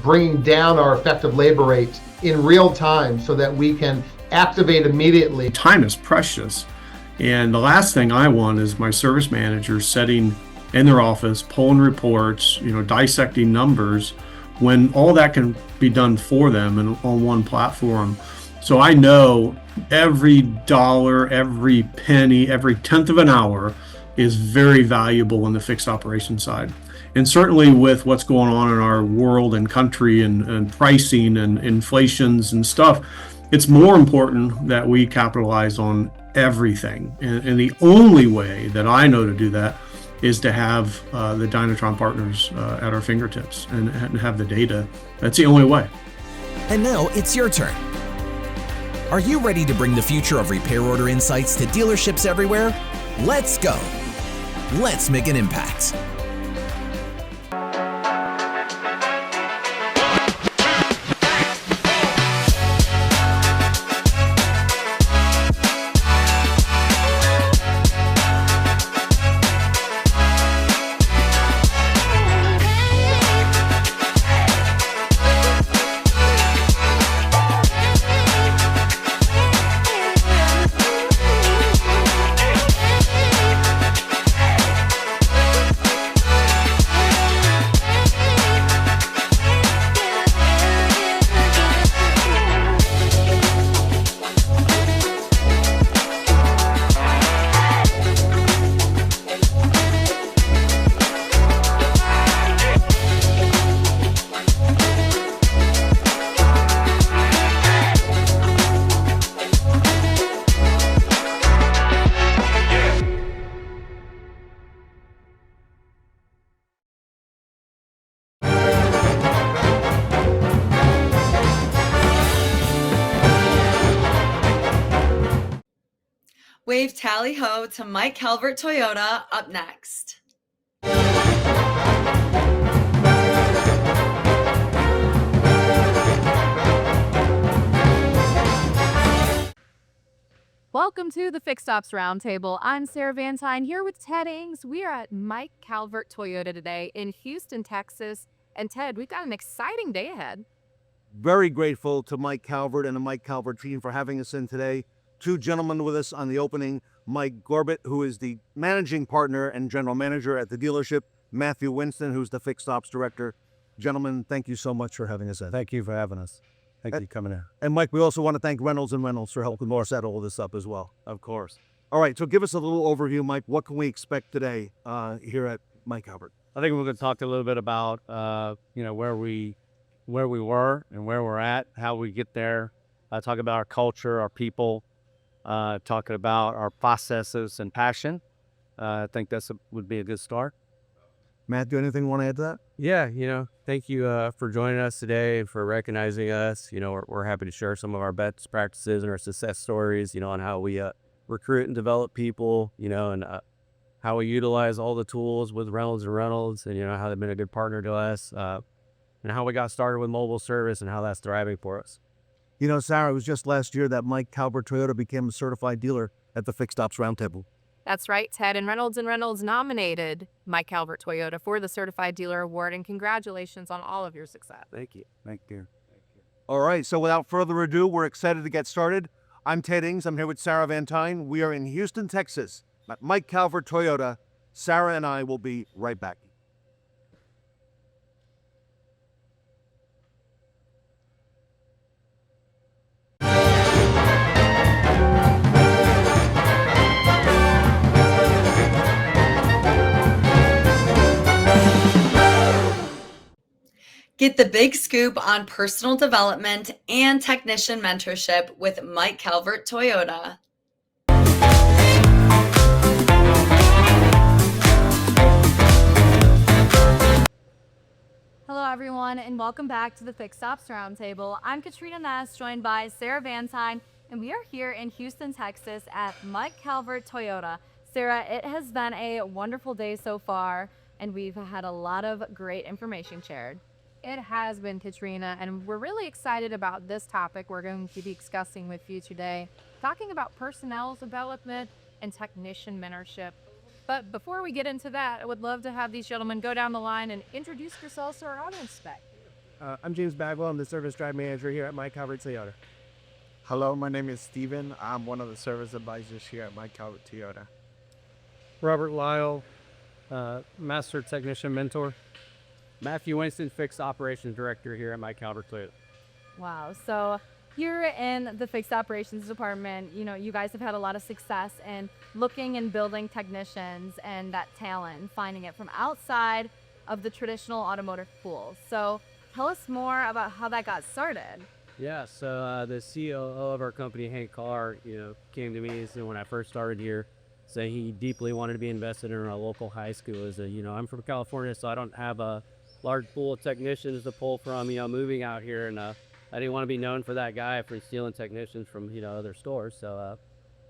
bringing down our effective labor rates in real time so that we can activate immediately. Time is precious. And the last thing I want is my service manager sitting in their office, pulling reports, dissecting numbers, when all that can be done for them and on one platform. So I know every dollar, every penny, every tenth of an hour is very valuable in the fixed operation side. And certainly with what's going on in our world and country and pricing and inflations and stuff, it's more important that we capitalize on everything. And the only way that I know to do that is to have the Dinatron partners at our fingertips and have the data. That's the only way. And now it's your turn. Are you ready to bring the future of repair order insights to dealerships everywhere? Let's go. Let's make an impact. Wave tally ho to Mike Calvert Toyota up next. Welcome to the Fixed Ops Roundtable. I'm Sarah Van Tine here with Ted Ings. We are at Mike Calvert Toyota today in Houston, Texas. And Ted, we've got an exciting day ahead. Very grateful to Mike Calvert and the Mike Calvert team for having us in today. Two gentlemen with us on the opening, Mike Gorbett, who is the managing partner and general manager at the dealership, Matthew Winston, who's the Fixed Ops director. Gentlemen, thank you so much for having us in. Thank you for having us. Thank you for coming in. And Mike, we also want to thank Reynolds & Reynolds for helping us set all this up as well. Of course. All right, so give us a little overview, Mike. What can we expect today here at Mike Calvert? I think we're going to talk a little bit about, where we were and where we're at, how we get there. Talk about our culture, our people, talking about our processes and passion. I think would be a good start. Matt, do you have anything you want to add to that? Yeah, thank you for joining us today and for recognizing us. We're happy to share some of our best practices and our success stories, on how we recruit and develop people, and how we utilize all the tools with Reynolds and Reynolds, and how they've been a good partner to us, and how we got started with mobile service and how that's thriving for us. Sarah, it was just last year that Mike Calvert Toyota became a certified dealer at the Fixed Ops Roundtable. That's right, Ted. And Reynolds nominated Mike Calvert Toyota for the Certified Dealer Award, and congratulations on all of your success. Thank you. Thank you. All right, so without further ado, we're excited to get started. I'm Ted Ings. I'm here with Sarah Van Tyne. We are in Houston, Texas at Mike Calvert Toyota. Sarah and I will be right back. Get the big scoop on personal development and technician mentorship with Mike Calvert Toyota. Hello, everyone, and welcome back to the Fixed Ops Roundtable. I'm Katrina Ness, joined by Sarah Van Tyne, and we are here in Houston, Texas at Mike Calvert Toyota. Sarah, it has been a wonderful day so far, and we've had a lot of great information shared. It has been, Katrina, and we're really excited about this topic we're going to be discussing with you today, talking about personnel development and technician mentorship. But before we get into that, I would love to have these gentlemen go down the line and introduce yourselves to our audience today. I'm James Bagwell. I'm the service drive manager here at Mike Calvert Toyota. Hello, my name is Steven. I'm one of the service advisors here at Mike Calvert Toyota. Robert Lyle, Master Technician Mentor. Matthew Winston, Fixed Operations Director here at Mike Calvert Toyota. Wow. So here in the Fixed Operations Department, you guys have had a lot of success in looking and building technicians and that talent, finding it from outside of the traditional automotive pools. So tell us more about how that got started. Yeah, so the COO of our company, Hank Carr, came to me when I first started here, saying he deeply wanted to be invested in our local high school. I'm from California, so I don't have a large pool of technicians to pull from, moving out here, and I didn't want to be known for that guy for stealing technicians from, other stores. So,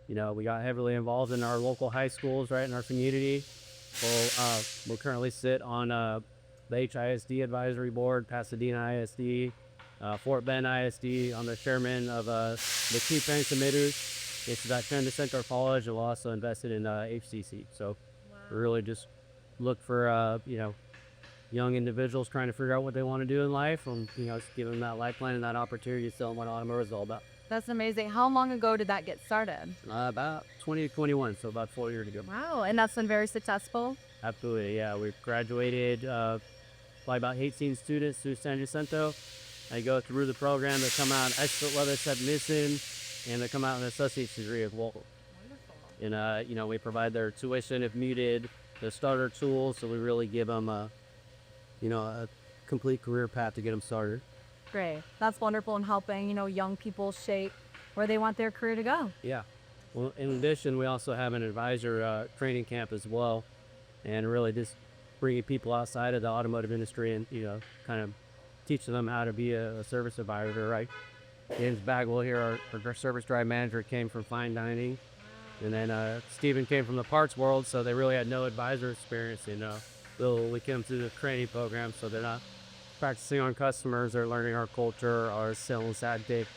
we got heavily involved in our local high schools right in our community. We'll currently sit on the HISD advisory board, Pasadena ISD, Fort Bend ISD. I'm the chairman of the Key Parent Emitters. It's that trend to Center College, and we're also invested in HCC. So we really just look for, young individuals trying to figure out what they want to do in life, and just give them that lifeline and that opportunity to tell them what automotive is all about. That's amazing. How long ago did that get started? About 2021, so about 4 years ago. Wow, and that's been very successful? Absolutely, yeah. We graduated by about 18 students through San Jacinto. They go through the program, they come out expert level technician, and they come out with an associate's degree of Walsh. Wonderful. And we provide their tuition if needed, the starter tools, so we really give them a complete career path to get them started. Great. That's wonderful in helping, young people shape where they want their career to go. Yeah. Well, in addition, we also have an advisor training camp as well, and really just bringing people outside of the automotive industry and, kind of teaching them how to be a service advisor, right? James Bagwell here, our service drive manager, came from fine dining. And then Stephen came from the parts world, so they really had no advisor experience, we came through the training program, so they're not practicing on customers. They're learning our culture, our sales tactic,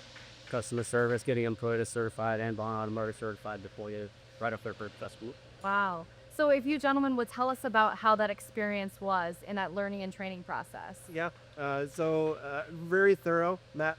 customer service, getting them Toyota certified and Bond Automotive certified before you right off their first test school. Wow. So if you gentlemen would tell us about how that experience was in that learning and training process. Yeah, very thorough. Matt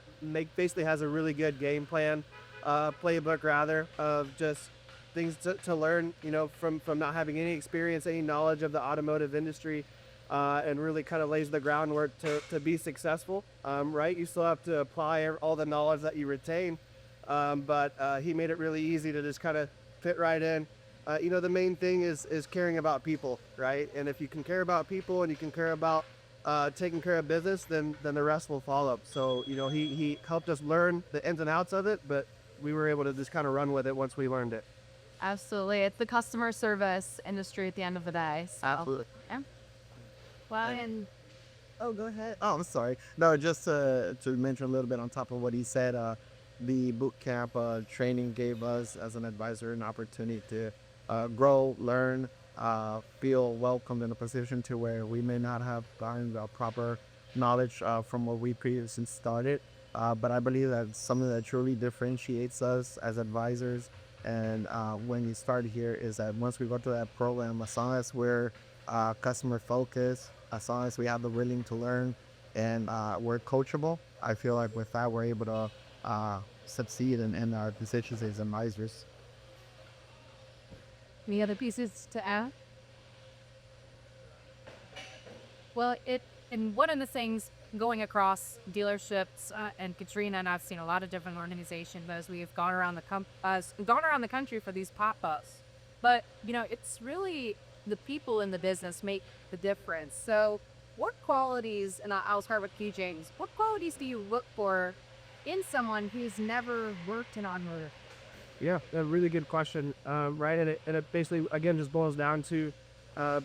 basically has a really good game plan, playbook rather, of just things to learn, from not having any experience, any knowledge of the automotive industry, and really kind of lays the groundwork to be successful, right? You still have to apply all the knowledge that you retain, but he made it really easy to just kind of fit right in. The main thing is caring about people, right? And if you can care about people and you can care about taking care of business, then the rest will follow. So, he helped us learn the ins and outs of it, but we were able to just kind of run with it once we learned it. Absolutely. It's the customer service industry at the end of the day. So. Absolutely. Yeah. Well, and oh, go ahead. Oh, I'm sorry. No, just to mention a little bit on top of what he said, the boot camp training gave us as an advisor an opportunity to grow, learn, feel welcomed in a position to where we may not have gotten the proper knowledge from what we previously started. But I believe that's something that truly differentiates us as advisors. And when you start here is that once we go to that program, as long as we're customer focused, as long as we have the willing to learn and we're coachable, I feel like with that we're able to succeed in our positions as advisors. any other pieces to add? Well, and one of the things going across dealerships, and Katrina and I've seen a lot of different organizations as we've gone around the country for these pop-ups. But it's really the people in the business make the difference. So, what qualities? And I'll start with you, James. What qualities do you look for in someone who's never worked in automotive? Yeah, a really good question. Right, and it basically again just boils down to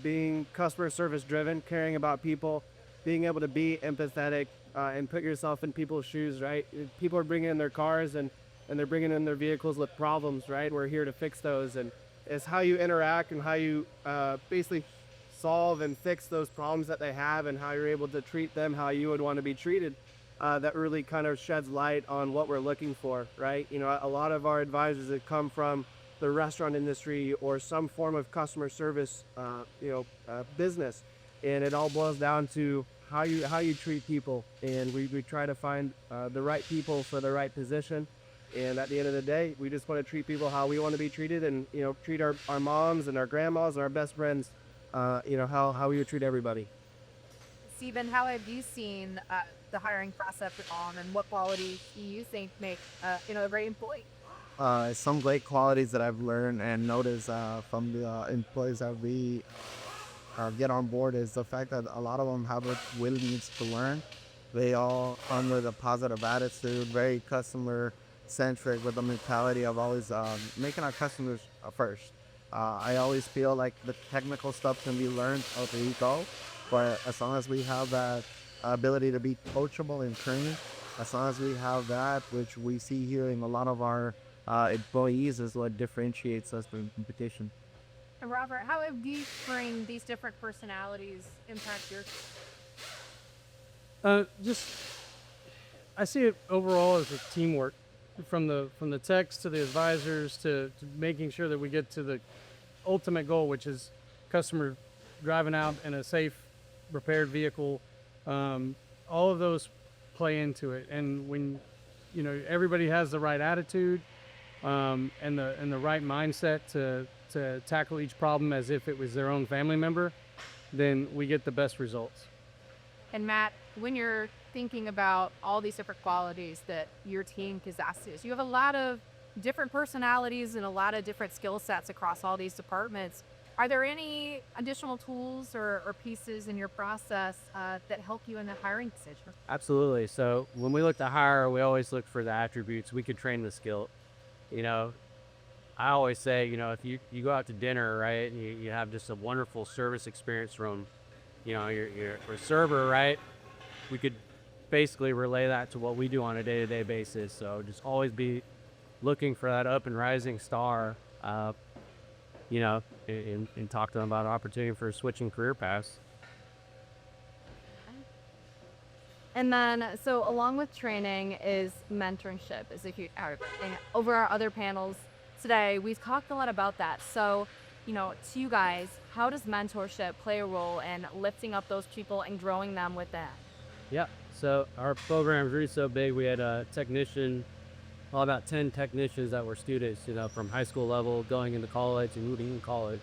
being customer service driven, caring about people, being able to be empathetic and put yourself in people's shoes, right? People are bringing in their cars and they're bringing in their vehicles with problems, right? We're here to fix those. And it's how you interact and how you basically solve and fix those problems that they have and how you're able to treat them how you would want to be treated. That really kind of sheds light on what we're looking for, right? A lot of our advisors that come from the restaurant industry or some form of customer service, business. And it all boils down to how you treat people, and we try to find the right people for the right position. And at the end of the day, we just want to treat people how we want to be treated, and treat our moms and our grandmas and our best friends, how we would treat everybody. Stephen, how have you seen the hiring process on, and what qualities do you think make a great employee? Some great qualities that I've learned and noticed from the employees that we get on board is the fact that a lot of them have a willingness to learn. They all under the positive attitude, very customer centric with the mentality of always making our customers first. I always feel like the technical stuff can be learned as we go, but as long as we have that ability to be coachable and trained, as long as we have that, which we see here in a lot of our employees, is what differentiates us from competition. And Robert, how have you bring these different personalities impact your? I see it overall as a teamwork, from the techs to the advisors to making sure that we get to the ultimate goal, which is customer driving out in a safe, repaired vehicle. All of those play into it, and when everybody has the right attitude and the right mindset to tackle each problem as if it was their own family member, then we get the best results. And Matt, when you're thinking about all these different qualities that your team possesses, you have a lot of different personalities and a lot of different skill sets across all these departments. Are there any additional tools or pieces in your process that help you in the hiring decision? Absolutely. So when we look to hire, we always look for the attributes. We could train the skill. I always say, if you go out to dinner, right, and you have just a wonderful service experience from, your server, right, we could basically relay that to what we do on a day-to-day basis. So just always be looking for that up and rising star, and talk to them about opportunity for switching career paths. And then, so along with training is mentorship is a huge area. Over our other panels today, we've talked a lot about that. So, to you guys, how does mentorship play a role in lifting up those people and growing them with that? Yeah. So our program grew so big, we had a technician, about 10 technicians that were students, from high school level going into college and moving in college.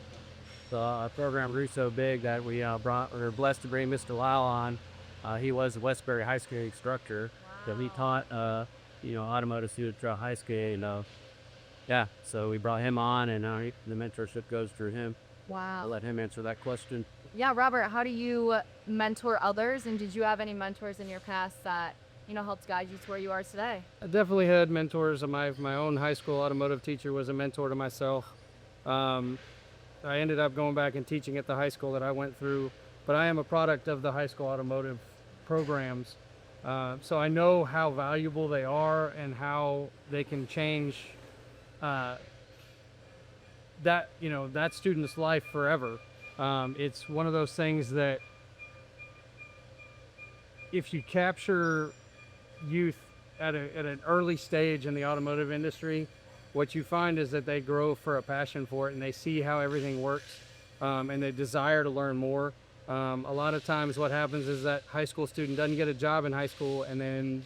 So our program grew so big that we were blessed to bring Mr. Lyle on. He was a Westbury high school instructor, so he taught, automotive students throughout high school. So we brought him on, and the mentorship goes through him. Wow. I'll let him answer that question. Yeah, Robert, how do you mentor others, and did you have any mentors in your past that helped guide you to where you are today? I definitely had mentors. My own high school automotive teacher was a mentor to myself. I ended up going back and teaching at the high school that I went through, but I am a product of the high school automotive programs. So I know how valuable they are and how they can change that student's life forever. It's one of those things that if you capture youth at an early stage in the automotive industry, what you find is that they grow for a passion for it, and they see how everything works, and they desire to learn more. A lot of times what happens is that high school student doesn't get a job in high school, and then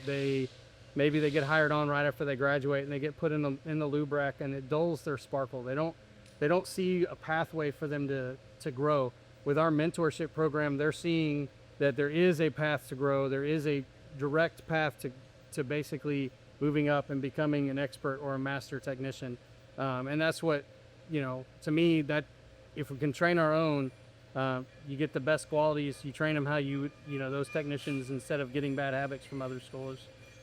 maybe they get hired on right after they graduate, and they get put in the lube rack, and it dulls their sparkle. They don't see a pathway for them to grow. With our mentorship program, they're seeing that there is a path to grow. There is a direct path to basically moving up and becoming an expert or a master technician. And that's what, to me, that if we can train our own, you get the best qualities. You train them how those technicians, instead of getting bad habits from other schools.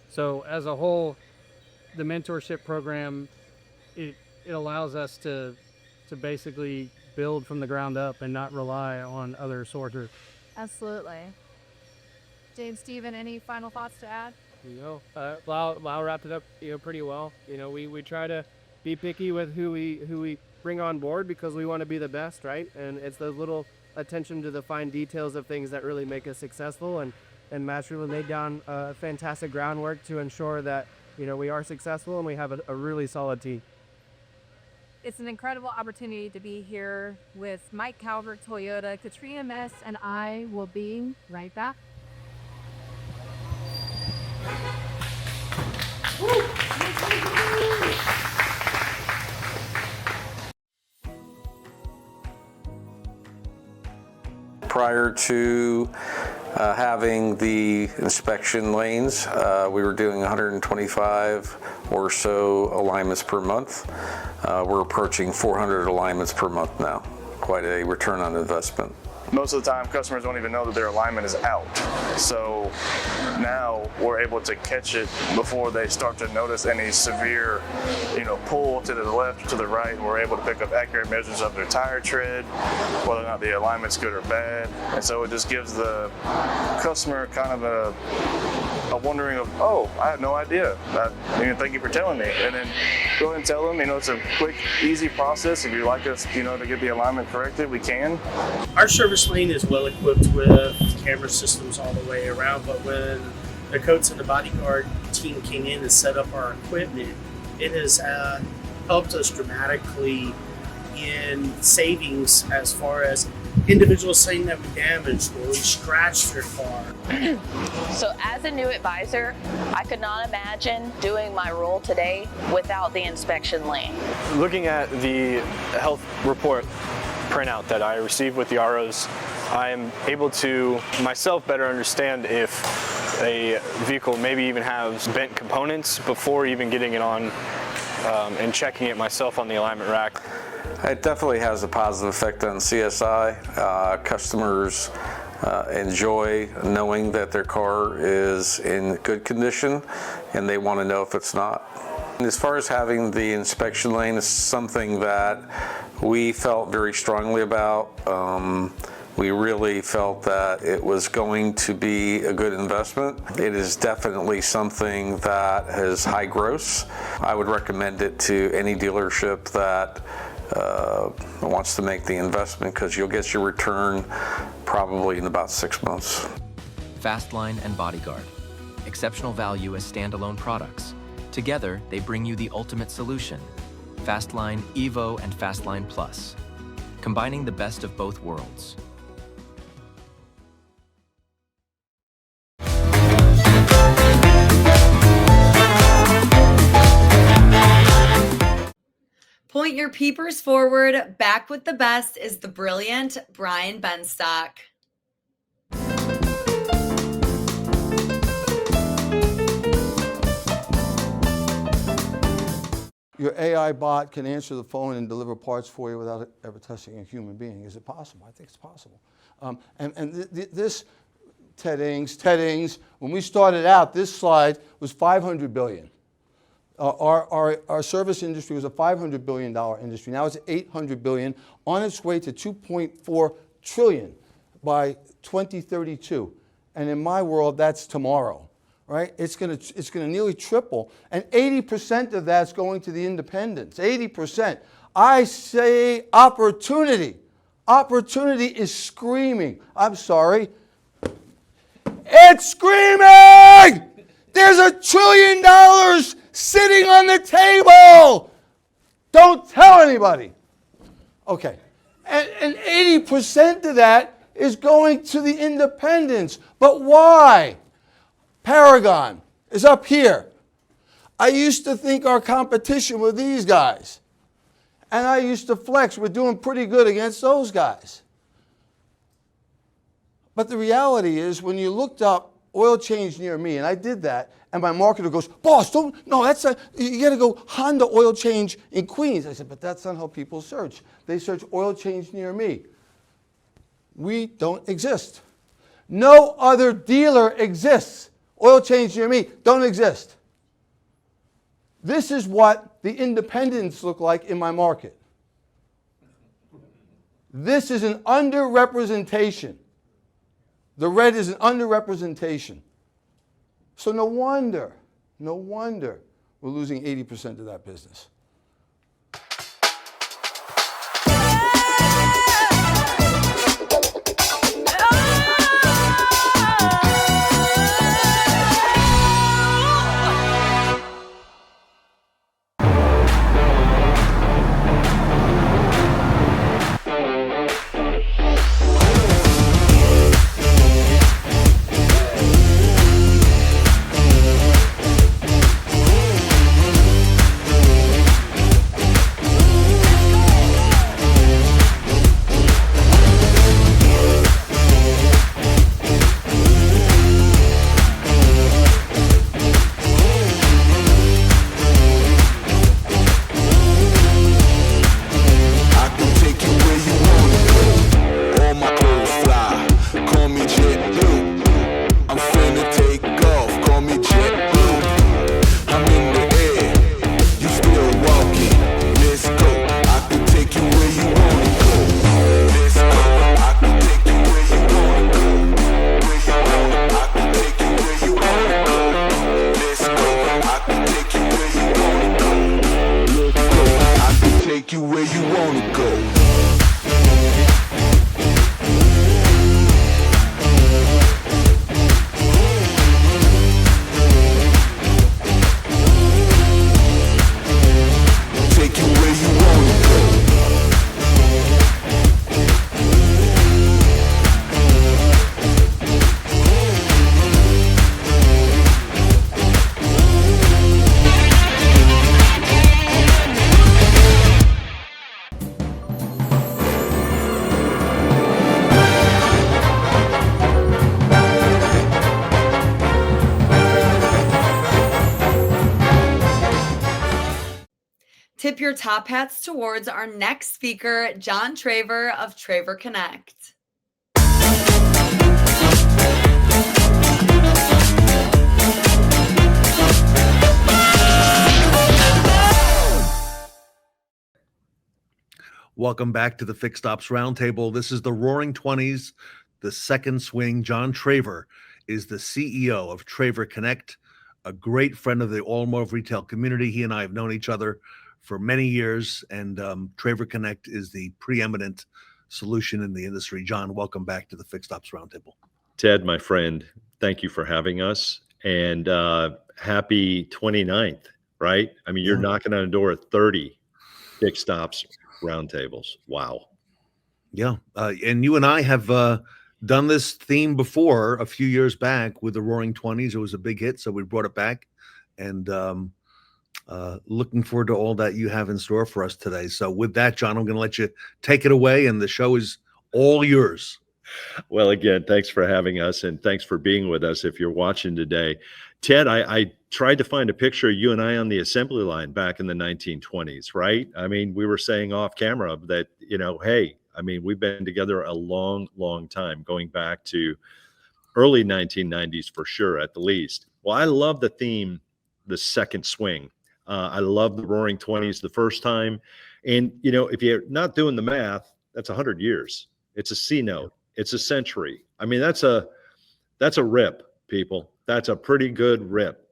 So as a whole, the mentorship program, it allows us to basically build from the ground up and not rely on other sources. Absolutely. James, Steven, any final thoughts to add? Lau wrapped it up, pretty well. We try to be picky with who we bring on board because we want to be the best, right? And it's those little attention to the fine details of things that really make us successful. And Matt's really laid down fantastic groundwork to ensure that we are successful and we have a really solid team. It's an incredible opportunity to be here with Mike Calvert, Toyota, Katrina Ness, and I will be right back. Prior to having the inspection lanes, we were doing 125 or so alignments per month. We're approaching 400 alignments per month now. Quite a return on investment. Most of the time, customers don't even know that their alignment is out. So now we're able to catch it before they start to notice any severe, pull to the left or to the right. And we're able to pick up accurate measures of their tire tread, whether or not the alignment's good or bad. And so it just gives the customer kind of a wondering of, oh, I had no idea. Thank you for telling me. And then go ahead and tell them, it's a quick, easy process. If you'd like us, to get the alignment corrected, we can. Our service lane is well equipped with camera systems all the way around, but when the Coats and the Bodyguard team came in and set up our equipment, it has helped us dramatically in savings as far as individuals saying that we damaged or we scratched their car. So as a new advisor, I could not imagine doing my role today without the inspection lane. Looking at the health report printout that I received with the ROs, I am able to myself better understand if a vehicle maybe even has bent components before even getting it on and checking it myself on the alignment rack. It definitely has a positive effect on CSI. Customers enjoy knowing that their car is in good condition, and they want to know if it's not. As far as having the inspection lane, is something that we felt very strongly about. We really felt that it was going to be a good investment. It is definitely something that has high gross. I would recommend it to any dealership that wants to make the investment, because you'll get your return probably in about 6 months. Fastline and Bodyguard. Exceptional value as standalone products. Together, they bring you the ultimate solution. Fastline Evo and Fastline Plus. Combining the best of both worlds. Point your peepers forward. Back with the best is the brilliant Brian Benstock. Your AI bot can answer the phone and deliver parts for you without ever touching a human being. Is it possible? I think it's possible. This Ted Ings, when we started out, this slide was $500 billion. Our service industry was a $500 billion industry. Now it's $800 billion, on its way to $2.4 trillion by 2032. And in my world, that's tomorrow, right? It's gonna nearly triple. And 80% of that's going to the independents, 80%. I say opportunity. Opportunity is screaming. I'm sorry. It's screaming! There's $1 trillion sitting on the table. Don't tell anybody. Okay. And 80% of that is going to the independents. But why? Paragon is up here. I used to think our competition were these guys. And I used to flex. We're doing pretty good against those guys. But the reality is, when you looked up oil change near me, and I did that, and my marketer goes, boss, you got to go Honda oil change in Queens. I said, but that's not how people search. They search oil change near me. We don't exist. No other dealer exists. Oil change near me don't exist. This is what the independents look like in my market. This is an underrepresentation. The red is an underrepresentation. So no wonder we're losing 80% of that business. Tip your top hats towards our next speaker, John Traver of Traver Connect. Welcome back to the Fixed Ops Roundtable. This is the Roaring Twenties, the second swing. John Traver is the CEO of Traver Connect, a great friend of the automotive retail community. He and I have known each other for many years, and Traver Connect is the preeminent solution in the industry. John, welcome back to the Fixed Ops Roundtable. Ted, my friend, thank you for having us, and happy 29th, right? I mean, you're knocking on the door at 30 Fixed Ops Roundtables. Wow. Yeah, and you and I have done this theme before a few years back with the Roaring Twenties. It was a big hit, so we brought it back, and looking forward to all that you have in store for us today. So with that, John, I'm going to let you take it away, and the show is all yours. Well, again, thanks for having us, and thanks for being with us if you're watching today. Ted, I tried to find a picture of you and I on the assembly line back in the 1920s, right? I mean, we were saying off camera that, you know, hey, I mean, we've been together a long, long time, going back to early 1990s for sure, at the least. Well, I love the theme, the second swing. I love the Roaring Twenties the first time. And, you know, if you're not doing the math, that's 100 years. It's a C note. It's a century. I mean, that's a rip, people. That's a pretty good rip.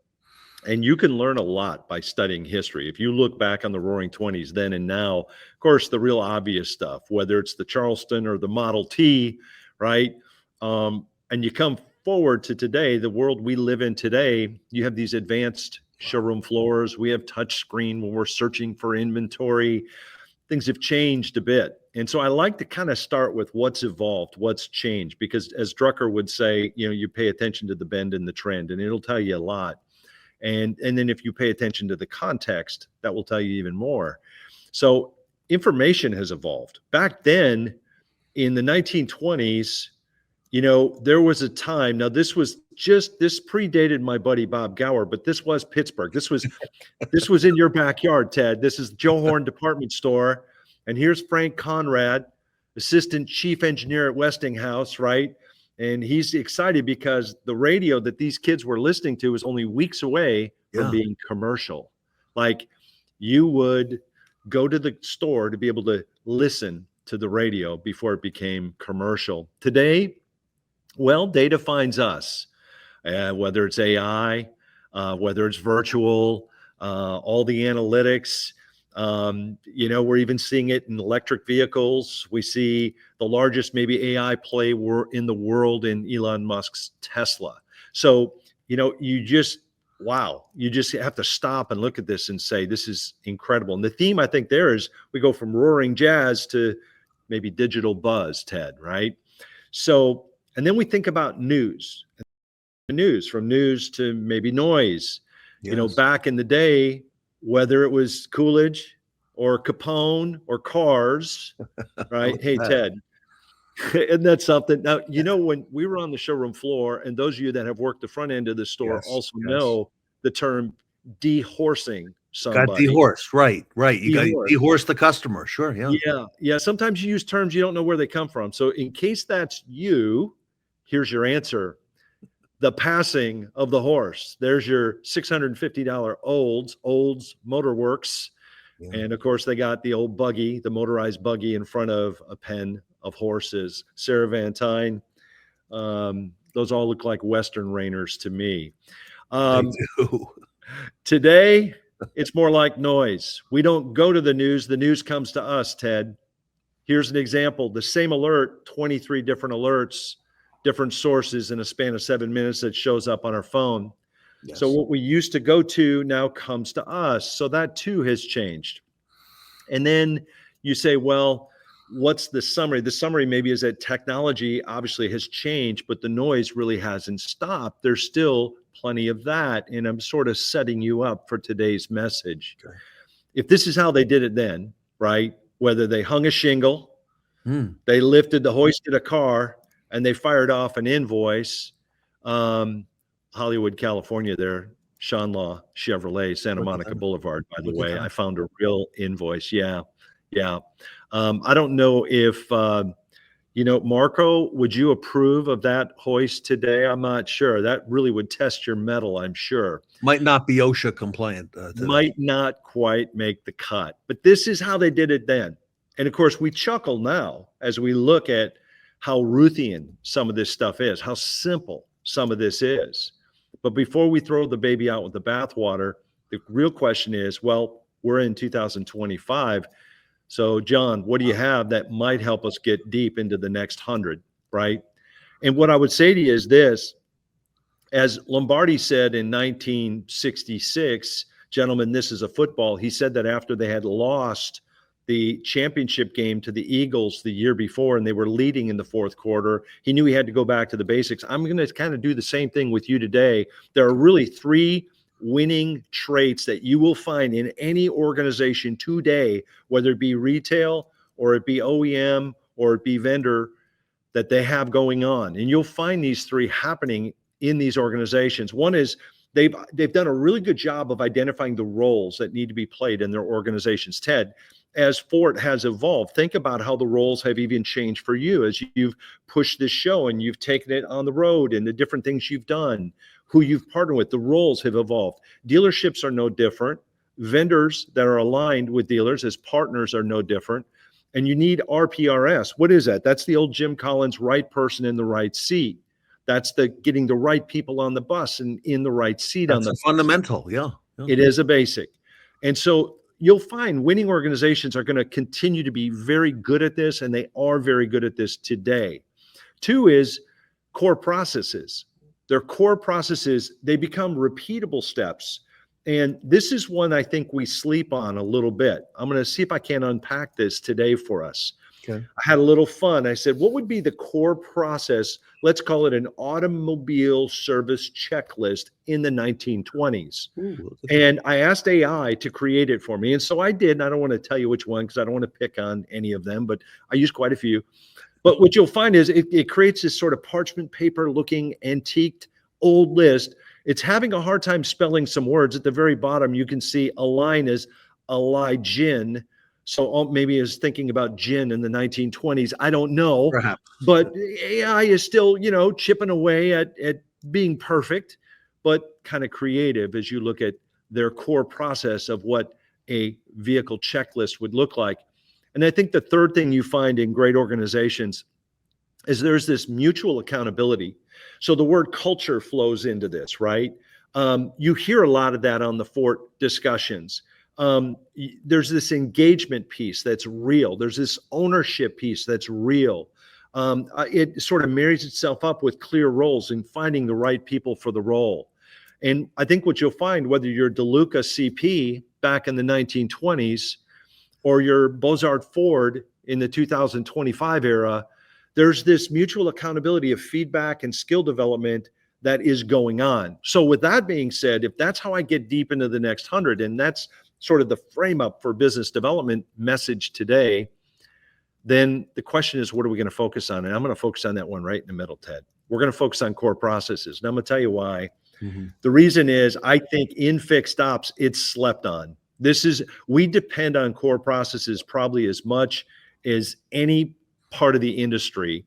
And you can learn a lot by studying history. If you look back on the Roaring Twenties then and now, of course, the real obvious stuff, whether it's the Charleston or the Model T, right? And you come forward to today, the world we live in today, you have these advanced showroom floors. We have touch screen when we're searching for inventory. Things have changed a bit. And so I like to kind of start with what's evolved, what's changed, because as Drucker would say, you know, you pay attention to the bend and the trend, and it'll tell you a lot. And then if you pay attention to the context, that will tell you even more. So information has evolved. Back then in the 1920s, you know, there was a time, now this predated my buddy Bob Gower, but this was Pittsburgh. This was in your backyard, Ted. This is Joe Horn Department Store. And here's Frank Conrad, Assistant Chief Engineer at Westinghouse, right? And he's excited because the radio that these kids were listening to is only weeks away from being commercial. Like, you would go to the store to be able to listen to the radio before it became commercial. Today, well, data finds us, whether it's AI, whether it's virtual, all the analytics. You know, we're even seeing it in electric vehicles. We see the largest maybe AI play in the world in Elon Musk's Tesla. So, you know, you just have to stop and look at this and say, this is incredible. And the theme I think there is we go from roaring jazz to maybe digital buzz, Ted, right? So, and then we think about news, from news to maybe noise. Yes. You know, back in the day, whether it was Coolidge or Capone or Cars, right? Hey, Ted, isn't that something? Now, you know, when we were on the showroom floor, and those of you that have worked the front end of the store also know the term dehorsing somebody. Got dehorsed, right. You got dehorse the customer, sure, Yeah. Sometimes you use terms you don't know where they come from. So in case that's you, here's your answer. The passing of the horse. There's your $650 Olds Motorworks. Yeah. And of course, they got the old buggy, the motorized buggy in front of a pen of horses. Sarah Van Tyne. Those all look like Western Rainers to me. They do. Today, it's more like noise. We don't go to the news comes to us, Ted. Here's an example. The same alert, 23 different alerts, different sources in a span of 7 minutes that shows up on our phone. Yes. So what we used to go to now comes to us. So that too has changed. And then you say, well, what's the summary? The summary maybe is that technology obviously has changed, but the noise really hasn't stopped. There's still plenty of that. And I'm sort of setting you up for today's message. Okay. If this is how they did it then, right? Whether they hung a shingle, they hoisted a car, and they fired off an invoice. Hollywood, California there, Shon Law Chevrolet, Santa Monica Boulevard, by the way. I found a real invoice. Yeah. I don't know if, you know, Marco, would you approve of that hoist today? I'm not sure. That really would test your mettle, I'm sure. Might not be OSHA compliant. Might not quite make the cut. But this is how they did it then. And of course, we chuckle now as we look at how Ruthian some of this stuff is, how simple some of this is. But before we throw the baby out with the bathwater, the real question is, well, we're in 2025. So John, what do you have that might help us get deep into the next 100, right? And what I would say to you is this, as Lombardi said in 1966, gentlemen, this is a football. He said that after they had lost the championship game to the Eagles the year before, and they were leading in the fourth quarter, he knew he had to go back to the basics. I'm going to kind of do the same thing with you today. There are really 3 winning traits that you will find in any organization today, whether it be retail or it be OEM or it be vendor, that they have going on. And you'll find these 3 happening in these organizations. One is they've done a really good job of identifying the roles that need to be played in their organizations. Ted, as Ford has evolved, think about how the roles have even changed for you as you've pushed this show and you've taken it on the road and the different things you've done, who you've partnered with. The roles have evolved. Dealerships are no different. Vendors that are aligned with dealers as partners are no different. And you need RPRS. What is that? That's the old Jim Collins, right person in the right seat. That's the getting the right people on the bus and in the right seat on the bus. Fundamental. Yeah. It is a basic. And so you'll find winning organizations are going to continue to be very good at this, and they are very good at this today. 2 is core processes. Their core processes, they become repeatable steps. And this is one I think we sleep on a little bit. I'm going to see if I can unpack this today for us. Okay. I had a little fun. I said, what would be the core process? Let's call it an automobile service checklist in the 1920s. And I asked AI to create it for me. And so I did. And I don't want to tell you which one because I don't want to pick on any of them, but I used quite a few. But what you'll find is it creates this sort of parchment paper looking antiqued old list. It's having a hard time spelling some words. At the very bottom, you can see a line is Elijin. So maybe is thinking about gin in the 1920s. I don't know. Perhaps. But AI is still, chipping away at being perfect, but kind of creative as you look at their core process of what a vehicle checklist would look like. And I think the third thing you find in great organizations is there's this mutual accountability. So the word culture flows into this, right? You hear a lot of that on the Fort discussions. There's this engagement piece that's real. There's this ownership piece that's real. It sort of marries itself up with clear roles and finding the right people for the role. And I think what you'll find, whether you're DeLuca CP back in the 1920s or you're Bozard Ford in the 2025 era, there's this mutual accountability of feedback and skill development that is going on. So with that being said, if that's how I get deep into the next 100, and that's sort of the frame up for business development message today, then the question is, what are we going to focus on? And I'm going to focus on that one right in the middle, Ted. We're going to focus on core processes. And I'm going to tell you why. The reason is I think in fixed ops, it's slept on. We depend on core processes probably as much as any part of the industry.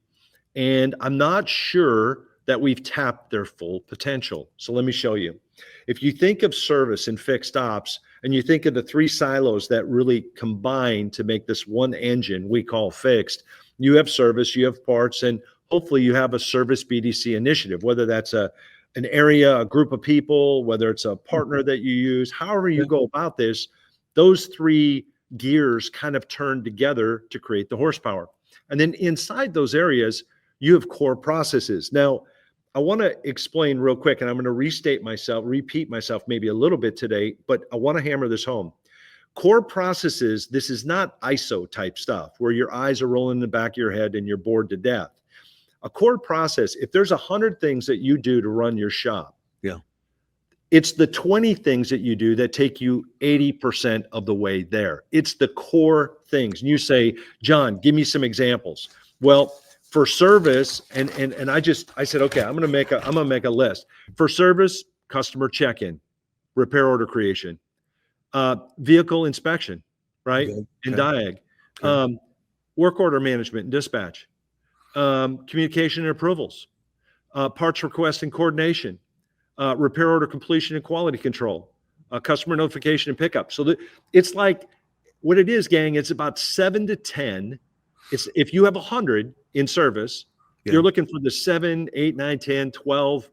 And I'm not sure that we've tapped their full potential. So let me show you. If you think of service and fixed ops, and you think of the 3 silos that really combine to make this one engine we call fixed, you have service, you have parts, and hopefully you have a service BDC initiative, whether that's an area, a group of people, whether it's a partner that you use, however you go about this, those 3 gears kind of turn together to create the horsepower. And then inside those areas, you have core processes. Now, I want to explain real quick, and I'm going to repeat myself maybe a little bit today, but I want to hammer this home. Core processes, this is not ISO type stuff where your eyes are rolling in the back of your head and you're bored to death. A core process, if there's 100 things that you do to run your shop, it's the 20 things that you do that take you 80% of the way there. It's the core things. And you say, John, give me some examples. Well, for service, and I said, okay, I'm gonna make a list. For service, customer check-in, repair order creation, vehicle inspection, right? Okay. And diag, work order management and dispatch, communication and approvals, parts request and coordination, repair order completion and quality control, customer notification and pickup. So it's like what it is, gang. It's about 7 to 10. If you have 100 in service, you're looking for the 7, 8, 9, 10, 12,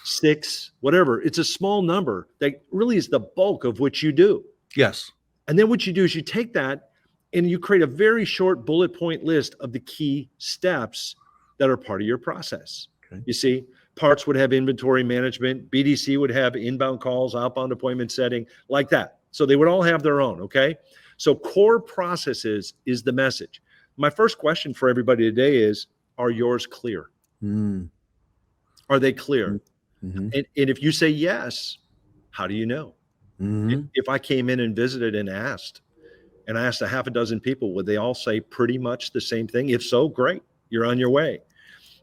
6, whatever. It's a small number that really is the bulk of what you do. Yes. And then what you do is you take that and you create a very short bullet point list of the key steps that are part of your process. Okay. You see, parts would have inventory management. BDC would have inbound calls, outbound appointment setting, like that. So they would all have their own, okay? So core processes is the message. My first question for everybody today is, are yours clear? Are they clear? And if you say yes, how do you know? If I came in and visited and asked a half a dozen people, would they all say pretty much the same thing? If so, great, you're on your way.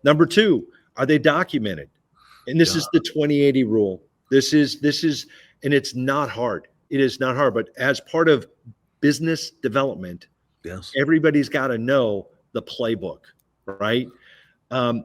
Number 2, are they documented? And this is the 20/80 rule. This is, and it's not hard. It is not hard, but as part of business development, everybody's got to know the playbook, right?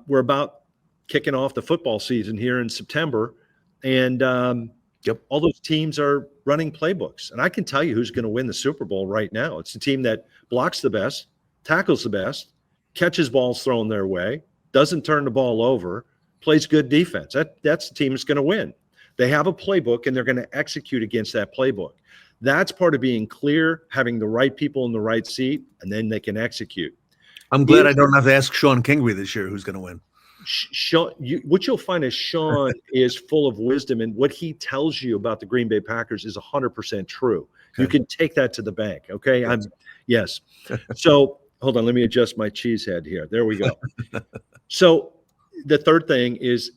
We're about kicking off the football season here in September, and all those teams are running playbooks. And I can tell you who's going to win the Super Bowl right now. It's the team that blocks the best, tackles the best, catches balls thrown their way, doesn't turn the ball over, plays good defense. That's the team that's going to win. They have a playbook, and they're going to execute against that playbook. That's part of being clear, having the right people in the right seat, and then they can execute. I'm glad I don't have to ask Shon Kingrey this year who's going to win. Shon, what you'll find is Shon is full of wisdom, and what he tells you about the Green Bay Packers is 100% true. Okay. You can take that to the bank. Okay. Yes. So hold on. Let me adjust my cheese head here. There we go. So the third thing is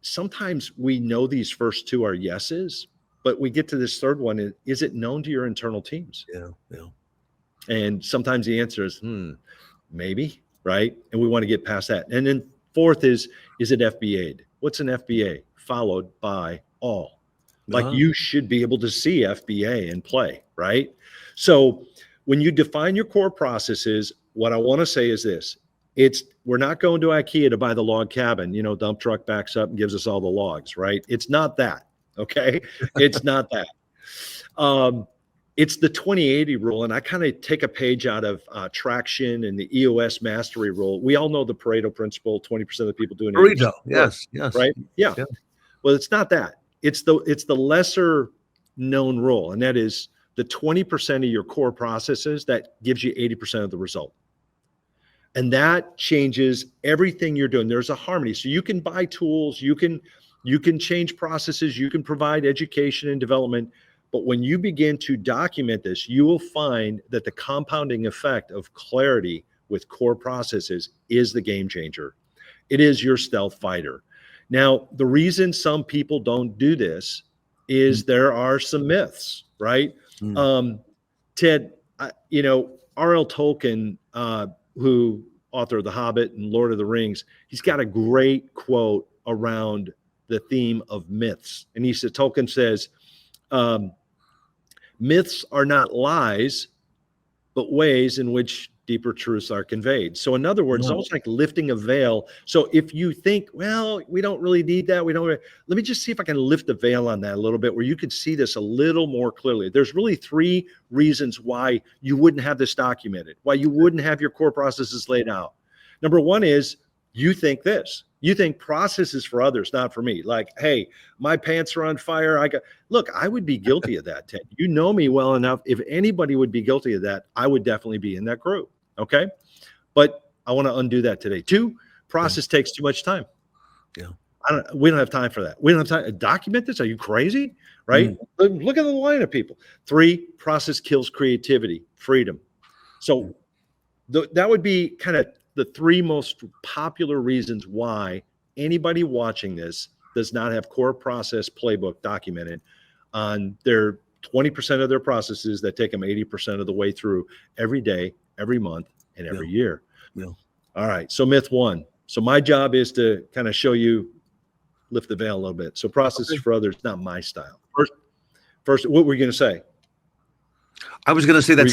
sometimes we know these first two are yeses, but we get to this third one. Is it known to your internal teams? Yeah. And sometimes the answer is, maybe, right? And we want to get past that. And then fourth is it FBA'd? What's an FBA? Followed by all. Like you should be able to see FBA in play, right? So when you define your core processes, what I want to say is this. We're not going to IKEA to buy the log cabin, dump truck backs up and gives us all the logs, right? It's not that, okay? It's not that. It's the 20-80 rule, and I kind of take a page out of traction and the EOS mastery rule. We all know the Pareto principle, 20% of the people doing it. Pareto, yes. Right? Yeah. Well, it's not that. It's the lesser known rule, and that is the 20% of your core processes that gives you 80% of the result. And that changes everything you're doing. There's a harmony. So you can buy tools, you can change processes, you can provide education and development. But when you begin to document this, you will find that the compounding effect of clarity with core processes is the game changer. It is your stealth fighter. Now, the reason some people don't do this is there are some myths, right? Ted, R.L. Tolkien, who author of The Hobbit and Lord of the Rings, he's got a great quote around the theme of myths. And Tolkien says, myths are not lies, but ways in which deeper truths are conveyed. So in other words, it's almost like lifting a veil. So if you think, well, we don't really need that, let me just see if I can lift the veil on that a little bit where you can see this a little more clearly. There's really three reasons why you wouldn't have this documented, why you wouldn't have your core processes laid out. Number one is you think this. You think processes for others, not for me. Like, hey, my pants are on fire. Look, I would be guilty of that, Ted. You know me well enough. If anybody would be guilty of that, I would definitely be in that group. Okay. But I want to undo that today. 2, process takes too much time. Yeah. We don't have time for that. We don't have time to document this. Are you crazy? Right? Look at the line of people. 3, process kills creativity, freedom. So that would be kind of the 3 most popular reasons why anybody watching this does not have core process playbook documented on their 20% of their processes that take them 80% of the way through every day, every month, and every year. Yeah. All right. So myth 1. So my job is to kind of show you, lift the veil a little bit. So processes for others, not my style. First, what were you going to say? I was going to say that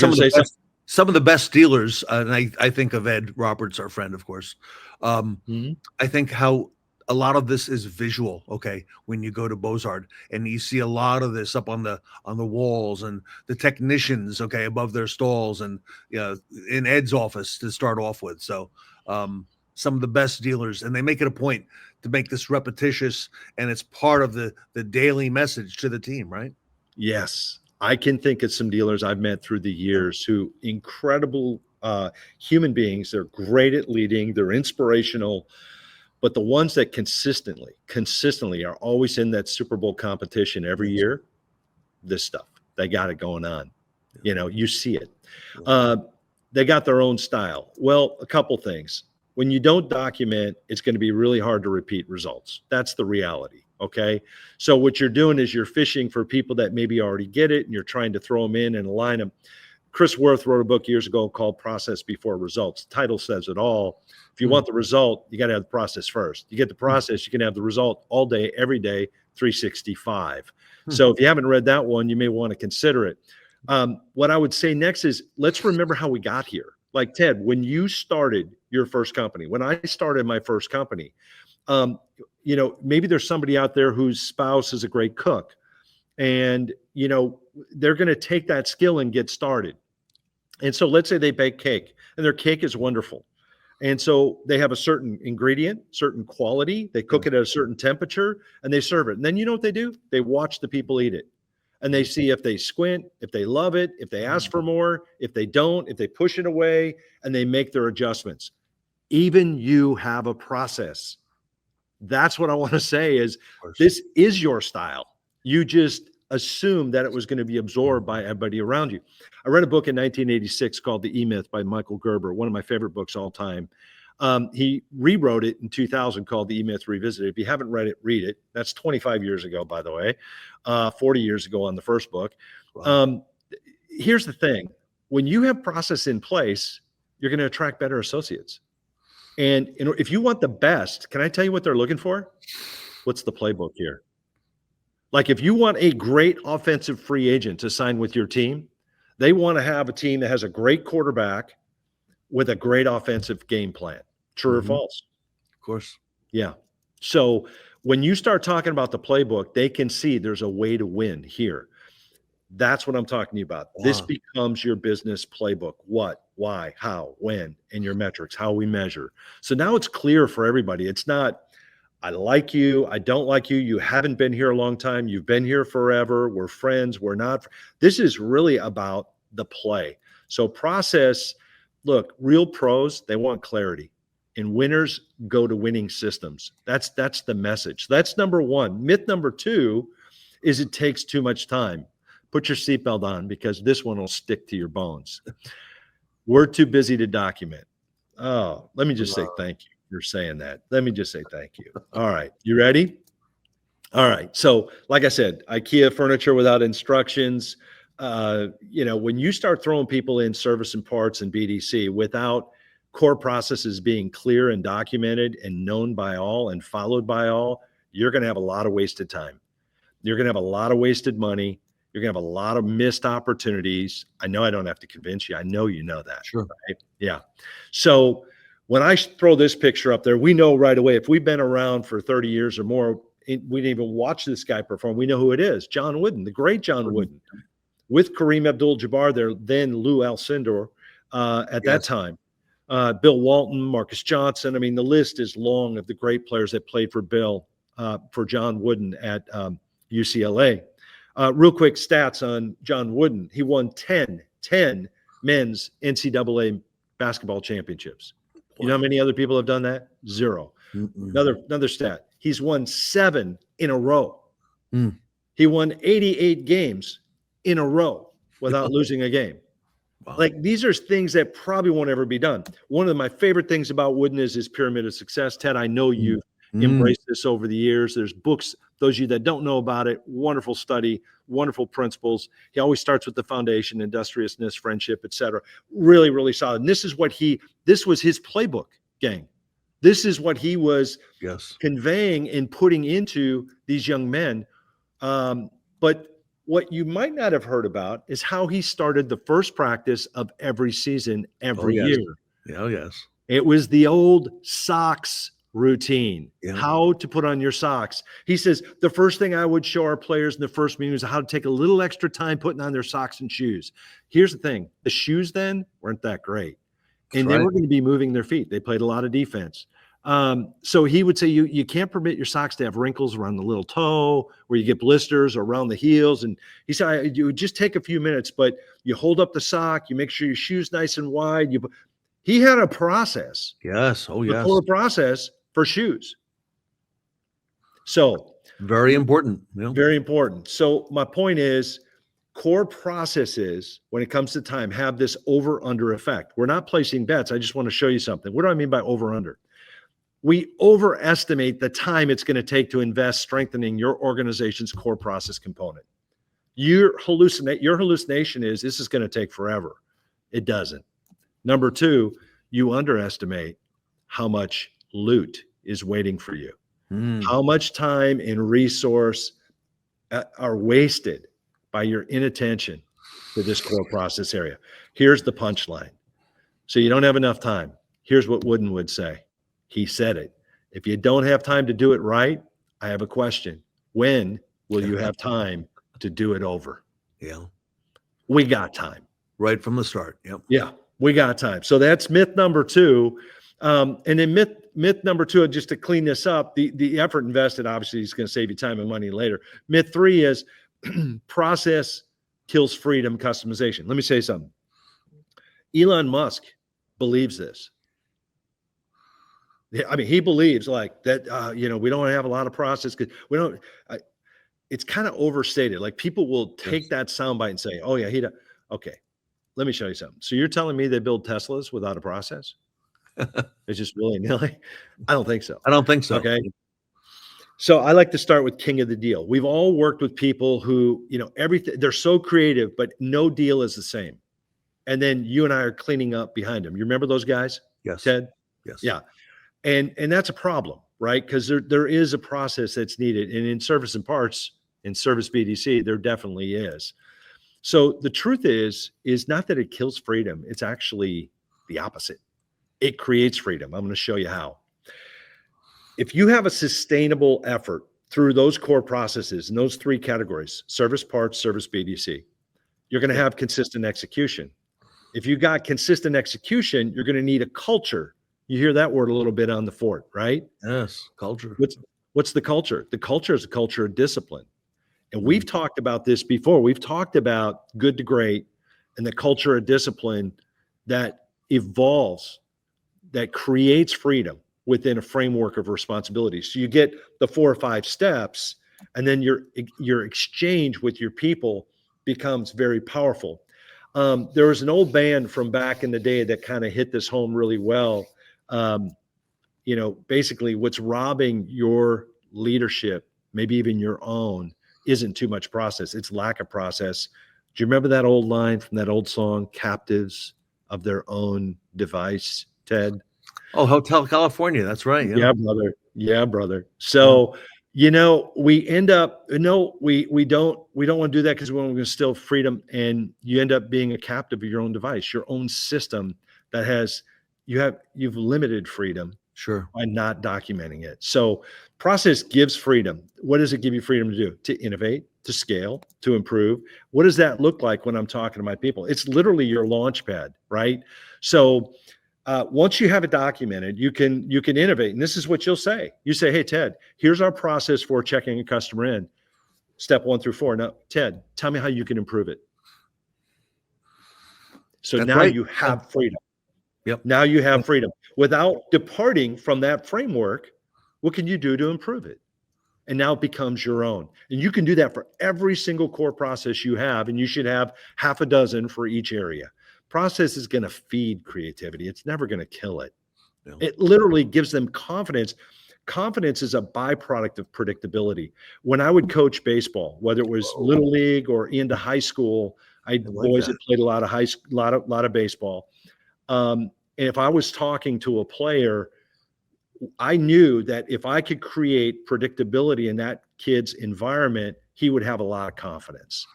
some of the best dealers, and I think of Ed Roberts, our friend, of course. I think how a lot of this is visual. Okay, when you go to Bozard and you see a lot of this up on the walls and the technicians, okay, above their stalls and in Ed's office to start off with. So some of the best dealers, and they make it a point to make this repetitious, and it's part of the daily message to the team, right? Yes. I can think of some dealers I've met through the years who incredible human beings. They're great at leading. They're inspirational. But the ones that consistently are always in that Super Bowl competition every year, this stuff, they got it going on. You see it. They got their own style. Well, a couple things. When you don't document, it's going to be really hard to repeat results. That's the reality. Okay. So what you're doing is you're fishing for people that maybe already get it, and you're trying to throw them in and align them. Chris Worth wrote a book years ago called Process Before Results. The title says it all. If you want the result, you got to have the process first. You get the process, you can have the result all day, every day, 365. So if you haven't read that one, you may want to consider it. What I would say next is let's remember how we got here. Like Ted, when you started your first company, when I started my first company, maybe there's somebody out there whose spouse is a great cook, and, they're going to take that skill and get started. And so let's say they bake cake. and their cake is wonderful. And so they have a certain ingredient, certain quality. They cook it at a certain temperature and they serve it. And then you know what they do? They watch the people eat it. And they see if they squint, if they love it, if they ask for more, if they don't, if they push it away, and they make their adjustments. Even you have a process. That's what I want to say is this is your style. You just assumed that it was going to be absorbed by everybody around you. I read a book in 1986 called The E-Myth by Michael Gerber, one of my favorite books all time. He rewrote it in 2000 called The E-Myth Revisited. If you haven't read it, read it. That's 25 years ago, by the way, 40 years ago on the first book. Here's the thing. When you have process in place, you're going to attract better associates. And if you want the best, can I tell you what they're looking for? What's the playbook here? Like if you want a great offensive free agent to sign with your team, they want to have a team that has a great quarterback with a great offensive game plan. True or false? Of course. Yeah. So when you start talking about the playbook, they can see there's a way to win here. That's what I'm talking to you about. This becomes your business playbook. What, why, how, when, and your metrics, how we measure. So now it's clear for everybody. It's not, I like you, I don't like you, you haven't been here a long time, you've been here forever, we're friends, we're not. This is really about the play. So process, look, real pros, they want clarity. And winners go to winning systems. That's the message. That's number one. Myth number two is it takes too much time. Put your seatbelt on because this one will stick to your bones. We're too busy to document. Oh, let me just say thank you for saying that. Let me just say thank you. All right. You ready? All right. So like I said, IKEA furniture without instructions. When you start throwing people in service and parts and BDC without core processes being clear and documented and known by all and followed by all, you're going to have a lot of wasted time. You're going to have a lot of wasted money. You're going to have a lot of missed opportunities. I know I don't have to convince you. I know you know that. Sure. Right? Yeah. So when I throw this picture up there, we know right away, if we've been around for 30 years or more, we didn't even watch this guy perform. We know who it is. John Wooden, the great John Wooden, with Kareem Abdul-Jabbar there, then Lou Alcindor at that time. Bill Walton, Marcus Johnson. I mean, the list is long of the great players that played for for John Wooden at UCLA. Real quick stats on John Wooden. He won 10 men's NCAA basketball championships. You know how many other people have done that? Zero. Another stat. He's won 7 in a row. He won 88 games in a row without losing a game. Wow. Like these are things that probably won't ever be done. One of my favorite things about Wooden is his pyramid of success. Ted, I know you've embraced this over the years. There's books, those of you that don't know about it, wonderful study, wonderful principles. He always starts with the foundation, industriousness, friendship, etc. Really, really solid. And this is what this was his playbook, gang. This is what he was conveying and putting into these young men. But what you might not have heard about is how he started the first practice of every season, every year. Oh, yes. It was the old socks routine, how to put on your socks. He says, the first thing I would show our players in the first meeting was how to take a little extra time putting on their socks and shoes. Here's the thing. The shoes then weren't that great. And they were going to be moving their feet. They played a lot of defense. So he would say you can't permit your socks to have wrinkles around the little toe where you get blisters or around the heels. And he said, you would just take a few minutes, but you hold up the sock, you make sure your shoe's nice and wide. He had a process. Yes. Oh, yes. A process for shoes. So very important. Very important. So my point is core processes when it comes to time have this over under effect. We're not placing bets. I just want to show you something. What do I mean by over under? We overestimate the time it's going to take to invest strengthening your organization's core process component. Your hallucination is this is going to take forever. It doesn't. Number two, you underestimate how much loot is waiting for you. How much time and resource are wasted by your inattention to this core process area. Here's the punchline. So you don't have enough time. Here's what Wooden would say. He said it. If you don't have time to do it right, I have a question. When will you have time to do it over? Yeah. We got time. Right from the start. Yep. Yeah. We got time. So that's myth number 2. And then myth number 2, just to clean this up, the effort invested obviously is going to save you time and money later. Myth 3 is process kills freedom, customization. Let me say something. Elon Musk believes this. I mean, he believes like that, we don't have a lot of process because we don't, it's kind of overstated. Like people will take that soundbite and say, oh yeah, okay, let me show you something. So you're telling me they build Teslas without a process? It's just willy-nilly? I don't think so. I don't think so. Okay. So I like to start with king of the deal. We've all worked with people who, everything, they're so creative, but no deal is the same. And then you and I are cleaning up behind them. You remember those guys? Yes. Ted? Yes. Yeah. And that's a problem, right? Because there is a process that's needed. And in service and parts, in service BDC, there definitely is. So the truth is not that it kills freedom. It's actually the opposite. It creates freedom. I'm going to show you how. If you have a sustainable effort through those core processes in those 3 categories, service parts, service BDC, you're going to have consistent execution. If you got consistent execution, you're going to need a culture. You hear that word a little bit on the fort, right? Yes, culture. What's the culture? The culture is a culture of discipline. And we've talked about this before. We've talked about good to great and the culture of discipline that evolves, that creates freedom within a framework of responsibility. So you get the 4 or 5 steps, and then your exchange with your people becomes very powerful. There was an old band from back in the day that kind of hit this home really well. Basically what's robbing your leadership, maybe even your own, isn't too much process. It's lack of process. Do you remember that old line from that old song, Captives of Their Own Device, Ted? Oh, Hotel California. That's right. Yeah, brother. Yeah, brother. So, we end up, we don't want to do that because we want to steal freedom. And you end up being a captive of your own device, your own system that has, you've limited freedom. Sure. By not documenting it. So process gives freedom. What does it give you freedom to do? To innovate, to scale, to improve. What does that look like when I'm talking to my people? It's literally your launch pad, right? So once you have it documented, you can innovate. And this is what you'll say. You say, hey, Ted, here's our process for checking a customer in. Step 1 through 4. Now, Ted, tell me how you can improve it. So That's now right. you have freedom. Yep. Now you have freedom. Without departing from that framework, what can you do to improve it? And now it becomes your own. And you can do that for every single core process you have, and you should have half a dozen for each area. Process is going to feed creativity. It's never going to kill it. No. It literally gives them confidence. Confidence is a byproduct of predictability. When I would coach baseball, whether it was little league or into high school, I had boys that played a lot of baseball. And if I was talking to a player, I knew that if I could create predictability in that kid's environment, he would have a lot of confidence.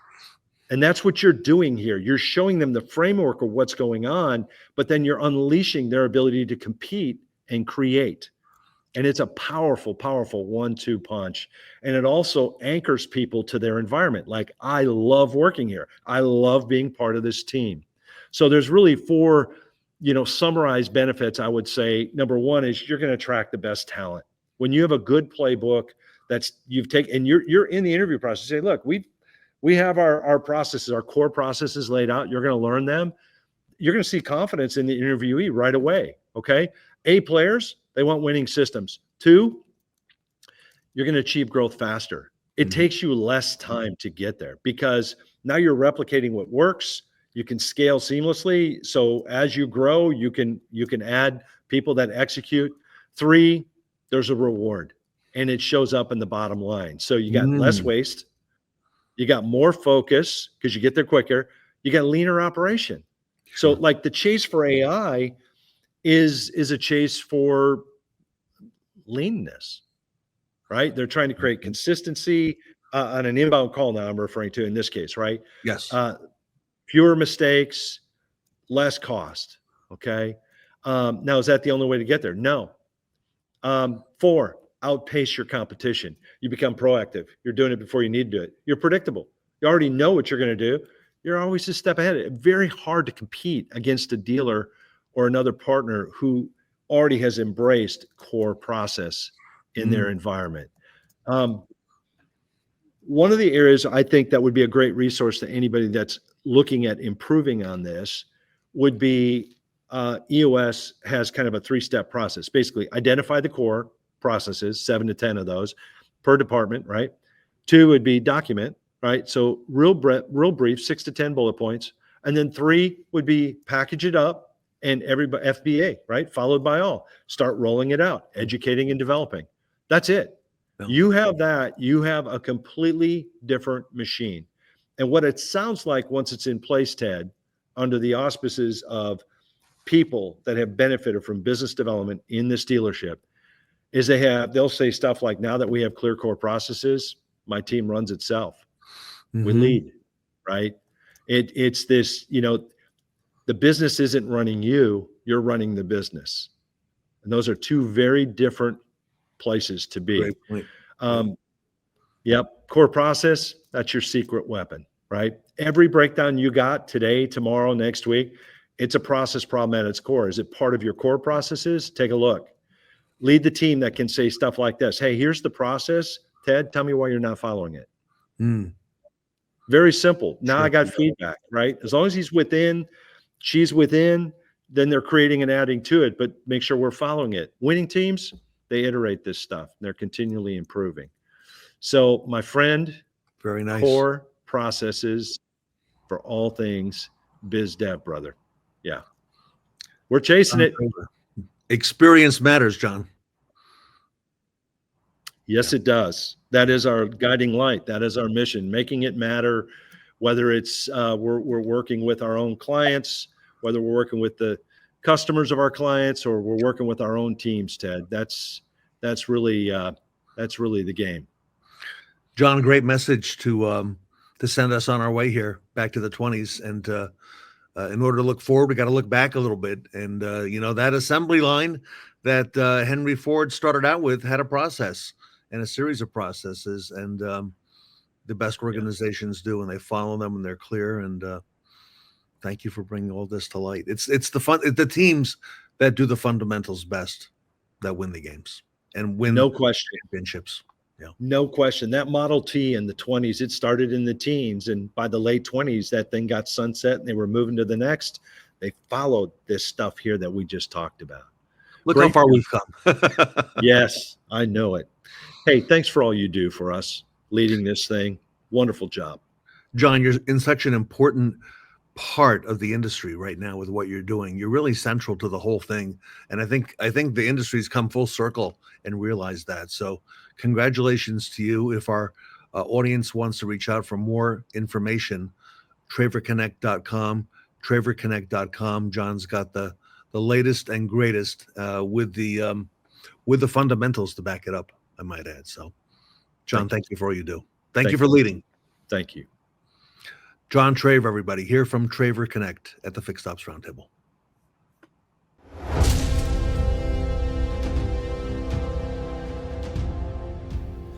And that's what you're doing here. You're showing them the framework of what's going on, but then you're unleashing their ability to compete and create. And it's a powerful, powerful 1-2 punch. And it also anchors people to their environment. Like, I love working here. I love being part of this team. So there's really 4 summarized benefits. I would say number 1 is you're going to attract the best talent. When you have a good playbook that's you've taken, and you're in the interview process, say, look, we have our processes, our core processes laid out. You're going to learn them. You're going to see confidence in the interviewee right away. Okay. A players, they want winning systems. 2, you're going to achieve growth faster. It takes you less time to get there because now you're replicating what works. You can scale seamlessly. So as you grow, you can add people that execute. 3, there's a reward, and it shows up in the bottom line. So you got less waste. You got more focus because you get there quicker. You got leaner operation. So like the chase for AI is a chase for leanness, right? They're trying to create consistency on an inbound call. Now I'm referring to in this case, right? Yes. Fewer mistakes, less cost. Okay. Now, is that the only way to get there? No. 4, outpace your competition. You become proactive. You're doing it before you need to do it. You're predictable. You already know what you're going to do. you're always a step ahead. Very hard to compete against a dealer or another partner who already has embraced core process in their environment. One of the areas I think that would be a great resource to anybody that's looking at improving on this would be EOS has kind of a 3-step process. Basically, identify the core processes, 7 to 10 of those per department, right? 2 would be document, right? So real brief, 6 to 10 bullet points. And then 3 would be package it up and everybody FBA, right? Followed by all. Start rolling it out, educating and developing. That's it. You have that, you have a completely different machine. And what it sounds like once it's in place, Ted, under the auspices of people that have benefited from business development in this dealership, is they'll say stuff like, now that we have clear core processes, my team runs itself. We lead, right? It's this, the business isn't running you, you're running the business. And those are 2 very different places to be. Yep. Core process, that's your secret weapon, right? Every breakdown you got today, tomorrow, next week, it's a process problem at its core. Is it part of your core processes? Take a look. Lead the team that can say stuff like this. Hey, here's the process. Ted, tell me why you're not following it. Very simple. Now I got feedback, right? As long as he's within, she's within, then they're creating and adding to it, but make sure we're following it. Winning teams, they iterate this stuff. They're continually improving. So my friend, very nice. Core processes for all things biz dev, brother. Yeah. We're chasing it. Experience matters, John. Yes, it does. That is our guiding light. That is our mission, making it matter, whether it's we're working with our own clients, whether we're working with the customers of our clients, or we're working with our own teams, Ted. That's really the game. John, great message to send us on our way here back to the 20s. And in order to look forward, we got to look back a little bit. And that assembly line that Henry Ford started out with had a process and a series of processes, and the best organizations do, and they follow them and they're clear. And thank you for bringing all this to light. It's the teams that do the fundamentals best that win the games and win no question championships. Yeah, no question. That Model T in the 20s, it started in the teens, and by the late 20s, that thing got sunset and they were moving to the next. They followed this stuff here that we just talked about. Look how far we've come. Yes, I know it. Hey, thanks for all you do for us, leading this thing. Wonderful job. John, you're in such an important part of the industry right now with what you're doing. You're really central to the whole thing. And I think the industry's come full circle and realized that. So congratulations to you. If our audience wants to reach out for more information, traverconnect.com, traverconnect.com. John's got the latest and greatest with the fundamentals to back it up, I might add. So John, thank you for all you do. Thank you for leading. Thank you. John Traver, everybody, here from Traver Connect at the Fixed Ops Roundtable.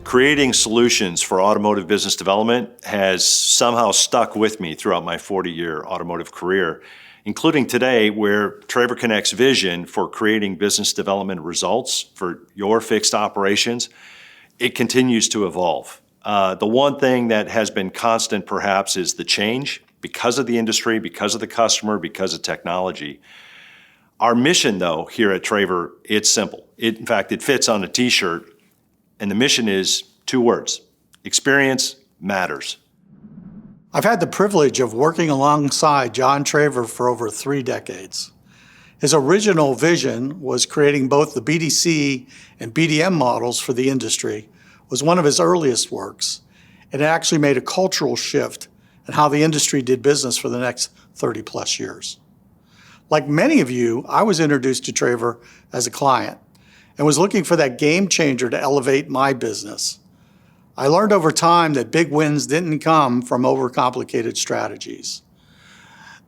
Creating solutions for automotive business development has somehow stuck with me throughout my 40-year automotive career, including today, where Traver Connect's vision for creating business development results for your fixed operations, it continues to evolve. The one thing that has been constant perhaps is the change because of the industry, because of the customer, because of technology. Our mission though here at Traver, it's simple. In fact, it fits on a t-shirt, and the mission is 2 words: experience matters. I've had the privilege of working alongside John Traver for over 3 decades. His original vision was creating both the BDC and BDM models for the industry. Was one of his earliest works. It actually made a cultural shift in how the industry did business for the next 30 plus years. Like many of you, I was introduced to Traver as a client and was looking for that game changer to elevate my business. I learned over time that big wins didn't come from overcomplicated strategies.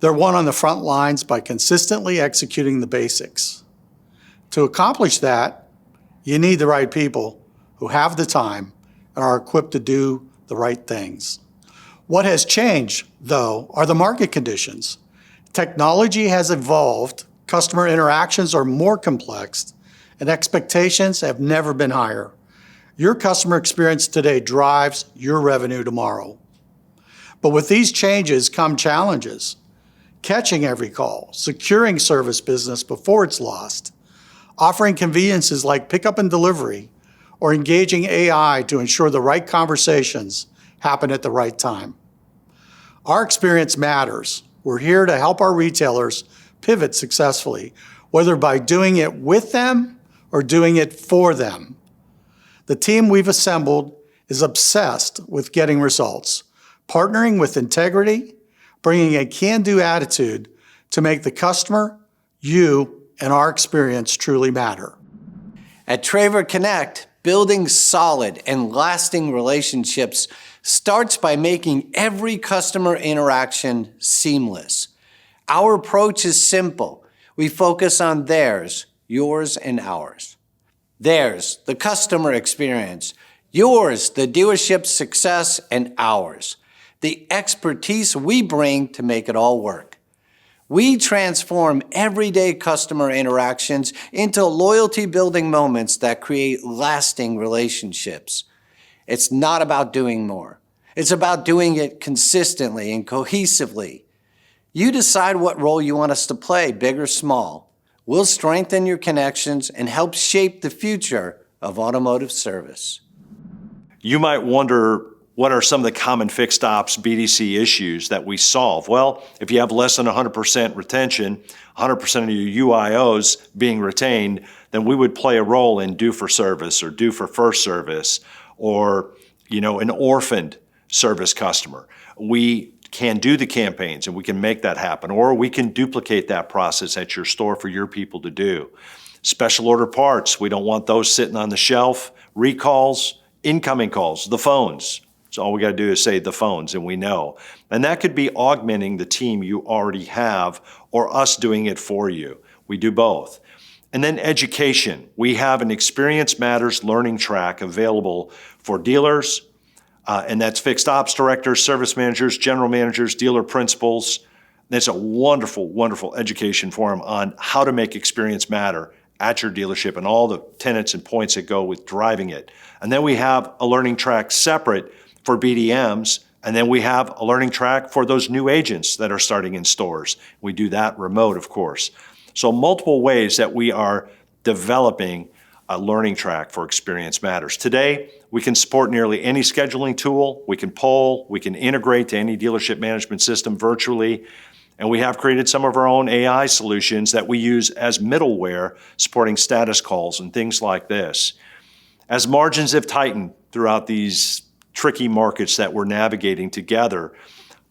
They're won on the front lines by consistently executing the basics. To accomplish that, you need the right people who have the time and are equipped to do the right things. What has changed, though, are the market conditions. Technology has evolved, customer interactions are more complex, and expectations have never been higher. Your customer experience today drives your revenue tomorrow. But with these changes come challenges. Catching every call, securing service business before it's lost, offering conveniences like pickup and delivery, or engaging AI to ensure the right conversations happen at the right time. Our experience matters. We're here to help our retailers pivot successfully, whether by doing it with them or doing it for them. The team we've assembled is obsessed with getting results, partnering with integrity, bringing a can-do attitude to make the customer, you, and our experience truly matter. At Traver Connect, building solid and lasting relationships starts by making every customer interaction seamless. Our approach is simple. We focus on theirs, yours, and ours. Theirs, the customer experience. Yours, the dealership's success, and ours, the expertise we bring to make it all work. We transform everyday customer interactions into loyalty-building moments that create lasting relationships. It's not about doing more. It's about doing it consistently and cohesively. You decide what role you want us to play, big or small. We'll strengthen your connections and help shape the future of automotive service. You might wonder, what are some of the common fixed ops BDC issues that we solve? Well, if you have less than 100% retention, 100% of your UIOs being retained, then we would play a role in due for service or due for first service, or an orphaned service customer. We can do the campaigns and we can make that happen, or we can duplicate that process at your store for your people to do. Special order parts, we don't want those sitting on the shelf. Recalls, incoming calls, the phones. So all we got to do is say the phones and we know. And that could be augmenting the team you already have or us doing it for you. We do both. And then education. We have an Experience Matters learning track available for dealers, and that's fixed ops directors, service managers, general managers, dealer principals. It's a wonderful, wonderful education forum on how to make experience matter at your dealership and all the tenets and points that go with driving it. And then we have a learning track separate for BDMs, and then we have a learning track for those new agents that are starting in stores. We do that remote, of course. So multiple ways that we are developing a learning track for Experience Matters. Today, we can support nearly any scheduling tool. We can poll, we can integrate to any dealership management system virtually, and we have created some of our own AI solutions that we use as middleware, supporting status calls and things like this. As margins have tightened throughout these tricky markets that we're navigating together,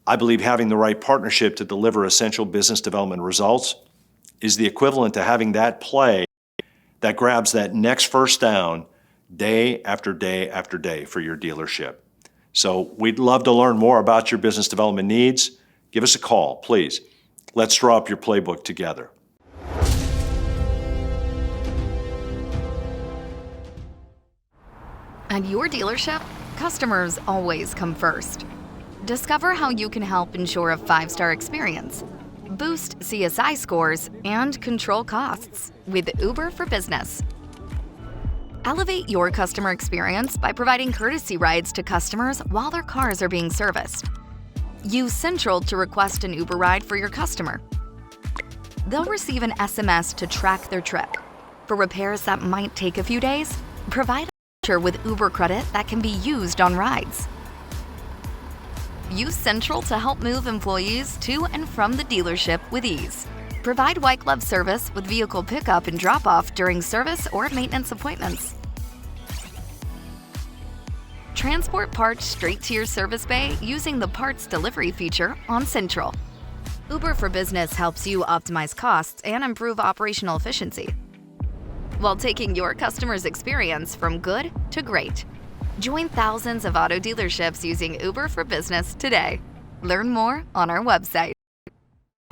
I believe having the right partnership to deliver essential business development results is the equivalent to having that play that grabs that next first down day after day after day for your dealership. So we'd love to learn more about your business development needs. Give us a call, please. Let's draw up your playbook together. At your dealership, customers always come first. Discover how you can help ensure a 5-star experience, boost CSI scores, and control costs with Uber for Business. Elevate your customer experience by providing courtesy rides to customers while their cars are being serviced. Use Central to request an Uber ride for your customer. They'll receive an SMS to track their trip. For repairs that might take a few days, provide a voucher with Uber credit that can be used on rides. Use Central to help move employees to and from the dealership with ease. Provide white glove service with vehicle pickup and drop off during service or maintenance appointments. Transport parts straight to your service bay using the parts delivery feature on Central. Uber for Business helps you optimize costs and improve operational efficiency, while taking your customers' experience from good to great. Join thousands of auto dealerships using Uber for Business today. Learn more on our website.